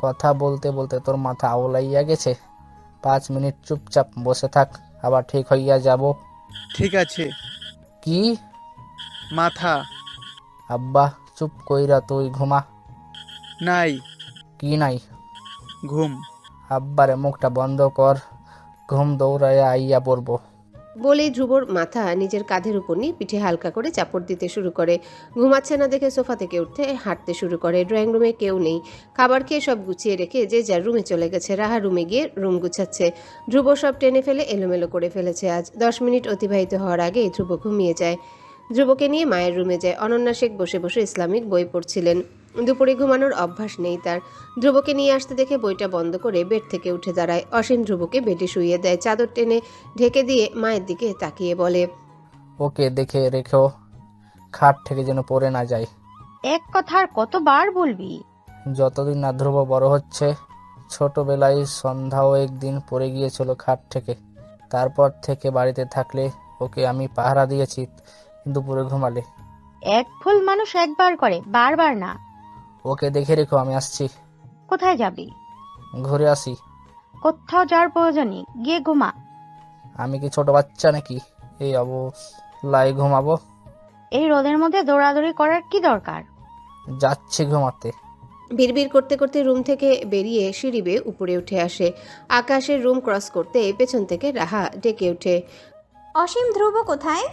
কথা বলতে বলতে তোর মাথা আওলাইয়া গেছে? 5 মিনিট চুপচাপ বসে থাক, আবার ঠিক হইয়া যাব। ঠিক আছে। কি? মাথা। আব্বা, চুপ কইরা তুই ঘুমা। নাই। কি নাই? ঘুম। আব্বারে মুখটা বন্ধ কর, ঘুম দৌড়াইয়া আইয়া পড়বো। বলেই ধ্রুবর মাথা নিজের কাঁধের উপর নিয়ে পিঠে হালকা করে চাপড় দিতে শুরু করে। ঘুমাচ্ছে না দেখে সোফা থেকে উঠতে হাঁটতে শুরু করে। ড্রয়িং রুমে কেউ নেই। খাবার খেয়ে সব গুছিয়ে রেখে যে যার রুমে চলে গেছে। রাহা রুমে গিয়ে রুম গুছাচ্ছে। ধ্রুব সব টেনে ফেলে এলোমেলো করে ফেলেছে আজ। 10 মিনিট অতিবাহিত হওয়ার আগেই ধ্রুব ঘুমিয়ে যায়। ধ্রুবকে নিয়ে মায়ের রুমে যায়। অনন্যা শেখ বসে বসে ইসলামিক বই পড়ছিলেন। দুপুরে ঘুমানোর অভ্যাস নেই তার। ধ্রুবকে নিয়ে আসতে দেখে বইটা বন্ধ করে বেড থেকে উঠে দাঁড়ায়। অসীম ধ্রুবকে বেডে শুইয়ে দেয়। চাদর টেনে ঢেকে দিয়ে মায়ের দিকে তাকিয়ে বলে, ওকে দেখে রেখো, খাট থেকে যেন পড়ে না যায়। এক কথা আর কতবার বলবি? যতদিন না ধ্রুব বড় হচ্ছে। ছোটবেলায় সন্ধ্যাও একদিন পড়ে গিয়েছিল খাট থেকে। তারপর থেকে বাড়িতে থাকলে ওকে আমি পাহারা দিয়েছি, দুপুরে ঘুমালে। এক ভুল মানুষ একবার করে, বারবার না। ওকে দেখে রেখো, আমি আসছি। কোথায় যাবি? ঘুরে আসি। কোথাও যাওয়ার প্রয়োজন নেই, গিয়ে ঘুমা। আমি কি ছোট বাচ্চা নাকি এই অবস্থায় ঘুমাবো? এই রোদের মধ্যে দৌড়াদৌড়ি করার কি দরকার? যাচ্ছি ঘুমাতে। বিড়বিড় করতে করতে রুম থেকে বেরিয়ে সিঁড়ি বেয়ে উপরে উঠে আসে। আকাশের রুম ক্রস করতে পেছন থেকে রাহা ডেকে ওঠে। অসীম ধ্রুব কোথায়?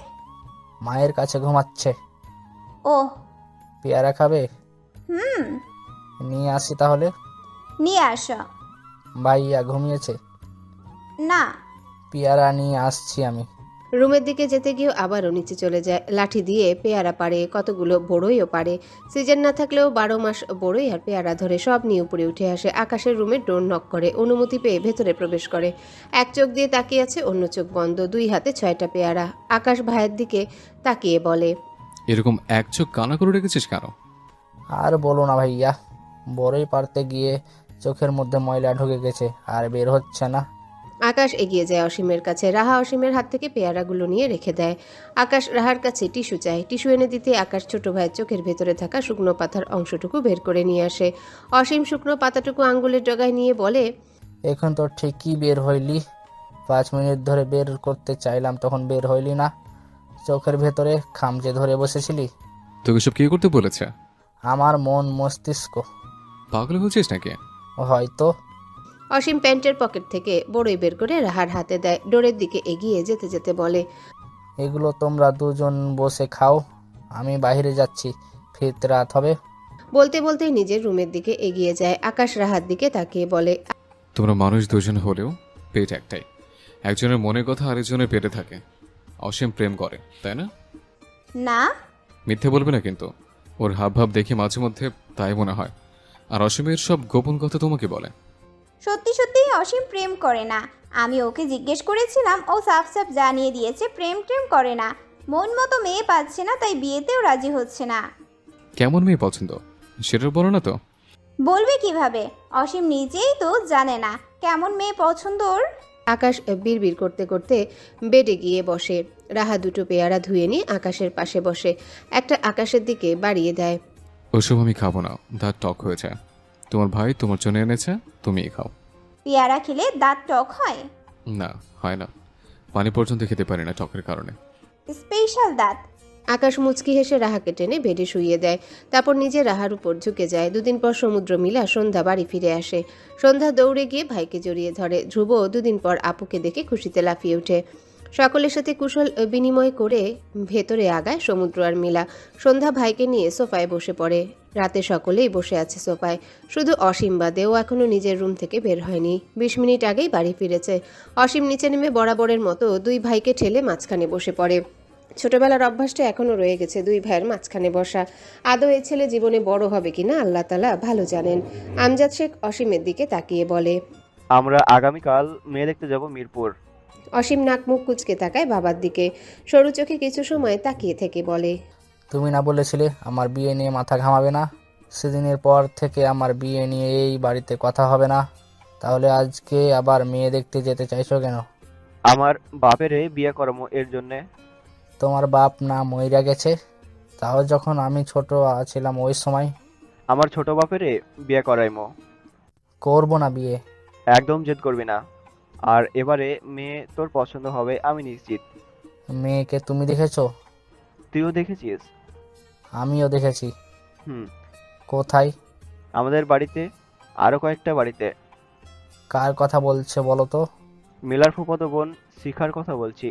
মায়ের কাছে ঘুমাচ্ছে। ও পেয়ারা খাবে? হুম, নিয়ে আসি তাহলে। নিয়ে আসো। ভাইয়া ঘুমিয়েছে? না। পেয়ারা নিয়ে আসছি আমি। রুমের দিকে যেতে গিয়েও আবারও নিচে চলে যায়। লাঠি দিয়ে পেয়ারা পারে, কতগুলো বড়ইও পারে। সিজন না থাকলেও 12 মাস বড়ই আর পেয়ারা ধরে সব নিয়ে উপরে উঠে আসে। আকাশের রুমে ডোর নক করে, অনুমতি পেয়ে ভেতরে প্রবেশ করে। এক চোখ দিয়ে তাকিয়ে আছে, অন্য চোখ বন্ধ, 2 হাতে 6টা পেয়ারা। আকাশ ভাইয়ের দিকে তাকিয়ে বলে, এরকম এক চোখ কানা করে রেখেছিস কেন? আর বলো না ভাইয়া, বড়ই পারতে গিয়ে চোখের মধ্যে ময়লা ঢুকে গেছে আর বের হচ্ছে না। আকাশ এগিয়ে যায় অসীমের কাছে। রাহা অসীমের হাত থেকে পেয়ারাগুলো নিয়ে রেখে দেয়। আকাশ রাহার কাছে টিস্যু চায়। টিস্যু এনে দিতে আকাশ ছোট ভাইয়ের চোখের ভেতরে থাকা শুকনো পাতার অংশটুকু বের করে নিয়ে আসে। অসীম শুকনো পাতাটুকু আঙ্গুলের ডগায় নিয়ে বলে, এখন তো ঠিকই বের হইলি। 5 মিনিট ধরে বের করতে চাইলাম, তখন বের হইলি না। চোখের ভেতরে খামচে ধরে বসেছিলি। তোকে সব কি করতে বলেছে? আমার মন মস্তিষ্ক। পাগল হয়েছিস নাকি? হয়তো। অসীম প্যান্টের পকেট থেকে বড়ই বের করে রাহার হাতে দেয়। ডোরের দিকে এগিয়ে যেতে যেতে বলে, এগুলো তোমরা দুজন বসে খাও, আমি বাইরে যাচ্ছি, ফিরতে রাত হবে। বলতে বলতেই নিজের রুমের দিকে এগিয়ে যায়। আকাশ রাহার দিকে তাকিয়ে বলে, তোমরা মানুষ দুজন হলেও পেট একটাই। একজনের মনের কথা আরেকজনের পেটে থাকে। অসীম প্রেম করে, তাই না? না। মিথ্যে বলবে না কিন্তু। ওর হাবভাব দেখে মাঝে মধ্যে তাই মনে হয়। আর অসীমের সব গোপন কথা তোমাকে বলে। সত্যি সত্যি অসীম প্রেম করে না। আমি ওকে জিজ্ঞেস করেছিলাম, ও সাফ সাফ জানিয়ে দিয়েছে প্রেম করে না। মন মতো মেয়ে পাচ্ছে না, তাই বিয়েতেও রাজি হচ্ছে না। কেমন মেয়ে পছন্দ সেটা বলো না তো। বলবে কিভাবে? অসীম নিজেই তো জানে না কেমন মেয়ে পছন্দ ওর। আকাশ বিড়বিড় করতে করতে বেডে গিয়ে বসে। রাহা 2টো পেয়ারা ধুয়ে নিয়ে আকাশের পাশে বসে, একটা আকাশের দিকে বাড়িয়ে দেয়। ওসব আমি খাবো না, দাঁত টক হয়ে যায়। তোমার ভাই তোমার জন্য এনেছে, তুমিই খাও। পেয়ারা খেলে দাঁত টক হয়? না, হয় না। পানি পর্যন্ত খেতে পারি না টকের কারণে। স্পেশাল দাঁত। আকাশ মুচকি হেসে রাহাকে টেনে বেডে শুইয়ে দেয়। তারপর নিজে রাহার উপর ঝুঁকে যায়। 2 দিন পর সমুদ্র মিলা সন্ধ্যা বাড়ি ফিরে আসে। সন্ধ্যা দৌড়ে গিয়ে ভাইকে জড়িয়ে ধরে। ধ্রুব 2 দিন পর আপুকে দেখে খুশিতে লাফিয়ে ওঠে। সকলের সাথে কুশল বিনিময় করে ভেতরে আগায় সমুদ্র আর মিলা। সন্ধ্যা ভাইকে নিয়ে সোফায় বসে পড়ে। রাতে সকলেই বসে আছে সোফায়, শুধু অসীম বাদে। ও এখনও নিজের রুম থেকে বের হয়নি। 20 মিনিট আগেই বাড়ি ফিরেছে। অসীম নিচে নেমে বরাবরের মতো 2 ভাইকে ঠেলে মাঝখানে বসে পড়ে। ছোটবেলার অভ্যাসটা এখনও রয়ে গেছে 2 ভাইয়ের মাঝখানে বসা। আদৌ এই ছেলে জীবনে বড় হবে কিনা আল্লাহ তাআলা ভালো জানেন। আমজাদ শেখ অসীমের দিকে তাকিয়ে বলে, আমরা আগামীকাল মেয়ে দেখতে যাব মিরপুর। অসীম নাক মুখ কুঁচকে তাকায় বাবার দিকে। সরু চোখে কিছু সময় তাকিয়ে থেকে বলে, তুমি না বলেছিলে আমার বিয়ে নিয়ে মাথা ঘামাবে না? সেদিনের পর থেকে আমার বিয়ে নিয়ে এই বাড়িতে কথা হবে না। তাহলে আজকে আবার মেয়ে দেখতে যেতে চাইছো কেন? আমার বাপেরে বিয়ে করবো এর জন্যে। তোমার বাপ না মইরা গেছে? তাও যখন আমি ছোট ছিলাম ওই সময়। আমার ছোট বাপেরে বিয়ে করাইমো। করবো না বিয়ে। একদম জেদ করবি না। আর এবারে মেয়ে তোর পছন্দ হবে আমি নিশ্চিত। মেয়েকে তুমি দেখেছো? তুইও দেখেছিস? আমিও দেখেছি। হুম। কোথায়? আমাদের বাড়িতে, আরো কয়েকটা বাড়িতে। কার কথা বলছে বলো তো? মিলার ফুফাতো বোন শিখার কথা বলছি।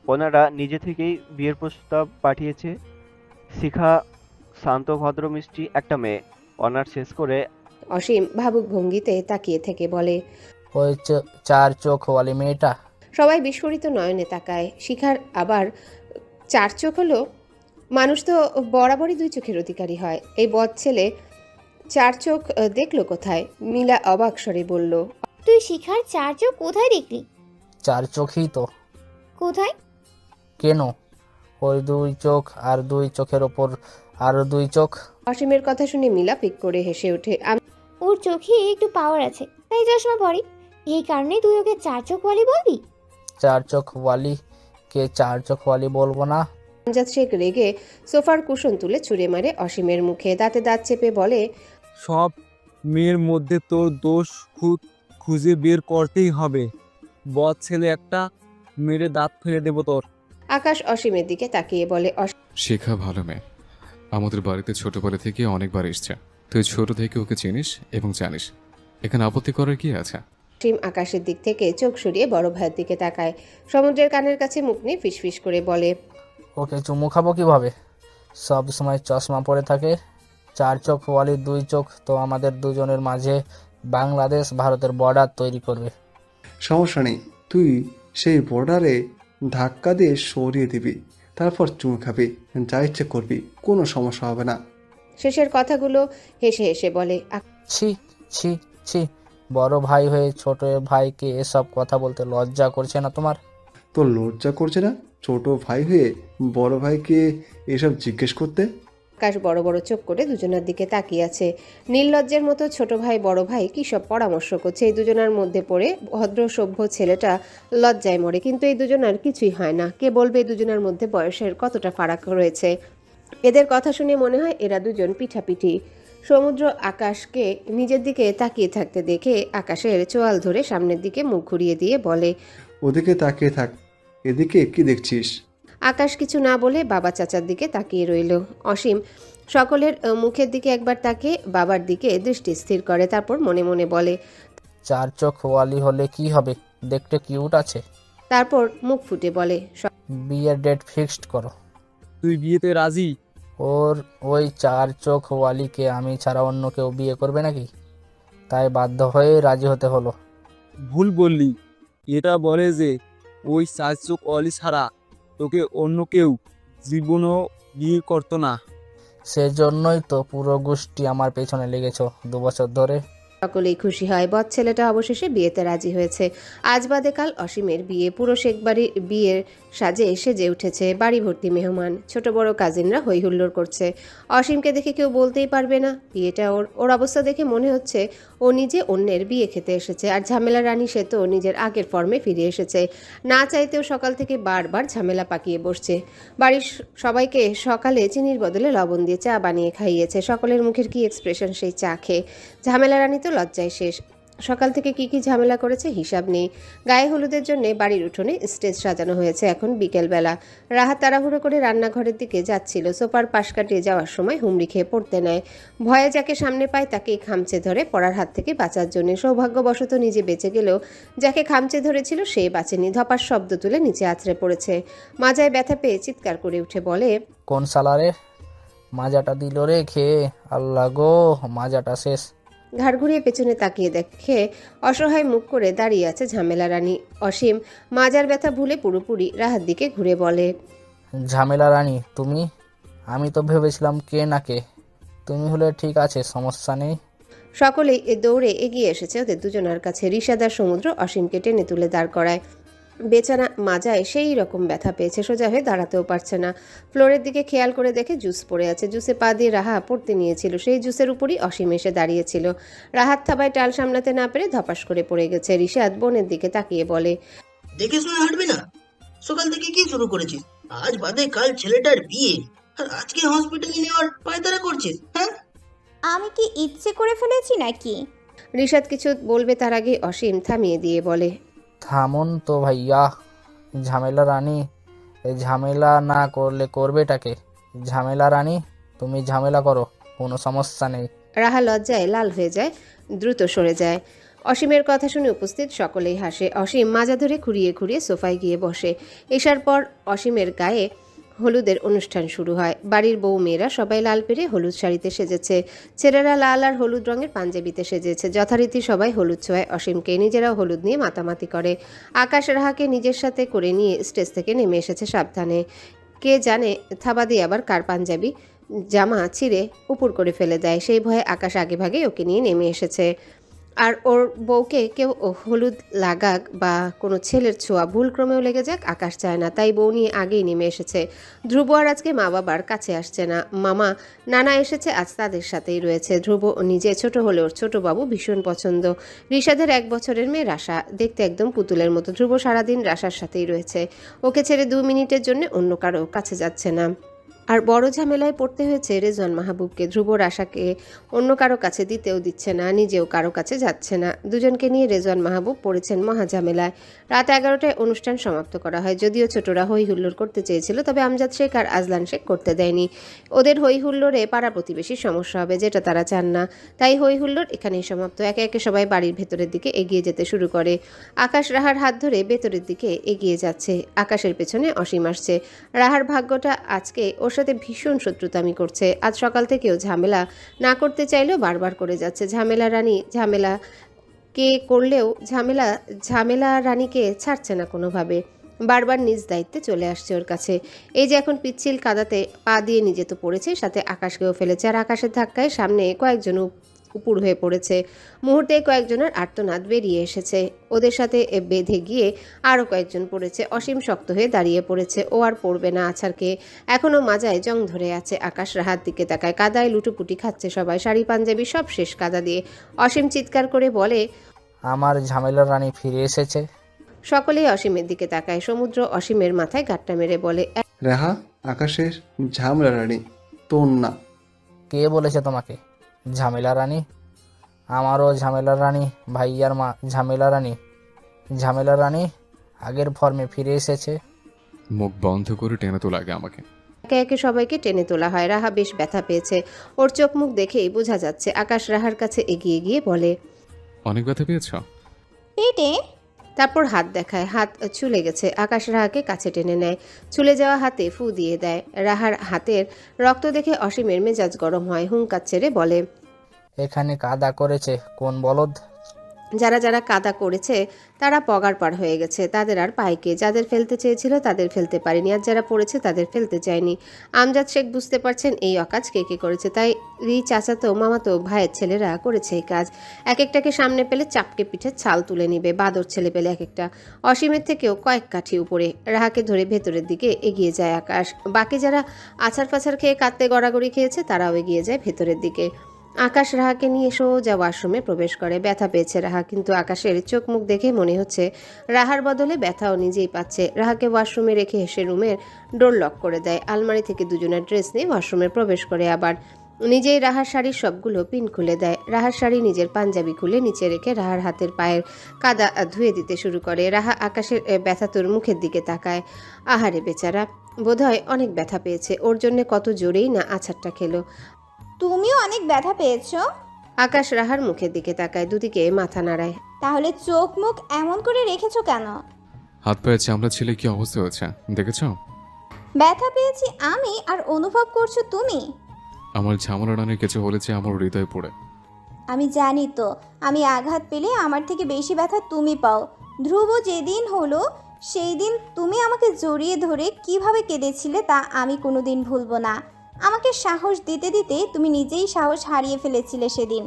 ওনারা নিজে থেকেই বিয়ের প্রস্তাব পাঠিয়েছে। শিখা শান্ত ভদ্র মিষ্টি একটা মেয়ে। অনার্স শেষ করে। অসীম ভাবুক ভঙ্গিতে তাকিয়ে থেকে বলে, ওই 4 চোখওয়ালি মেয়েটা? সবাই বিস্ফোরিত নয়নে তাকায়। শিখার আবার 4 চোখ হলো? মানুষ তো বরাবরই 2 চোখের অধিকারী হয়। এই বদ ছেলে 4 চোখ দেখলো কোথায়? মিলা অবাক স্বরে বলল, তুই শিখার 4 চোখ কোথায় দেখলি? 4 চোখই তো। কোথায়? কেন? ওই 2 চোখ আর 2 চোখের ওপর আরো 2 চোখ। অসীমের কথা শুনে মিলা পিক করে হেসে ওঠে। ওর চোখে একটু পাওয়ার আছে, তাই চশমা পরে। এই কারণে তুই ওকে 4 চোখওয়ালি বলবি? 4 চোখওয়ালি কে 4 চোখওয়ালি বলবো না? আমজাদ শেখ রেগে সোফার কুশন তুলে ছুঁড়ে মারে অসীমের মুখে। দাঁতে দাঁত চেপে বলে, সব মেয়ের মধ্যে তোর দোষ খুব খুঁজে বের করতেই হবে। বদ ছেলে একটা, মেরে দাঁত ফেলে দেবো তোর। আকাশ অসীমের দিকে তাকিয়ে বলে। শেখা ভালো মেয়ে, আমাদের বাড়িতে ছোটবেলা থেকে অনেকবার এসছে। তুই ছোট থেকে ওকে চিনিস এবং জানিস, এখানে আপত্তি করার কি আছে? অসীম আকাশের দিক থেকে চোখ সরিয়ে বড় ভাইয়ের দিকে তাকায়। সমুদ্রের কানের কাছে মুখ নিয়ে ফিসফিস করে বলে, ওকে চুমু খাবো কিভাবে? সব সময় চশমা পরে থাকে। 4 চোখ ওয়ালি 2 চোখ তো আমাদের দুজনের মাঝে বাংলাদেশ ভারতের বর্ডার তৈরি করবে। সমস্যা নেই, তুই সেই বর্ডারে ধাক্কা দিয়ে সরিয়ে দিবি, তারপর চুমু খাবি, যা ইচ্ছে করবি, কোনো সমস্যা হবে না। শেষের কথাগুলো হেসে হেসে বলে। ছি ছি ছি, বড় ভাই হয়ে ছোট ভাইকে এসব কথা বলতে লজ্জা করছে না তোমার? তোর লজ্জা করছে না ছোট ভাই হয়ে বড় ভাইকে এসব জিজ্ঞেস করতে? আকাশ বড় বড় চোখ করে দুজনের দিকে তাকিয়ে আছে। নির্লজ্জের মতো ছোট ভাই বড় ভাই কী সব পরামর্শ করছে। এই দুজনের মধ্যে পড়ে ভদ্র সভ্য ছেলেটা লজ্জায় মরে, কিন্তু এই দুজনের কিছুই হয় না। কে বলবে এই দুজনের মধ্যে বয়সের কতটা ফারাক রয়েছে? এদের কথা শুনে মনে হয় এরা দুজন পিঠাপিঠি। সমুদ্র আকাশকে নিজের দিকে তাকিয়ে থাকতে দেখে আকাশের চোয়াল ধরে সামনের দিকে মুখ ঘুরিয়ে দিয়ে বলে, ওদিকে তাকিয়ে থাক, এদিকে কি দেখছিস? আকাশ কিছু না বলে বাবা চাচার দিকে তাকিয়ে রইল। অসীম সকলের মুখের দিকে একবার তাকিয়ে বাবার দিকে দৃষ্টি স্থির করে, তারপর মনে মনে বলে, 4 চোখ ওয়ালি হলে কি হবে? দেখতে কিউট আছে। তারপর মুখ ফুটে বলে, বিয়ের ডেট ফিক্সড করো। তুই বিয়েতে রাজি? ওর ওই 4 চোখ ওয়ালিকে আমি ছাড়া অন্য কেউ বিয়ে করবে নাকি? তাই বাধ্য হয়ে রাজি হতে হলো। ভুল বললি। এটা বলে যে ওই 4 চোখ অলি ছাড়া তোকে অন্য কেউ জীবনও বিয়ে করতো না। সেজন্যই তো পুরো গোষ্ঠী আমার পেছনে লেগেছো 2 বছর ধরে। সকলেই খুশি হয়। বদ ছেলেটা অবশেষে বিয়েতে রাজি হয়েছে। আজ বাদে কাল অসীমের বিয়ে। পুরো শেখ বাড়ির বিয়ের সাজে সেজে উঠেছে। বাড়ি ভর্তি মেহমান, ছোট বড় কাজিনরা হই হুল্লোড় করছে। অসীমকে দেখে কেউ বলতেই পারবে না বিয়েটা ওর। ওর অবস্থা দেখে মনে হচ্ছে ও নিজে অন্যের বিয়ে খেতে এসেছে। আর ঝামেলা রানী সে তো নিজের আগের ফর্মে ফিরে এসেছে। না চাইতেও সকাল থেকে বারবার ঝামেলা পাকিয়ে বসছে। বাড়ির সবাইকে সকালে চিনির বদলে লবণ দিয়ে চা বানিয়ে খাইয়েছে। সকলের মুখের কি এক্সপ্রেশন সেই চা খেয়ে। ঝামেলা রানী তো লজ্জায় শেষ। সকাল থেকে কি কি ঝামেলা করেছে হিসাব নেই। গায়ে হলুদের জন্য বাড়ির উঠোনে স্টেজ সাজানো হয়েছে। এখন বিকেলবেলা। রাহাত তাড়াহুড়ো করে রান্নাঘরের দিকে যাচ্ছিল। সোফার পাশ কাটিয়ে যাওয়ার সময় হুমড়ি খেয়ে পড়তে নেয়। ভয়ে যাকে সামনে পায় তাকেই খামচে ধরে পড়ার হাত থেকে বাঁচার জন্য। সৌভাগ্যবশত নিজে বেঁচে গেলেও যাকে খামচে ধরেছিল সে বাঁচেনি। ধপার শব্দ তুলে নিচে আছড়ে পড়েছে। মাজায় ব্যথা পেয়ে চিৎকার করে উঠে বলে, কোন সালারে মাজাটা দিল রে খেয়ে? আল্লাহ গো, মাজাটা শেষ। ঘাড় ঘুরিয়ে পেছনে তাকিয়ে দেখে অসহায় মুখ করে দাঁড়িয়ে আছে ঝামেলা রানী। অসীম মাজার ব্যথা ভুলে পুরোপুরি রাহাত দিকে ঘুরে বলে, ঝামেলা রানী তুমি? আমি তো ভেবেছিলাম কে না কে। তুমি হলে ঠিক আছে, সমস্যা নেই। সকলেই দৌড়ে এগিয়ে এসেছে ওদের দুজনের কাছে। রিশাদার সমুদ্র অসীমকে টেনে তুলে দাঁড় করায়। বেচারা মাজায় সেই রকম ব্যথা পেয়েছে, সোজা হয়ে দাঁড়াতেও পারছে না। ফ্লোরের দিকে খেয়াল করে দেখে জুস পড়ে আছে। জুসে পা দিয়ে রাহা পড়তে নিয়েছিল। সেই জুসের উপরই অসীম এসে দাঁড়িয়েছিল। রাহাত থাবায় টাল সামলাতে না পেরে ধপাস করে পড়ে গেছে। রিশাদ বোনের দিকে তাকিয়ে বলে, দেখে শুনে হাঁটবি না? সকাল থেকে কি শুরু করেছিস? আজ বাদে কাল ছেলেটার বিয়ে, আর আজকে হসপিটালে নেওয়ার পায়তারা করছিস? হ্যাঁ, আমি কি ইচ্ছে করে ফেলেছি নাকি? রিশাদ কিছু বলবে তার আগে অসীম থামিয়ে দিয়ে বলে, থামুন তো ভাইয়া। ঝামেলা রানী এই ঝামেলা না করলে করবেটাকে? ঝামেলা রানী তুমি ঝামেলা করো, কোনো সমস্যা নেই। রাহা লজ্জায় লাল হয়ে যায়, দ্রুত সরে যায়। অসীমের কথা শুনে উপস্থিত সকলেই হাসে। অসীম মাজা ধরে খুঁড়িয়ে খুঁড়িয়ে সোফায় গিয়ে বসে। এসার পর অসীমের গায়ে হলুদের অনুষ্ঠান শুরু হয়। বাড়ির বউ মেয়েরা সবাই লাল পেরে হলুদ শাড়িতে সেজেছে। ছেলেরা লাল আর হলুদ রঙের পাঞ্জাবিতে সেজেছে। যথারীতি সবাই হলুদ ছোঁয়ায় অসীমকে, নিজেরাও হলুদ নিয়ে মাতামাতি করে। আকাশ রাহাকে নিজের সাথে করে নিয়ে স্টেজ থেকে নেমে এসেছে সাবধানে। কে জানে থাবা দিয়ে আবার কার পাঞ্জাবি জামা ছিঁড়ে উপুর করে ফেলে দেয়। সেই ভয়ে আকাশ আগে ভাগে ওকে নিয়ে নেমে এসেছে। আর ওর বউকে কেউ হলুদ লাগাক বা কোনো ছেলের ছোঁয়া ভুলক্রমেও লেগে যাক আকাশ চায় না। তাই বউ নিয়ে আগেই নেমে এসেছে। ধ্রুব আর আজকে মা বাবার কাছে আসছে না। মামা নানা এসেছে, আজ তাদের সাথেই রয়েছে। ধ্রুব নিজে ছোট হলেও ছোট বাবু ভীষণ পছন্দ। রিশাদের 1 বছরের মেয়ে রাশা, দেখতে একদম পুতুলের মতো। ধ্রুব সারাদিন রাশার সাথেই রয়েছে। ওকে ছেড়ে 2 মিনিটের জন্য অন্য কারো কাছে যাচ্ছে না। আর বড় ঝামেলায় পড়তে হয়েছে রেজওয়ান মাহবুবকে। ধ্রুবর আশাকে অন্য কারো কাছে দিতেও দিচ্ছে না, নিজেও কারো কাছে যাচ্ছে না। দুজনকে নিয়ে রেজওয়ান মাহবুব পড়েছেন মহা ঝামেলায়। রাত 11টায় অনুষ্ঠান সমাপ্ত করা হয়। যদিও ছোটরা হই হুল্লোড় করতে চেয়েছিল, তবে আমজাদ শেখ আর আজলান শেখ করতে দেয়নি। ওদের হই হুল্লোড়ে পাড়া প্রতিবেশীর সমস্যা হবে, যেটা তারা চান না। তাই হই হুল্লোড় এখানেই সমাপ্ত। একে একে সবাই বাড়ির ভেতরের দিকে এগিয়ে যেতে শুরু করে। আকাশ রাহার হাত ধরে ভেতরের দিকে এগিয়ে যাচ্ছে। আকাশের পেছনে অসীম আসছে। রাহার ভাগ্যটা আজকে ওর সাথে ভীষণ শত্রুতামি করছে। আজ সকাল থেকেও ঝামেলা না করতে চাইলেও বারবার করে যাচ্ছে। ঝামেলা রানী ঝামেলা কে করলেও ঝামেলা রানীকে ছাড়ছে না কোনোভাবে। বারবার নিজ দায়িত্বে চলে আসছে ওর কাছে। এই যে এখন পিচ্ছিল কাদাতে পা দিয়ে নিজে তো পড়েছে, সাথে আকাশকেও ফেলেছে। আর আকাশের ধাক্কায় সামনে কয়েকজন উপুড় হয়ে পড়েছে। মুহূর্তে কয়েকজনের আর্তনাদ বেরিয়ে এসেছে। ওদের সাথে বেঁধে গিয়ে আরও কয়েকজন পড়েছে। অসীম শক্ত হয়ে দাঁড়িয়ে পড়েছে। ও আর পড়বে না আছাড়কে। এখনও মাজায় জং ধরে আছে। আকাশ রাহার দিকে তাকায়। কাদায় লুটুপুটি খাচ্ছে সবাই, শাড়ি পাঞ্জাবি সব শেষ কাদা দিয়ে। অসীম চিৎকার করে বলে, আমার ঝামেলা রানী ফিরে এসেছে। সকলেই অসীমের দিকে তাকায়। সমুদ্র অসীমের মাথায় গাঁটটা মেরে বলে, রাহা আকাশের ঝামেলা রানী, তোর না। কে বলেছে তোমাকে ঝামেলা রানী? আমারও ঝামেলা রানী, ভাইয়ার মা ঝামেলা রানী। ঝামেলা রানী আগের ফর্মে ফিরে এসেছে। মুখ বন্ধ করে টেনে তো লাগে আমাকে। একে একে সবাইকে টেনে তোলা হয়। রাহা বেশ ব্যথা পেয়েছে। ওর চোখ মুখ দেখেই বোঝা যাচ্ছে। আকাশ রাহার কাছে এগিয়ে গিয়ে বলে, অনেক ব্যথা পেয়েছ? পেটে? তারপর হাত দেখায়। হাত ছুলে গেছে। আকাশ রাহাকে কাছে টেনে নেয়। ছুলে যাওয়া হাতে ফু দিয়ে দেয়। রাহার হাতের রক্ত দেখে অসীমের মেজাজ গরম হয়। হুঙ্কার ছেড়ে বলে, এখানে কাদা করেছে কোন বলদ? যারা যারা কাদা করেছে তারা পগার পার হয়ে গেছে। তাদের আর পায়কে। যাদের ফেলতে চেয়েছিল তাদের ফেলতে পারেনি, আর যারা পড়েছে তাদের ফেলতে চায়নি। আমজাদ শেখ বুঝতে পারছেন এই অকাজ কে কে করেছে। তাই চাচাতো মামাতো ভাইয়ের ছেলেরা করেছে এই কাজ। এক একটাকে সামনে পেলে চাপকে পিঠে ছাল তুলে নিবে। বাদর ছেলে পেলে এক একটা। অসীমের থেকেও কয়েক কাঠি উপরে। রাহাকে ধরে ভেতরের দিকে এগিয়ে যায় আকাশ। বাকি যারা আছাড় পাছাড় খেয়ে কাঁদতে গড়াগড়ি খেয়েছে তারাও এগিয়ে যায় ভেতরের দিকে। আকাশ রাহাকে নিয়ে সোজা ওয়াশরুমে প্রবেশ করে। ব্যথা পেয়েছে রাহা, কিন্তু আকাশের চোখ মুখ দেখে মনে হচ্ছে রাহার বদলে ব্যথাও নিজেই পাচ্ছে। রাহাকে ওয়াশরুমে রেখে এসে রুমের ডোর লক করে দেয়। আলমারি থেকে দুজনের ড্রেস নিয়ে ওয়াশরুমে প্রবেশ করে। আবার নিজেই রাহার শাড়ির সবগুলো পিন খুলে দেয়। রাহার শাড়ি নিজের পাঞ্জাবি খুলে নিচে রেখে রাহার হাতের পায়ের কাদা ধুয়ে দিতে শুরু করে। রাহা আকাশের ব্যথাতুর মুখের দিকে তাকায়। আহারে বেচারা, বোধহয় অনেক ব্যথা পেয়েছে। ওর জন্য কত জোরেই না আছাড়টা খেলো। তুমিও অনেক ব্যথা পেয়েছো? আকাশ রাহার মুখের দিকে তাকায়, দুদিকে মাথা নাড়ায়। তাহলে চোখ মুখ এমন করে রেখেছো কেন? হাত পায়ে চামড়া ছেলে কি অবস্থা হয়েছে দেখেছ? ব্যথা পেয়েছি আমি আর অনুভব করছো তুমি? আমার ঝামেলা রানীর কিছু হলেছে আমার হৃদয় পড়ে। আমি জানি তো, আমি আঘাত পেলে আমার থেকে বেশি ব্যথা তুমি পাও। ধ্রুব যেদিন হলো সেই দিন তুমি আমাকে জড়িয়ে ধরে কিভাবে কেঁদেছিলে তা আমি কোনোদিন ভুলবো না। আমাকে সাহস দিতে দিতে তুমি নিজেই সাহস হারিয়ে ফেলেছিলে সেদিন।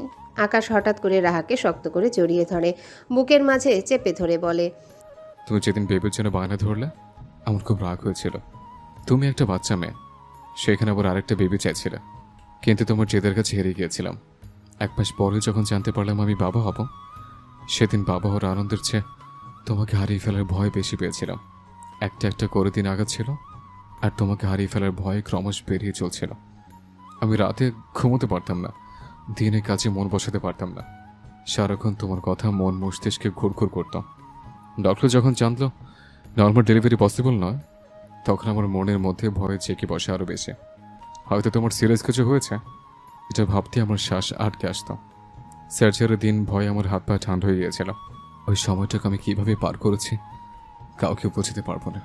আকাশ হঠাৎ করে রাহাকে শক্ত করে জড়িয়ে ধরে, বুকের মাঝে চেপে ধরে বলে, তুমি যেদিন বেবির জন্য বায়না ধরলে আমার খুব রাগ হয়েছিল। তুমি একটা বাচ্চা মেয়ে, সেখানে আবার আরেকটা বেবি চাইছিলে, কিন্তু তোমার জেদের কাছে হেরে গিয়েছিলাম। এক মাস পরে যখন জানতে পারলাম আমি বাবা হব, সেদিন বাবা হওয়ার আনন্দের চেয়ে তোমাকে হারিয়ে ফেলার ভয় বেশি পেয়েছিলাম। একটা একটা করে দিন আঘাত ছিল, আর তোমাকে হারিয়ে ফেলার ভয় ক্রমশ বেরিয়ে চলছিল। আমি রাতে ঘুমোতে পারতাম না, দিনে কাজে মন বসাতে পারতাম না। সারাক্ষণ তোমার কথা মন মস্তিষ্কে ঘুরঘুর করতাম। ডক্টর যখন জানলো নর্মাল ডেলিভারি পসিবল নয়, তখন আমার মনের মধ্যে ভয়ে জেঁকে বসে আরও বেশি। হয়তো তোমার সিরিয়াস কিছু হয়েছে, এটা ভাবতে আমার শ্বাস আটকে আসতাম। সার্জারির দিন ভয়ে আমার হাত পা ঠান্ডা হয়ে গিয়েছিল। ওই সময়টাকে আমি কিভাবে পার করেছি কাউকে বোঝাতে পারবো না।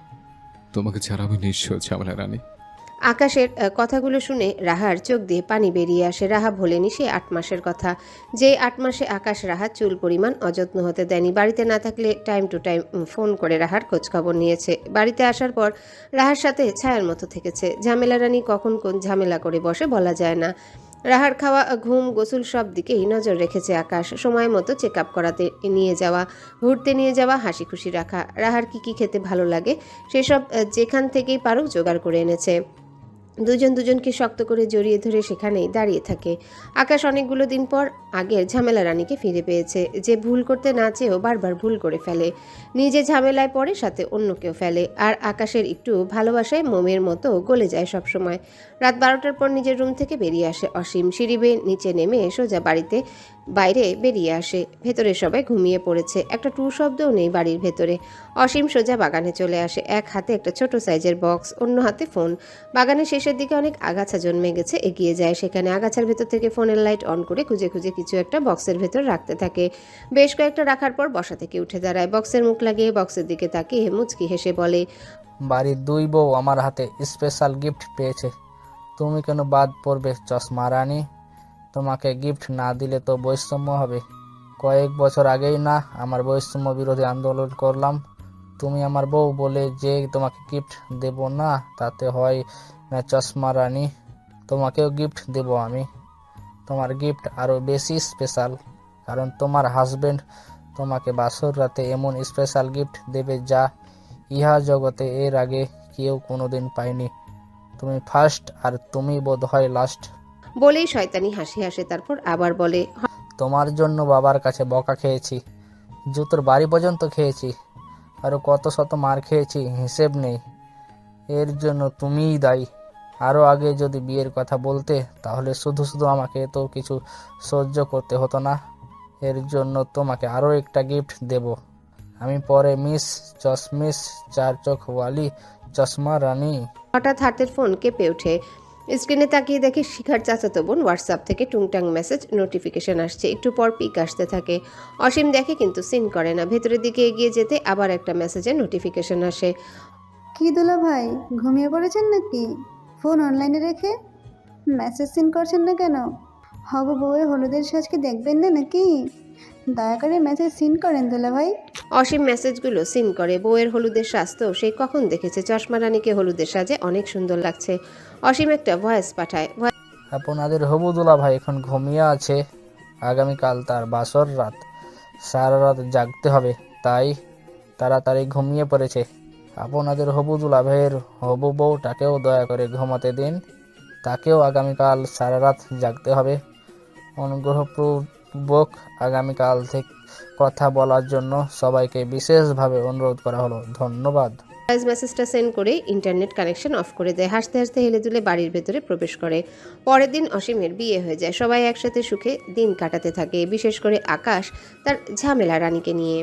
তোমাকে ছাড়া আমি নিঃস্ব ঝামেলা রানী। আকাশের কথাগুলো শুনে রাহার চোখ দিয়ে পানি বেরিয়ে আসে। রাহা ভোলেনি সে 8 মাসের কথা, যে 8 মাসে আকাশ রাহার চুল পরিমাণ অযত্ন হতে দেয়নি। বাড়িতে না থাকলে টাইম টু টাইম ফোন করে রাহার খোঁজখবর নিয়েছে। বাড়িতে আসার পর রাহার সাথে ছায়ার মতো থেকেছে। ঝামেলা রানী কখন কোন ঝামেলা করে বসে বলা যায় না। রাহার খাওয়া, ঘুম, গোসল সব দিকেই নজর রেখেছে আকাশ। সময় মতো চেক আপ করাতে নিয়ে যাওয়া, ঘুরতে নিয়ে যাওয়া, হাসি খুশি রাখা। রাহার কি কি খেতে ভালো লাগে সেসব যেখান থেকেই পারুক জোগাড় করে এনেছে। দুজন দুজনকে শক্ত করে জড়িয়ে ধরে সেখানেই দাঁড়িয়ে থাকে। আকাশ অনেকগুলো দিন পর আগের ঝামেলা রানীকে ফিরে পেয়েছে, যে ভুল করতে না চেয়েও বারবার ভুল করে ফেলে, নিজে ঝামেলায় পড়ে সাথে অন্যকেও ফেলে। আর আকাশের একটু ভালোবাসায় মোমের মতো গলে যায় সবসময়। রাত 12টার পর নিজের রুম থেকে বেরিয়ে আসে অসীম। সিঁড়ি বেয়ে নিচে নেমে সোজা বাইরে বেরিয়ে আসে। ভেতরে সবাই ঘুমিয়ে পড়েছে, একটা টু শব্দও নেই বাড়ির ভেতরে। অসীম সোজা বাগানে চলে আসে, এক হাতে একটা ছোট সাইজের বক্স, অন্য হাতে ফোন। বাগানের শেষের দিকে অনেক আগাছা জন্মে গেছে, এগিয়ে যায় সেখানে। আগাছার ভেতর থেকে ফোনের লাইট অন করে খুঁজে খুঁজে কিছু একটা বক্সের ভেতর রাখতে থাকে। বেশ কয়েকটা রাখার পর বসা থেকে উঠে দাঁড়ায়, বক্সের মুখ লাগিয়ে বক্সের দিকে তাকিয়ে মুচকি হেসে বলে, বাড়ির 2 বউ আমার হাতে স্পেশাল গিফট পেয়েছে, তুমি কেন বাদ পড়বে চশমা রানী? তোমাকে গিফট না দিলে তো বৈষম্য হবে। কয়েক বছর আগেই না আমার বৈষম্য বিরোধী আন্দোলন করলাম, তুমি আমার বউ বলে যে তোমাকে গিফট দেব না তাতে হয় না চশমা রানী। তোমাকেও গিফট দেব আমি। তোমার গিফট আরও বেশি স্পেশাল, কারণ তোমার হাজবেন্ড তোমাকে বাসর রাতে এমন স্পেশাল গিফট দেবে যা ইহা জগতে এর আগে কেউ কোনোদিন পায়নি। তুমি ফার্স্ট আর তুমি বোধহয় লাস্ট। বলেই শয়তানি হাসি হাসে, তারপর আবার বলে, তোমার জন্য বাবার কাছে বকা খেয়েছি, জুতোর বাড়ি পর্যন্ত খেয়েছি, আরও কত শত মার খেয়েছি হিসেব নেই। এর জন্য তুমিই দায়ী। আরও আগে যদি বিয়ের কথা বলতে তাহলে শুধু শুধু আমাকে তো কিছু সহ্য করতে হতো না। এর জন্য তোমাকে আরও একটা গিফট দেব আমি পরে, মিস চশমিস 4 চোখওয়ালি চশমা রানী। হঠাৎ হাতের ফোন কেঁপে ওঠে। স্ক্রিনে তাকিয়ে দেখে শিখার চাচাতো বোন হোয়াটসঅ্যাপ থেকে টুংটাং মেসেজ নোটিফিকেশন আসছে। একটু পর পিক আসতে থাকে। অসীম দেখে কিন্তু সিন করে না। ভেতরের দিকে এগিয়ে যেতে আবার একটা মেসেজের নোটিফিকেশন আসে। কি দুলা ভাই, ঘুমিয়ে পড়েছেন নাকি? ফোন অনলাইনে রেখে মেসেজ সিন করছেন না কেন? হব বউয়ের হলুদের সাজকে দেখবেন না নাকি? দয়া করে মেসেজ সিন করেন দুলা ভাই। অসীম মেসেজগুলো সিন করে। বউয়ের হলুদের সাজ তো সেই কখন দেখেছে। চশমা রানীকে হলুদের সাজে অনেক সুন্দর লাগছে। অসীম একটা ভয়েস পাঠায়। আপনাদের হবু দুলা ভাই এখন ঘুমিয়ে আছে, আগামীকাল তার বাসর রাত, সারা রাত জাগতে হবে, তাই তাড়াতাড়ি ঘুমিয়ে পড়েছে। আপনাদের হবু দুলা ভাইয়ের হবু বউটাকেও দয়া করে ঘুমাতে দিন, তাকেও আগামীকাল সারা রাত জাগতে হবে। অনুগ্রহপূর্বক আগামীকাল থেকে কথা বলার জন্য সবাইকে বিশেষভাবে অনুরোধ করা হলো। ধন্যবাদ। ভয়েস মেসেজটা সেন্ড করে ইন্টারনেট কানেকশন অফ করে দেয়। হাসতে হাসতে হেলে দুলে বাড়ির ভেতরে প্রবেশ করে। পরের দিন অসীমের বিয়ে হয়ে যায়। সবাই একসাথে সুখে দিন কাটাতে থাকে, বিশেষ করে আকাশ তার ঝামেলা রানীকে নিয়ে।